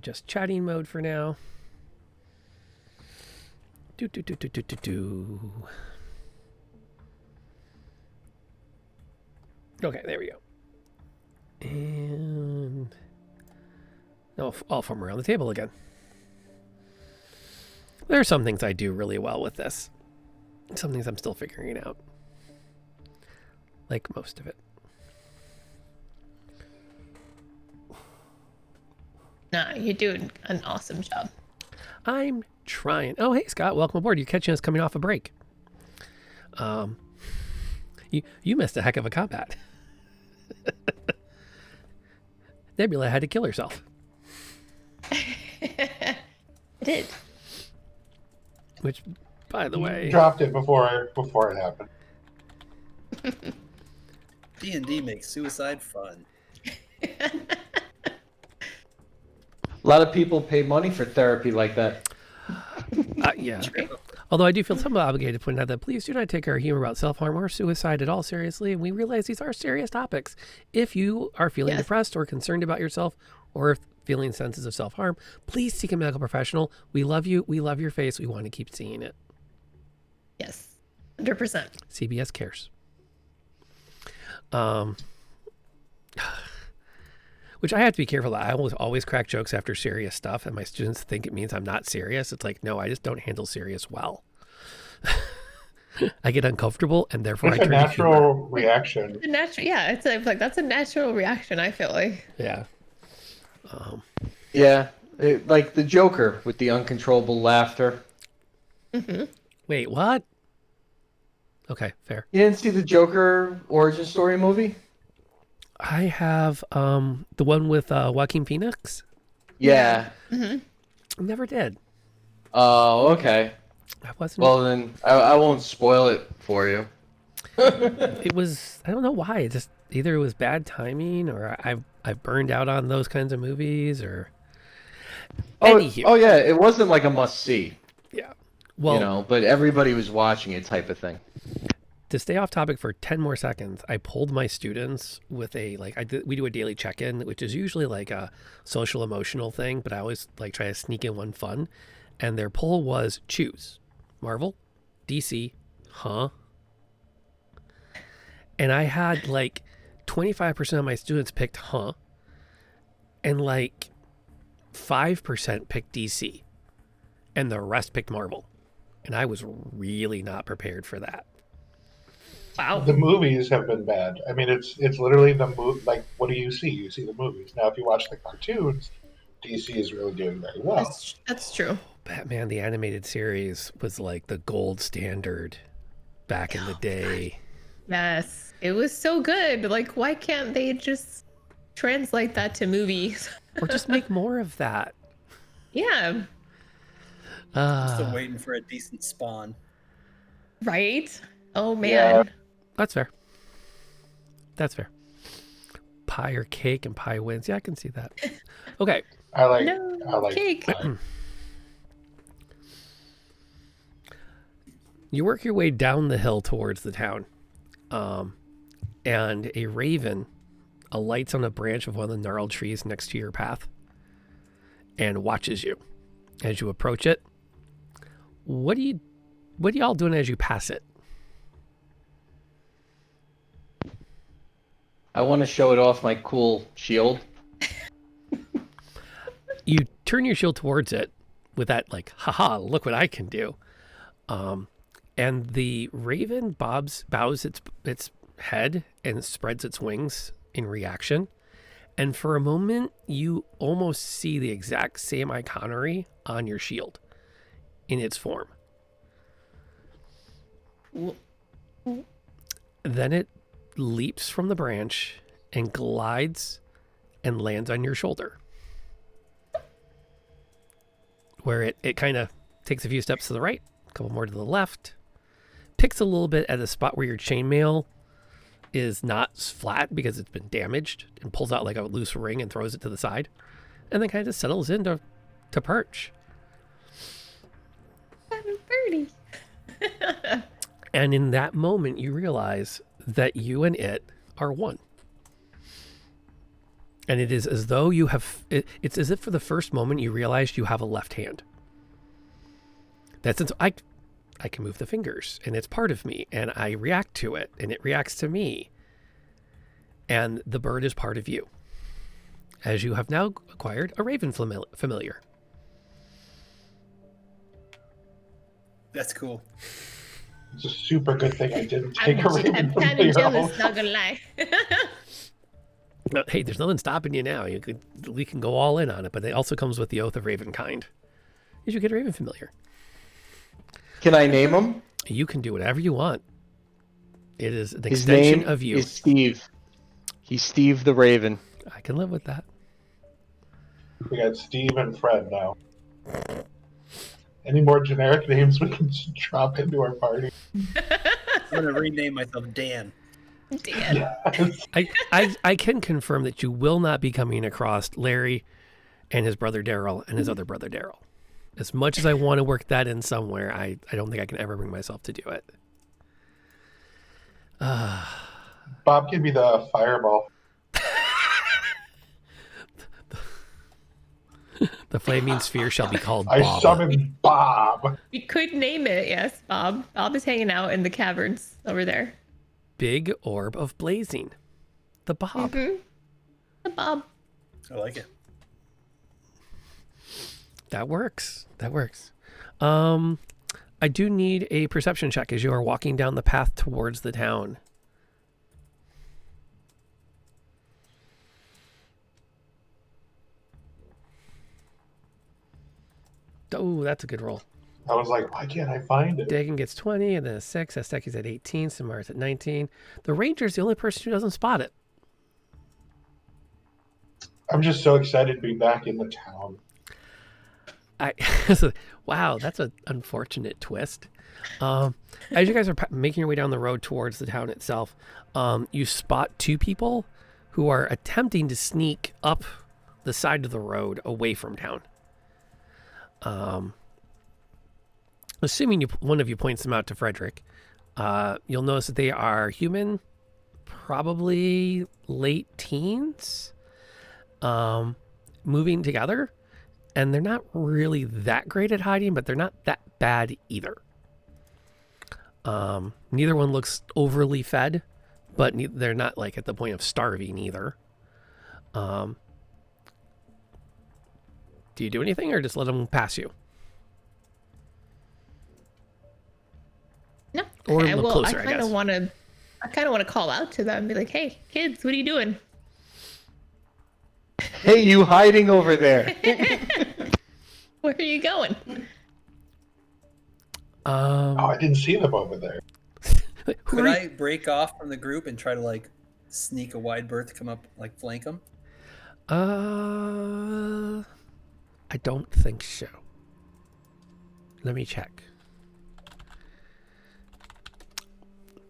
Just chatting mode for now. Do. Okay, there we go. And all from around the table again. There are some things I do really well with this. Some things I'm still figuring out. Like most of it. Nah, you're doing an awesome job. I'm trying. Oh, hey, Scott. Welcome aboard. You're catching us coming off a break. You missed a heck of a combat. Nebula had to kill herself. I did. Which, by the way... dropped it before it happened. D&D makes suicide fun. A lot of people pay money for therapy like that. Yeah. Although I do feel somewhat obligated to point out that please do not take our humor about self-harm or suicide at all seriously. And we realize these are serious topics. If you are feeling depressed or concerned about yourself or feeling senses of self-harm, please seek a medical professional. We love you. We love your face. We want to keep seeing it. Yes. 100%. CBS cares. Which I have to be careful. I always crack jokes after serious stuff, and my students think it means I'm not serious. It's like, no, I just don't handle serious well. I get uncomfortable, and therefore It's I a turn to humor. natural reaction. Yeah, it's like that's a natural reaction, I feel like. Yeah. Yeah, like the Joker with the uncontrollable laughter. Mm-hmm. Wait, what? Okay, fair. You didn't see the Joker origin story movie? I have the one with Joaquin Phoenix. Yeah. Mm-hmm. Never did. Oh, okay. I wasn't. Well, then I won't spoil it for you. It was. I don't know why. It just either it was bad timing, or I've burned out on those kinds of movies, or. Anywho. Oh yeah, it wasn't like a must see. Yeah. Well, but everybody was watching it, type of thing. To stay off topic for 10 more seconds, I pulled my students with we do a daily check-in, which is usually like a social emotional thing, but I always like try to sneak in one fun. And their poll was choose Marvel, DC, huh? And I had like 25% of my students picked huh, and like 5% picked DC, and the rest picked Marvel. And I was really not prepared for that. Wow. The movies have been bad. I mean, it's literally the movie. Like, what do you see? You see the movies. Now, if you watch the cartoons, DC is really doing very well. That's true. Batman the animated series was like the gold standard back in the day. Yes, it was so good. Like, why can't they just translate that to movies? Or just make more of that. Yeah. Still waiting for a decent Spawn. Right? Oh, man. Yeah. That's fair. That's fair. Pie or cake and pie wins. Yeah, I can see that. Okay. I like cake. pie. You work your way down the hill towards the town. And a raven alights on a branch of one of the gnarled trees next to your path and watches you as you approach it. What are y'all doing as you pass it? I want to show it off my cool shield. You turn your shield towards it with that like, haha, look what I can do. And the raven bows its head and spreads its wings in reaction. And for a moment, you almost see the exact same iconery on your shield in its form. Then it leaps from the branch and glides and lands on your shoulder, where it kind of takes a few steps to the right, a couple more to the left, picks a little bit at the spot where your chainmail is not flat because it's been damaged, and pulls out like a loose ring and throws it to the side, and then kind of just settles in to perch. Birdie. And in that moment, you realize that you and it are one. And it is as though you have, it's as if for the first moment you realized you have a left hand. That's since I can move the fingers, and it's part of me, and I react to it, and it reacts to me. And the bird is part of you, as you have now acquired a raven familiar. That's cool. It's a super good thing I didn't take a I'm raven kind familiar of jealous, home. not gonna lie. Hey, there's nothing stopping you now. We can go all in on it, but it also comes with the oath of Ravenkind. You should get a raven familiar. Can I name him? You can do whatever you want. It is an His extension name of you. is Steve. He's Steve the Raven. I can live with that. We got Steve and Fred now. Any more generic names we can just drop into our party? I'm gonna rename myself Dan. Dan. Yes. I can confirm that you will not be coming across Larry and his brother Daryl and his other brother Daryl. As much as I want to work that in somewhere, I don't think I can ever bring myself to do it. Bob can be the fireball. The flaming sphere shall be called I Bob. summoned Bob. We could name it, yes, Bob. Bob is hanging out in the caverns over there. Big orb of blazing. The Bob. Mm-hmm. The Bob. I like it. That works. That works. I do need a perception check as you are walking down the path towards the town. Oh, that's a good roll. I was like, why can't I find it? Dagan gets 20 and then a 6. Esteki's at 18. Samar's at 19. The ranger's the only person who doesn't spot it. I'm just so excited to be back in the town. Wow, that's an unfortunate twist. As you guys are making your way down the road towards the town itself, you spot two people who are attempting to sneak up the side of the road away from town. Assuming one of you points them out to Frederick, you'll notice that they are human, probably late teens, moving together. And they're not really that great at hiding, but they're not that bad either. Neither one looks overly fed, but they're not like at the point of starving either. Do you do anything or just let them pass you? No. Or I, look well, closer, I I kind guess. of want to call out to them, be like, "Hey, kids, what are you doing?" Hey, you hiding over there? Where are you going? Oh, I didn't see them over there. Could I break off from the group and try to like sneak a wide berth, come up, like flank them? I don't think so. Let me check.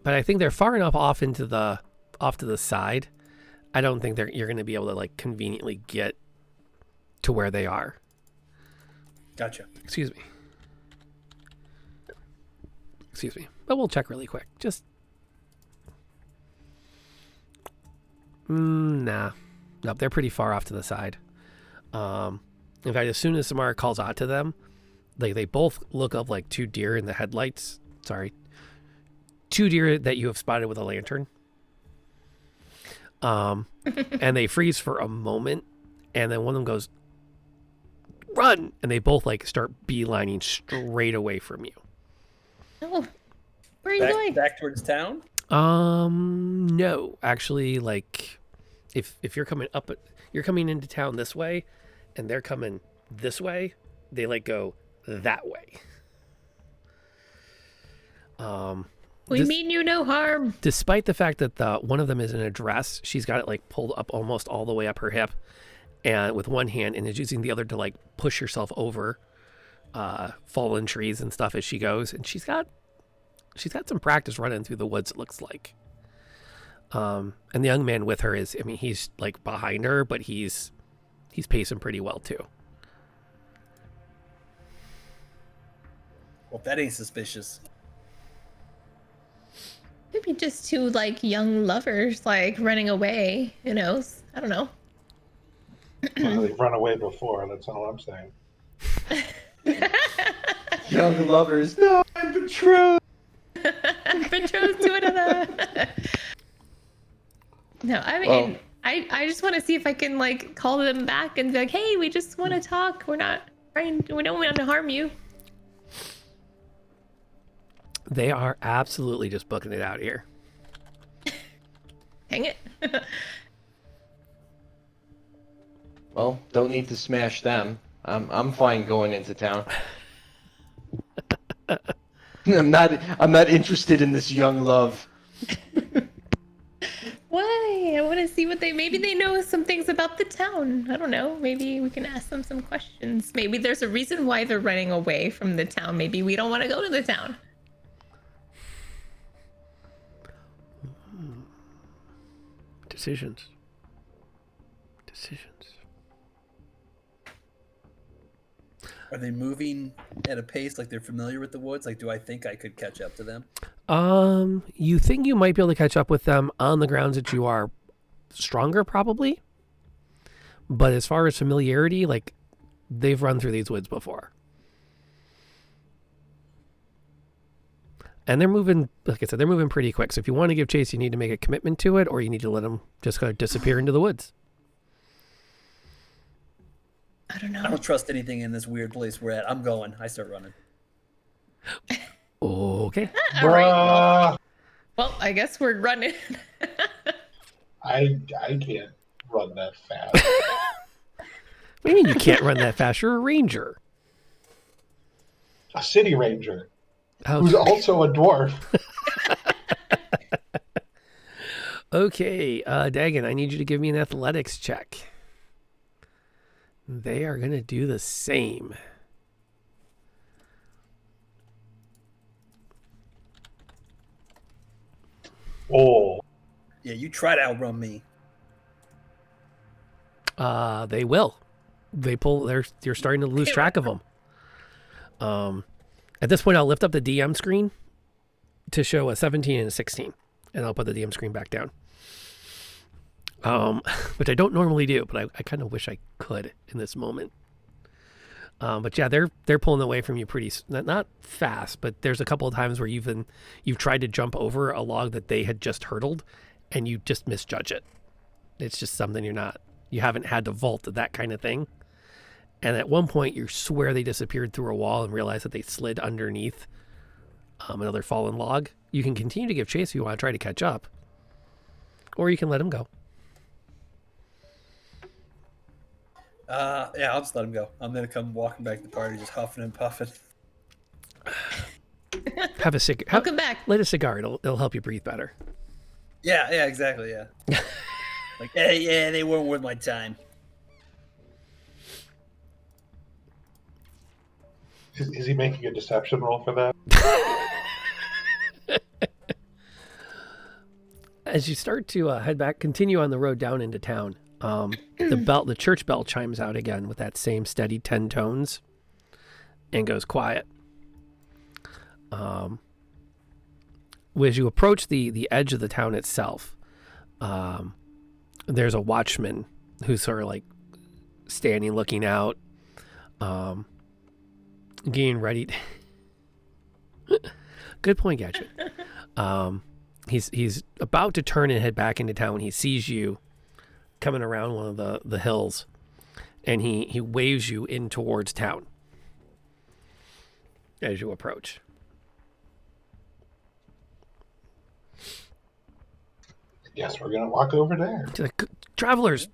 But I think they're far enough off to the side. I don't think you're going to be able to like conveniently get to where they are. Gotcha. Excuse me. But we'll check really quick. Just nah. Nope, they're pretty far off to the side. In fact, as soon as Samara calls out to them, they both look up like two deer in the headlights. Sorry. Two deer that you have spotted with a lantern. And they freeze for a moment, and then one of them goes, "Run!" And they both like start beelining straight away from you. Oh, where are you going? Back towards town? No, actually, like if you're coming up, you're coming into town this way, and they're coming this way, they like go that way. We mean you no harm. Despite the fact that one of them is in a dress, she's got it like pulled up almost all the way up her hip, and with one hand, and is using the other to like push herself over fallen trees and stuff as she goes. And she's got some practice running through the woods, it looks like. And the young man with her is, I mean, he's like behind her, but he's pacing pretty well too. Well, that ain't suspicious. Maybe just two like young lovers like running away. Who knows? I don't know. Well, they've run away before. That's all I'm saying. Young lovers. No, I'm betrothed. Betrothed to another. No, I mean, Well- I just want to see if I can like call them back and be like, hey, we just want to talk. We're not trying. We don't want to harm you. They are absolutely just booking it out here. Dang it. Well, don't need to smash them. I'm fine going into town. I'm not interested in this young love. Why? I want to see what maybe they know some things about the town. I don't know. Maybe we can ask them some questions. Maybe there's a reason why they're running away from the town. Maybe we don't want to go to the town. Decisions. Are they moving at a pace like they're familiar with the woods? Like, do I think I could catch up to them? You think you might be able to catch up with them on the grounds that you are stronger, probably. But as far as familiarity, like, they've run through these woods before. And they're moving, like I said, they're moving pretty quick. So if you want to give chase, you need to make a commitment to it, or you need to let them just kind of disappear into the woods. I don't know. I don't trust anything in this weird place we're at. I'm going. I start running. Okay. All right. Bruh. Well, I guess we're running. I can't run that fast. What do you mean you can't run that fast? You're a ranger. A city ranger Oh, who's also a dwarf. okay, Dagon, I need you to give me an athletics check. They are going to do the same. Oh, Yeah, you try to outrun me. They will. They pull. You're starting to lose track of them. At this point, I'll lift up the DM screen to show a 17 and a 16, and I'll put the DM screen back down. Which I don't normally do, but I kind of wish I could in this moment. But yeah, they're pulling away from you pretty not fast, but there's a couple of times where you've tried to jump over a log that they had just hurdled, and you just misjudge it. It's just something you haven't had to vault that kind of thing. And at one point, you swear they disappeared through a wall and realize that they slid underneath another fallen log. You can continue to give chase if you want to try to catch up, or you can let them go. Yeah, I'll just let him go. I'm gonna come walking back to the party, just huffing and puffing. Have a cigar. Welcome back. Light a cigar. It'll help you breathe better. Yeah, exactly. Yeah. Like, yeah, they weren't worth my time. is he making a deception roll for that? As you start to head back, continue on the road down into town. The church bell chimes out again with that same steady 10 tones and goes quiet. As you approach the edge of the town itself, there's a watchman who's sort of like standing, looking out, getting ready. Good point, Gadget. he's about to turn and head back into town when he sees you coming around one of the hills, and he waves you in towards town as you approach. Yes, we're gonna walk over there. He's like, travelers,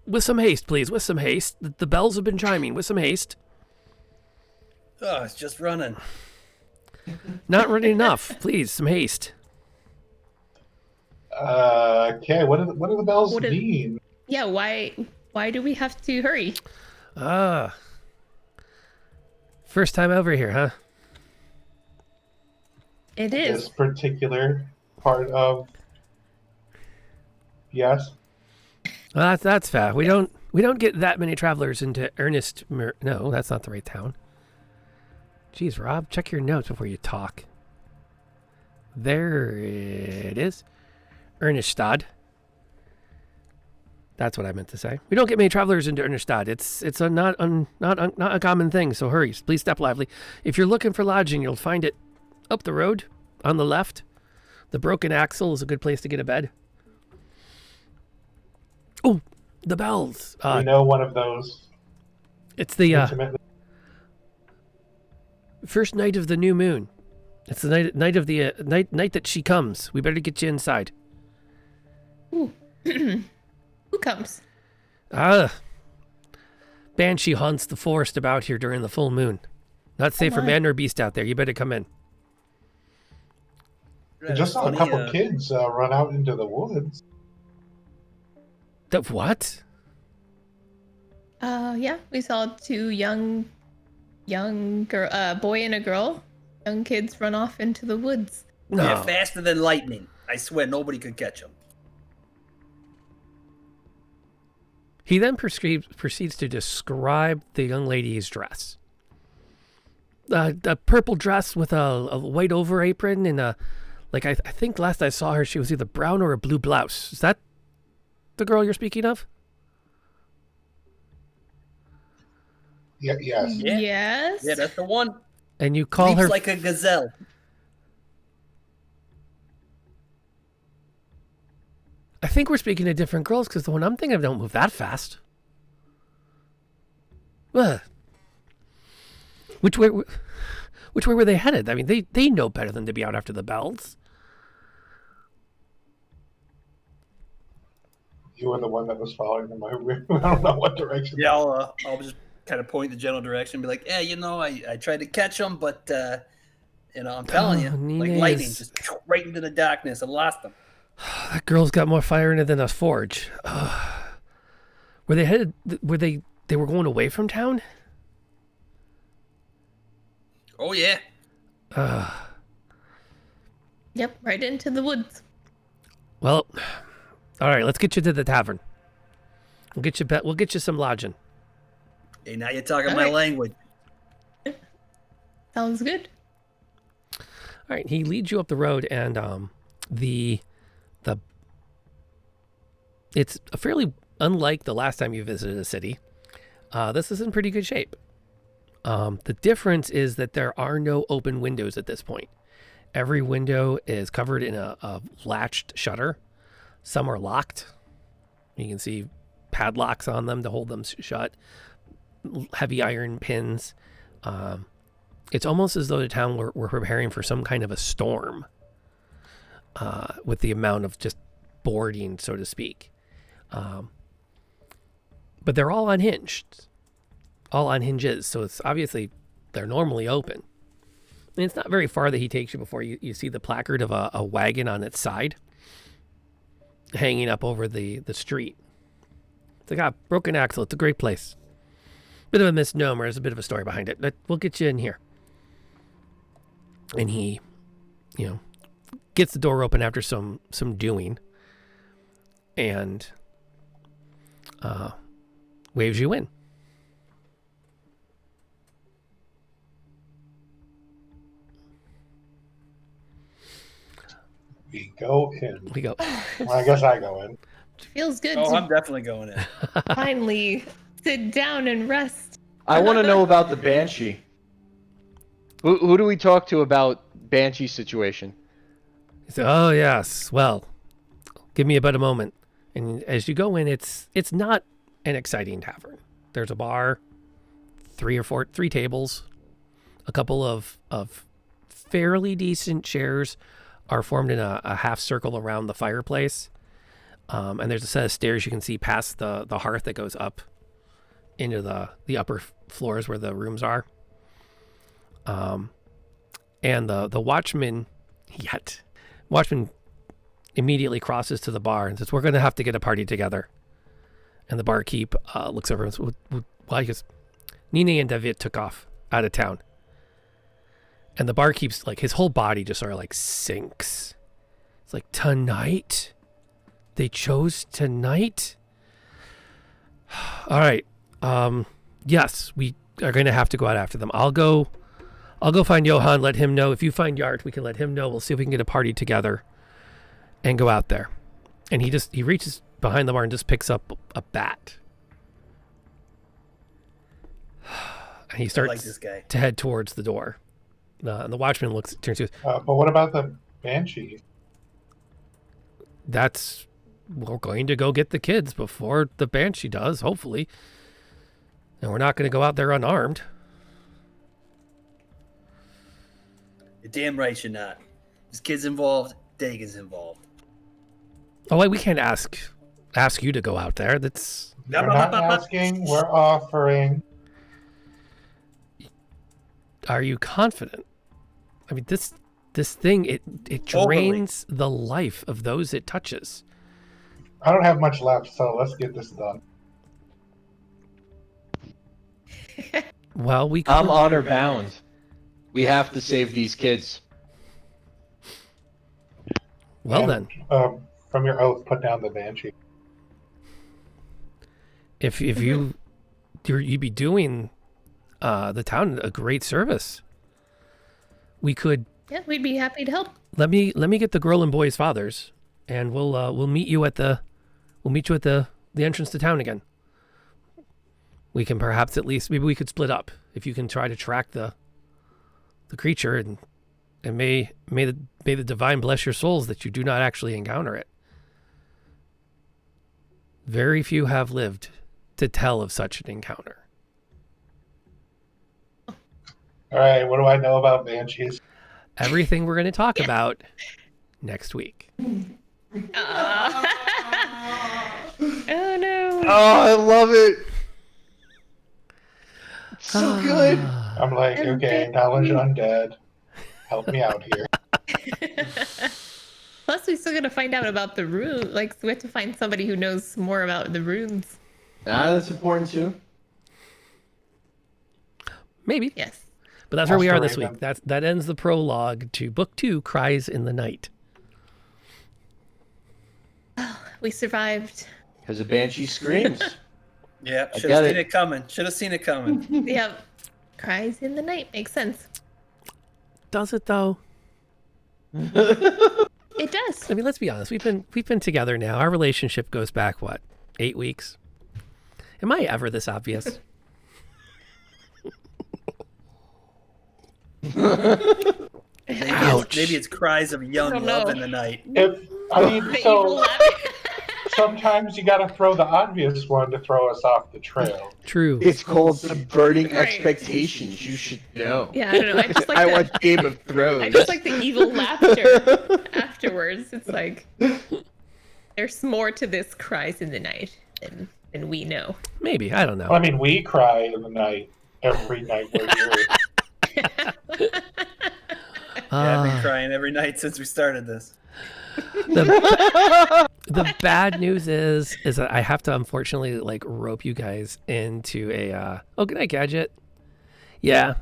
with some haste, please, with some haste. The bells have been chiming. With some haste. Oh, it's just running. Not running enough. Please, some haste. Okay, what do the bells What mean? Yeah, why do we have to hurry? First time over here, huh? It This is. particular part of yes. Well, that's fair. We don't get that many travelers into No, that's not the right town. Jeez, Rob, check your notes before you talk. There it is. Ernestad. That's what I meant to say. We don't get many travelers into Ernestad. It's not a common thing, so hurry. Please step lively. If you're looking for lodging, you'll find it up the road on the left. The Broken Axle is a good place to get a bed. Oh, the bells. We know one of those. It's the Intimately. first night of the new moon. It's the night of the night that she comes. We better get you inside. Ooh. Who comes? Banshee haunts the forest about here during the full moon. Not safe for man or beast out there. You better come in. I just saw a couple kids run out into the woods. The what? Yeah, we saw two young girl, boy and a girl, young kids run off into the woods. No. They're faster than lightning. I swear nobody could catch them. He then proceeds to describe the young lady's dress. A purple dress with a white over apron and I think last I saw her she was either brown or a blue blouse. Is that the girl you're speaking of? Yeah, yes. Yeah. Yes. Yeah, that's the one. And you call Leaps her like a gazelle. I think we're speaking of different girls because the one I'm thinking of don't move that fast. Which way were they headed? I mean, they know better than to be out after the bells. You were the one that was following them. I don't know what direction. Yeah, I'll just kind of point the general direction and be like, yeah, I tried to catch them, but, I'm telling you, like Nina lightning, is- just right into the darkness and lost them. That girl's got more fire in it than a forge. Were they headed? Were they were going away from town? Oh, yeah. Yep, right into the woods. Well, all right. Let's get you to the tavern. We'll get you some lodging. Hey, now you're talking All my right. language. Sounds good. All right. He leads you up the road, and it's fairly unlike the last time you visited a city. This is in pretty good shape. The difference is that there are no open windows at this point. Every window is covered in a latched shutter. Some are locked. You can see padlocks on them to hold them shut. Heavy iron pins. It's almost as though the town were preparing for some kind of a storm. With the amount of just boarding, so to speak. But they're all unhinged. All on hinges, so it's obviously they're normally open. And it's not very far that he takes you before you see the placard of a wagon on its side hanging up over the street. It's like, Broken Axle, it's a great place. Bit of a misnomer, there's a bit of a story behind it, but we'll get you in here. And he, gets the door open after some doing and waves you in. We go in. We go. Well, I guess I go in. Feels good Oh, to I'm definitely going in. finally sit down and rest. I want to know about the Banshee. Who do we talk to about Banshee's situation? He said, "Oh yes, well, give me about a moment." And as you go in, it's not an exciting tavern. There's a bar, three tables, a couple of fairly decent chairs are formed in a half circle around the fireplace. And there's a set of stairs you can see past the hearth that goes up into the upper floors where the rooms are. And the watchman immediately crosses to the bar and says, "We're going to have to get a party together." And the barkeep looks over and says, "Well, he goes, Nina and David took off out of town." And the barkeep's like, his whole body just sort of like sinks. It's like, tonight? They chose tonight? All right. Yes, we are going to have to go out after them. I'll go find Johan, let him know. If you find Yart, we can let him know. We'll see if we can get a party together and go out there. And he reaches behind the bar and just picks up a bat. And he starts to head towards the door. And the watchman turns to us. But what about the banshee? We're going to go get the kids before the banshee does, hopefully. And we're not going to go out there unarmed. You're damn right you're not. There's kids involved, Dagon's involved. Oh, wait, we can't ask you to go out there. That's... We're not asking, we're offering. Are you confident? I mean, this thing, it drains the life of those it touches. I don't have much left, so let's get this done. Well, I'm honor bound. We have to save these kids. Well, then. From your oath, put down the banshee. If you'd be doing the town a great service. We could. Yeah, we'd be happy to help. Let me get the girl and boy's fathers, and we'll meet you at the entrance to town again. We can perhaps maybe we could split up if you can try to track the creature, and may the divine bless your souls that you do not actually encounter it. Very few have lived to tell of such an encounter. All right, what do I know about banshees? Everything we're going to talk about next week. Oh no! Oh, I love it. It's so good. I'm like, okay, knowledge undead. Help me out here. Plus, we still gotta find out about the rune. Like, we have to find somebody who knows more about the runes. That's important too. Maybe. Yes. But that's where we are this week. That ends the prologue to Book 2, Cries in the Night. We survived. Because the banshee screams. Yeah, should have seen it coming. Yeah. Cries in the night. Makes sense. Does it, though? It does. I mean, let's be honest. We've been together now. Our relationship goes back, 8 weeks? Am I ever this obvious? Ouch. Maybe it's cries of young love in the night. Sometimes you gotta throw the obvious one to throw us off the trail. True. It's called subverting expectations. You should know. Yeah, I don't know. I just like I watch Game of Thrones. I just like the evil laughter afterwards. It's like there's more to this cries in the night than we know. Maybe. I don't know. I mean, we cry in the night every night we're here. I've been crying every night since we started this. The bad news is that I have to unfortunately rope you guys into a good night, Gadget. Yeah,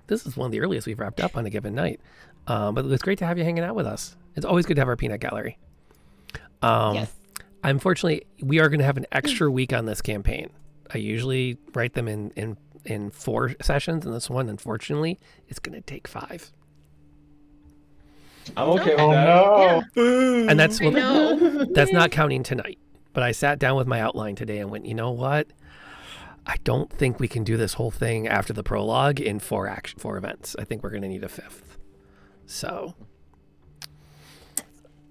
this is one of the earliest we've wrapped up on a given night. But it's great to have you hanging out with us. It's always good to have our peanut gallery. Yes. Unfortunately, we are going to have an extra week on this campaign. I usually write them in 4 sessions, and this one, unfortunately, is going to take 5. I'm okay with that. No. Yeah. And that's not counting tonight. But I sat down with my outline today and went, you know what? I don't think we can do this whole thing after the prologue in 4 events. I think we're going to need a 5th. So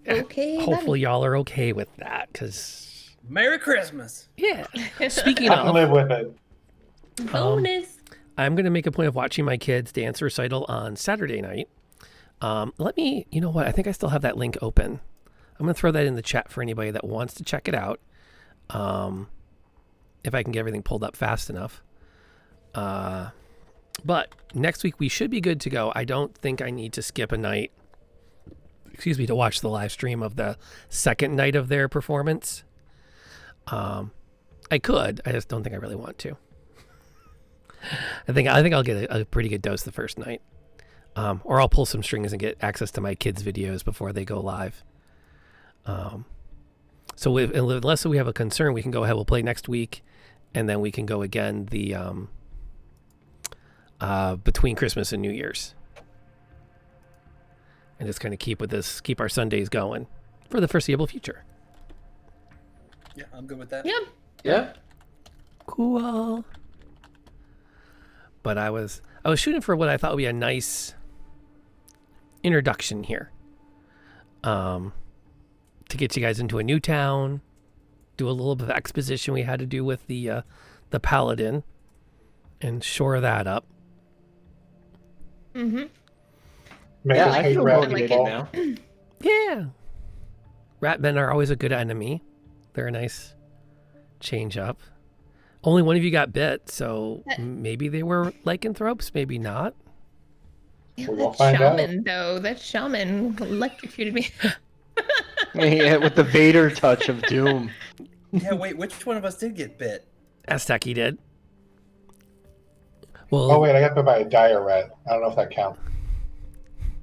Okay. Hopefully y'all are okay with that, because Merry Christmas. yeah. Speaking I can of, live with it. Bonus. I'm going to make a point of watching my kids' dance recital on Saturday night. You know what? I think I still have that link open. I'm going to throw that in the chat for anybody that wants to check it out. If I can get everything pulled up fast enough. But next week we should be good to go. I don't think I need to skip a night, to watch the live stream of the second night of their performance. I could. I just don't think I really want to. I think I'll get a pretty good dose the first night. Or I'll pull some strings and get access to my kids' videos before they go live. So unless we have a concern, we can go ahead. We'll play next week, and then we can go again the between Christmas and New Year's, and just kind of keep our Sundays going for the foreseeable future. Yeah, I'm good with that. Yep. Yeah. Cool. But I was shooting for what I thought would be a nice introduction here. To get you guys into a new town, do a little bit of exposition we had to do with the paladin, and shore that up. Make Yeah, us I hate feel rat motivated people. now. Yeah. Ratmen are always a good enemy. They're a nice change up. Only one of you got bit, so maybe they were lycanthropes, maybe not. Yeah, We'll that find out. shaman, though. That shaman electrocuted me. Yeah, with the Vader touch of doom. Yeah, wait, which one of us did get bit? Azteki did. Well, Oh wait, I got bit by a dire rat. I don't know if that counts.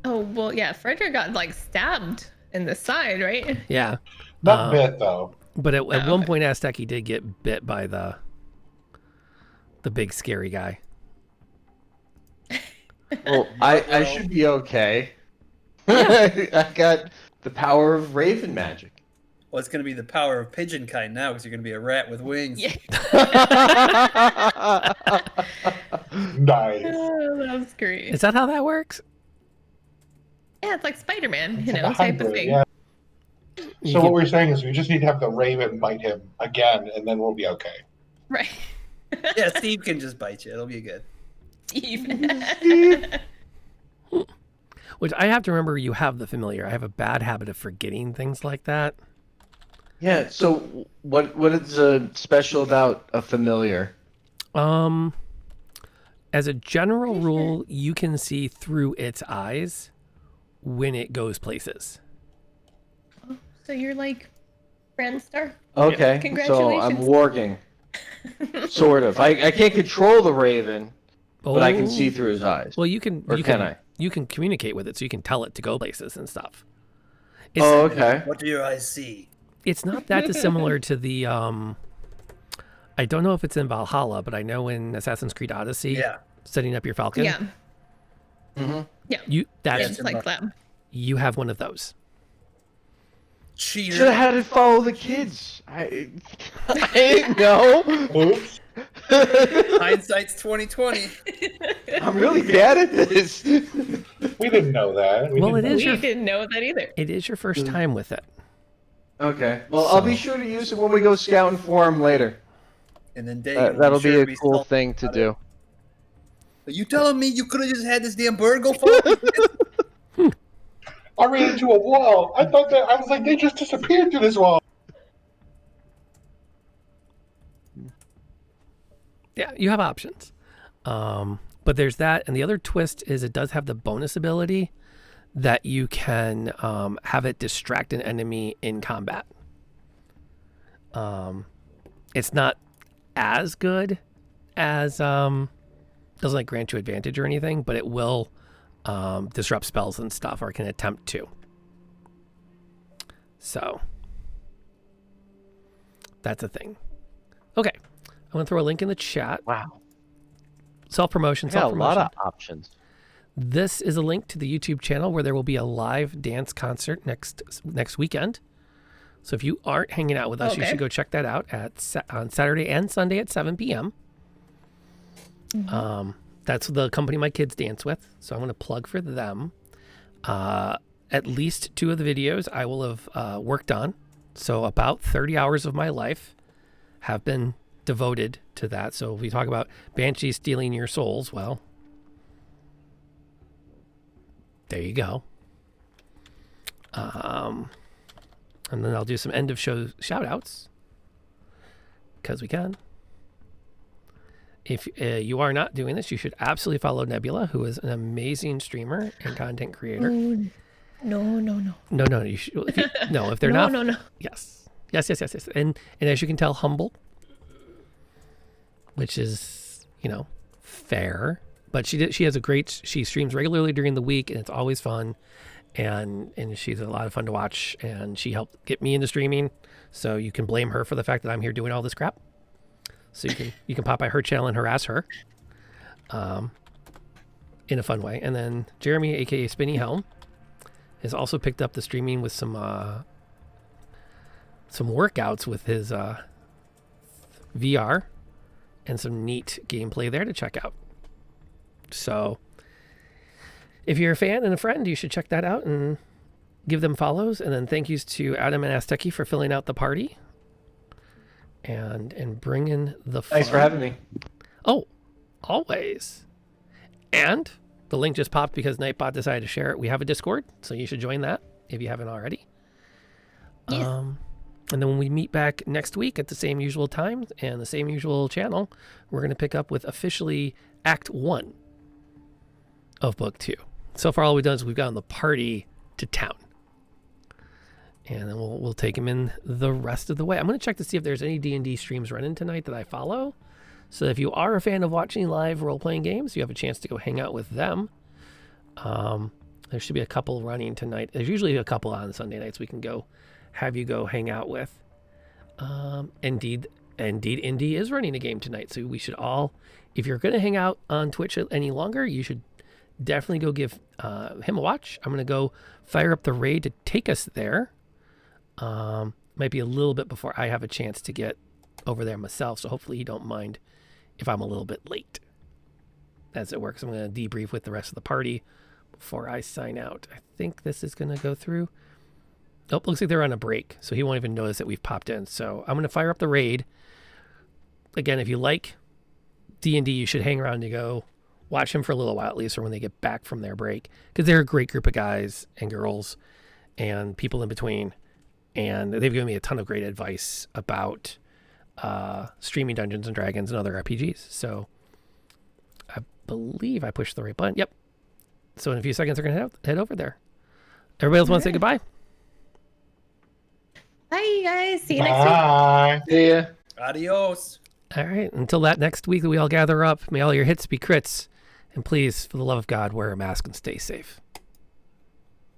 Oh, well, yeah. Frederick got, stabbed in the side, right? yeah. Not bit though. But at one okay. point, Azteki did get bit by the big scary guy. Well, I should be okay. I got the power of Raven magic. Well, it's going to be the power of pigeon kind now because you're going to be a rat with wings. Yeah. Nice. Oh, that was great. Is that how that works? Yeah, it's like Spider-Man, It's like a type of hybrid, thing. yeah. You So can- what we're saying is we just need to have the Raven bite him again, and then we'll be okay. Right. Yeah, Steve can just bite you. It'll be good. Steve. Which I have to remember, you have the familiar. I have a bad habit of forgetting things like that. Yeah. So what is special about a familiar? As a general rule, you can see through its eyes when it goes places. So you're like Brandstar? Okay. So I'm Congratulations. warging. Sort of. I can't control the Raven, but I can see Oh. through his eyes. Well, you can. Or you can I? You can communicate with it, so you can tell it to go places and stuff. Oh, okay. What do your eyes see? It's not that dissimilar to the. I don't know if it's in Valhalla, but I know in Assassin's Creed Odyssey, Yeah. setting up your Falcon. Yeah. You It's like that. you have one of those. Should have Cheater. had it follow the kids. I didn't know. Oops. Hindsight's 2020. I'm really bad at this. We didn't know that. Well, it didn't is We your didn't know that either. it is your first time with it. Okay. Well, I'll be sure to use it when we go scouting for him later. And then Dagan That'll sure be to a cool salty thing to about do. it. Are you telling me you could have just had this damn bird go fall? I ran into a wall. I was like, they just disappeared through this wall. Yeah, you have options. But there's that, and the other twist is it does have the bonus ability that you can have it distract an enemy in combat. It's not as good as doesn't grant you advantage or anything, but it will disrupt spells and stuff, or can attempt to. So that's a thing. Okay, I'm gonna throw a link in the chat. Wow. Self-promotion, I got a self-promotion. lot of options. This is a link to the YouTube channel where there will be a live dance concert next weekend. So if you aren't hanging out with us, you Okay. should go check that out on Saturday and Sunday at 7 p.m. That's the company my kids dance with, so I'm going to plug for them. at least 2 of the videos I will have worked on. So about 30 hours of my life have been devoted to that. So if we talk about Banshee stealing your souls, well, there you go. And then I'll do some end of show shout outs because we can. If you are not doing this, you should absolutely follow Nebula, who is an amazing streamer and content creator. Oh, no. No. You should, if they're not. No. Yes. And as you can tell, humble, which is, fair. But she has she streams regularly during the week, and it's always fun. And she's a lot of fun to watch, and she helped get me into streaming. So you can blame her for the fact that I'm here doing all this crap. So you can pop by her channel and harass her, in a fun way. And then Jeremy, aka Spinny Helm, has also picked up the streaming with some workouts with his VR and some neat gameplay there to check out. So if you're a fan and a friend, you should check that out and give them follows. And then thank yous to Adam and Azteki for filling out the party and bringing the fun. Thanks for having me. Oh, always. And the link just popped because Nightbot decided to share it. We have a Discord, so you should join that if you haven't already. Yes. And then when we meet back next week at the same usual time and the same usual channel, we're going to pick up with officially Act 1 of Book 2. So far, all we've done is we've gotten the party to town. And then we'll take him in the rest of the way. I'm going to check to see if there's any D&D streams running tonight that I follow. So if you are a fan of watching live role-playing games, you have a chance to go hang out with them. There should be a couple running tonight. There's usually a couple on Sunday nights we can have you go hang out with. Indeed, Indy is running a game tonight. So we should all, if you're going to hang out on Twitch any longer, you should definitely go give him a watch. I'm going to go fire up the raid to take us there. Might be a little bit before I have a chance to get over there myself. So hopefully you don't mind if I'm a little bit late as it works. I'm going to debrief with the rest of the party before I sign out. I think this is going to go through. Nope, looks like they're on a break. So he won't even notice that we've popped in. So I'm going to fire up the raid. Again, if you like D&D, you should hang around to go watch them for a little while at least, or when they get back from their break, because they're a great group of guys and girls and people in between. And they've given me a ton of great advice about streaming Dungeons and Dragons and other RPGs. So I believe I pushed the right button. Yep. So in a few seconds, they're going to head over there. Everybody else want to say goodbye? Bye, you guys. See you next week. Bye. See ya. Adios. All right. Until that next week that we all gather up, may all your hits be crits. And please, for the love of God, wear a mask and stay safe.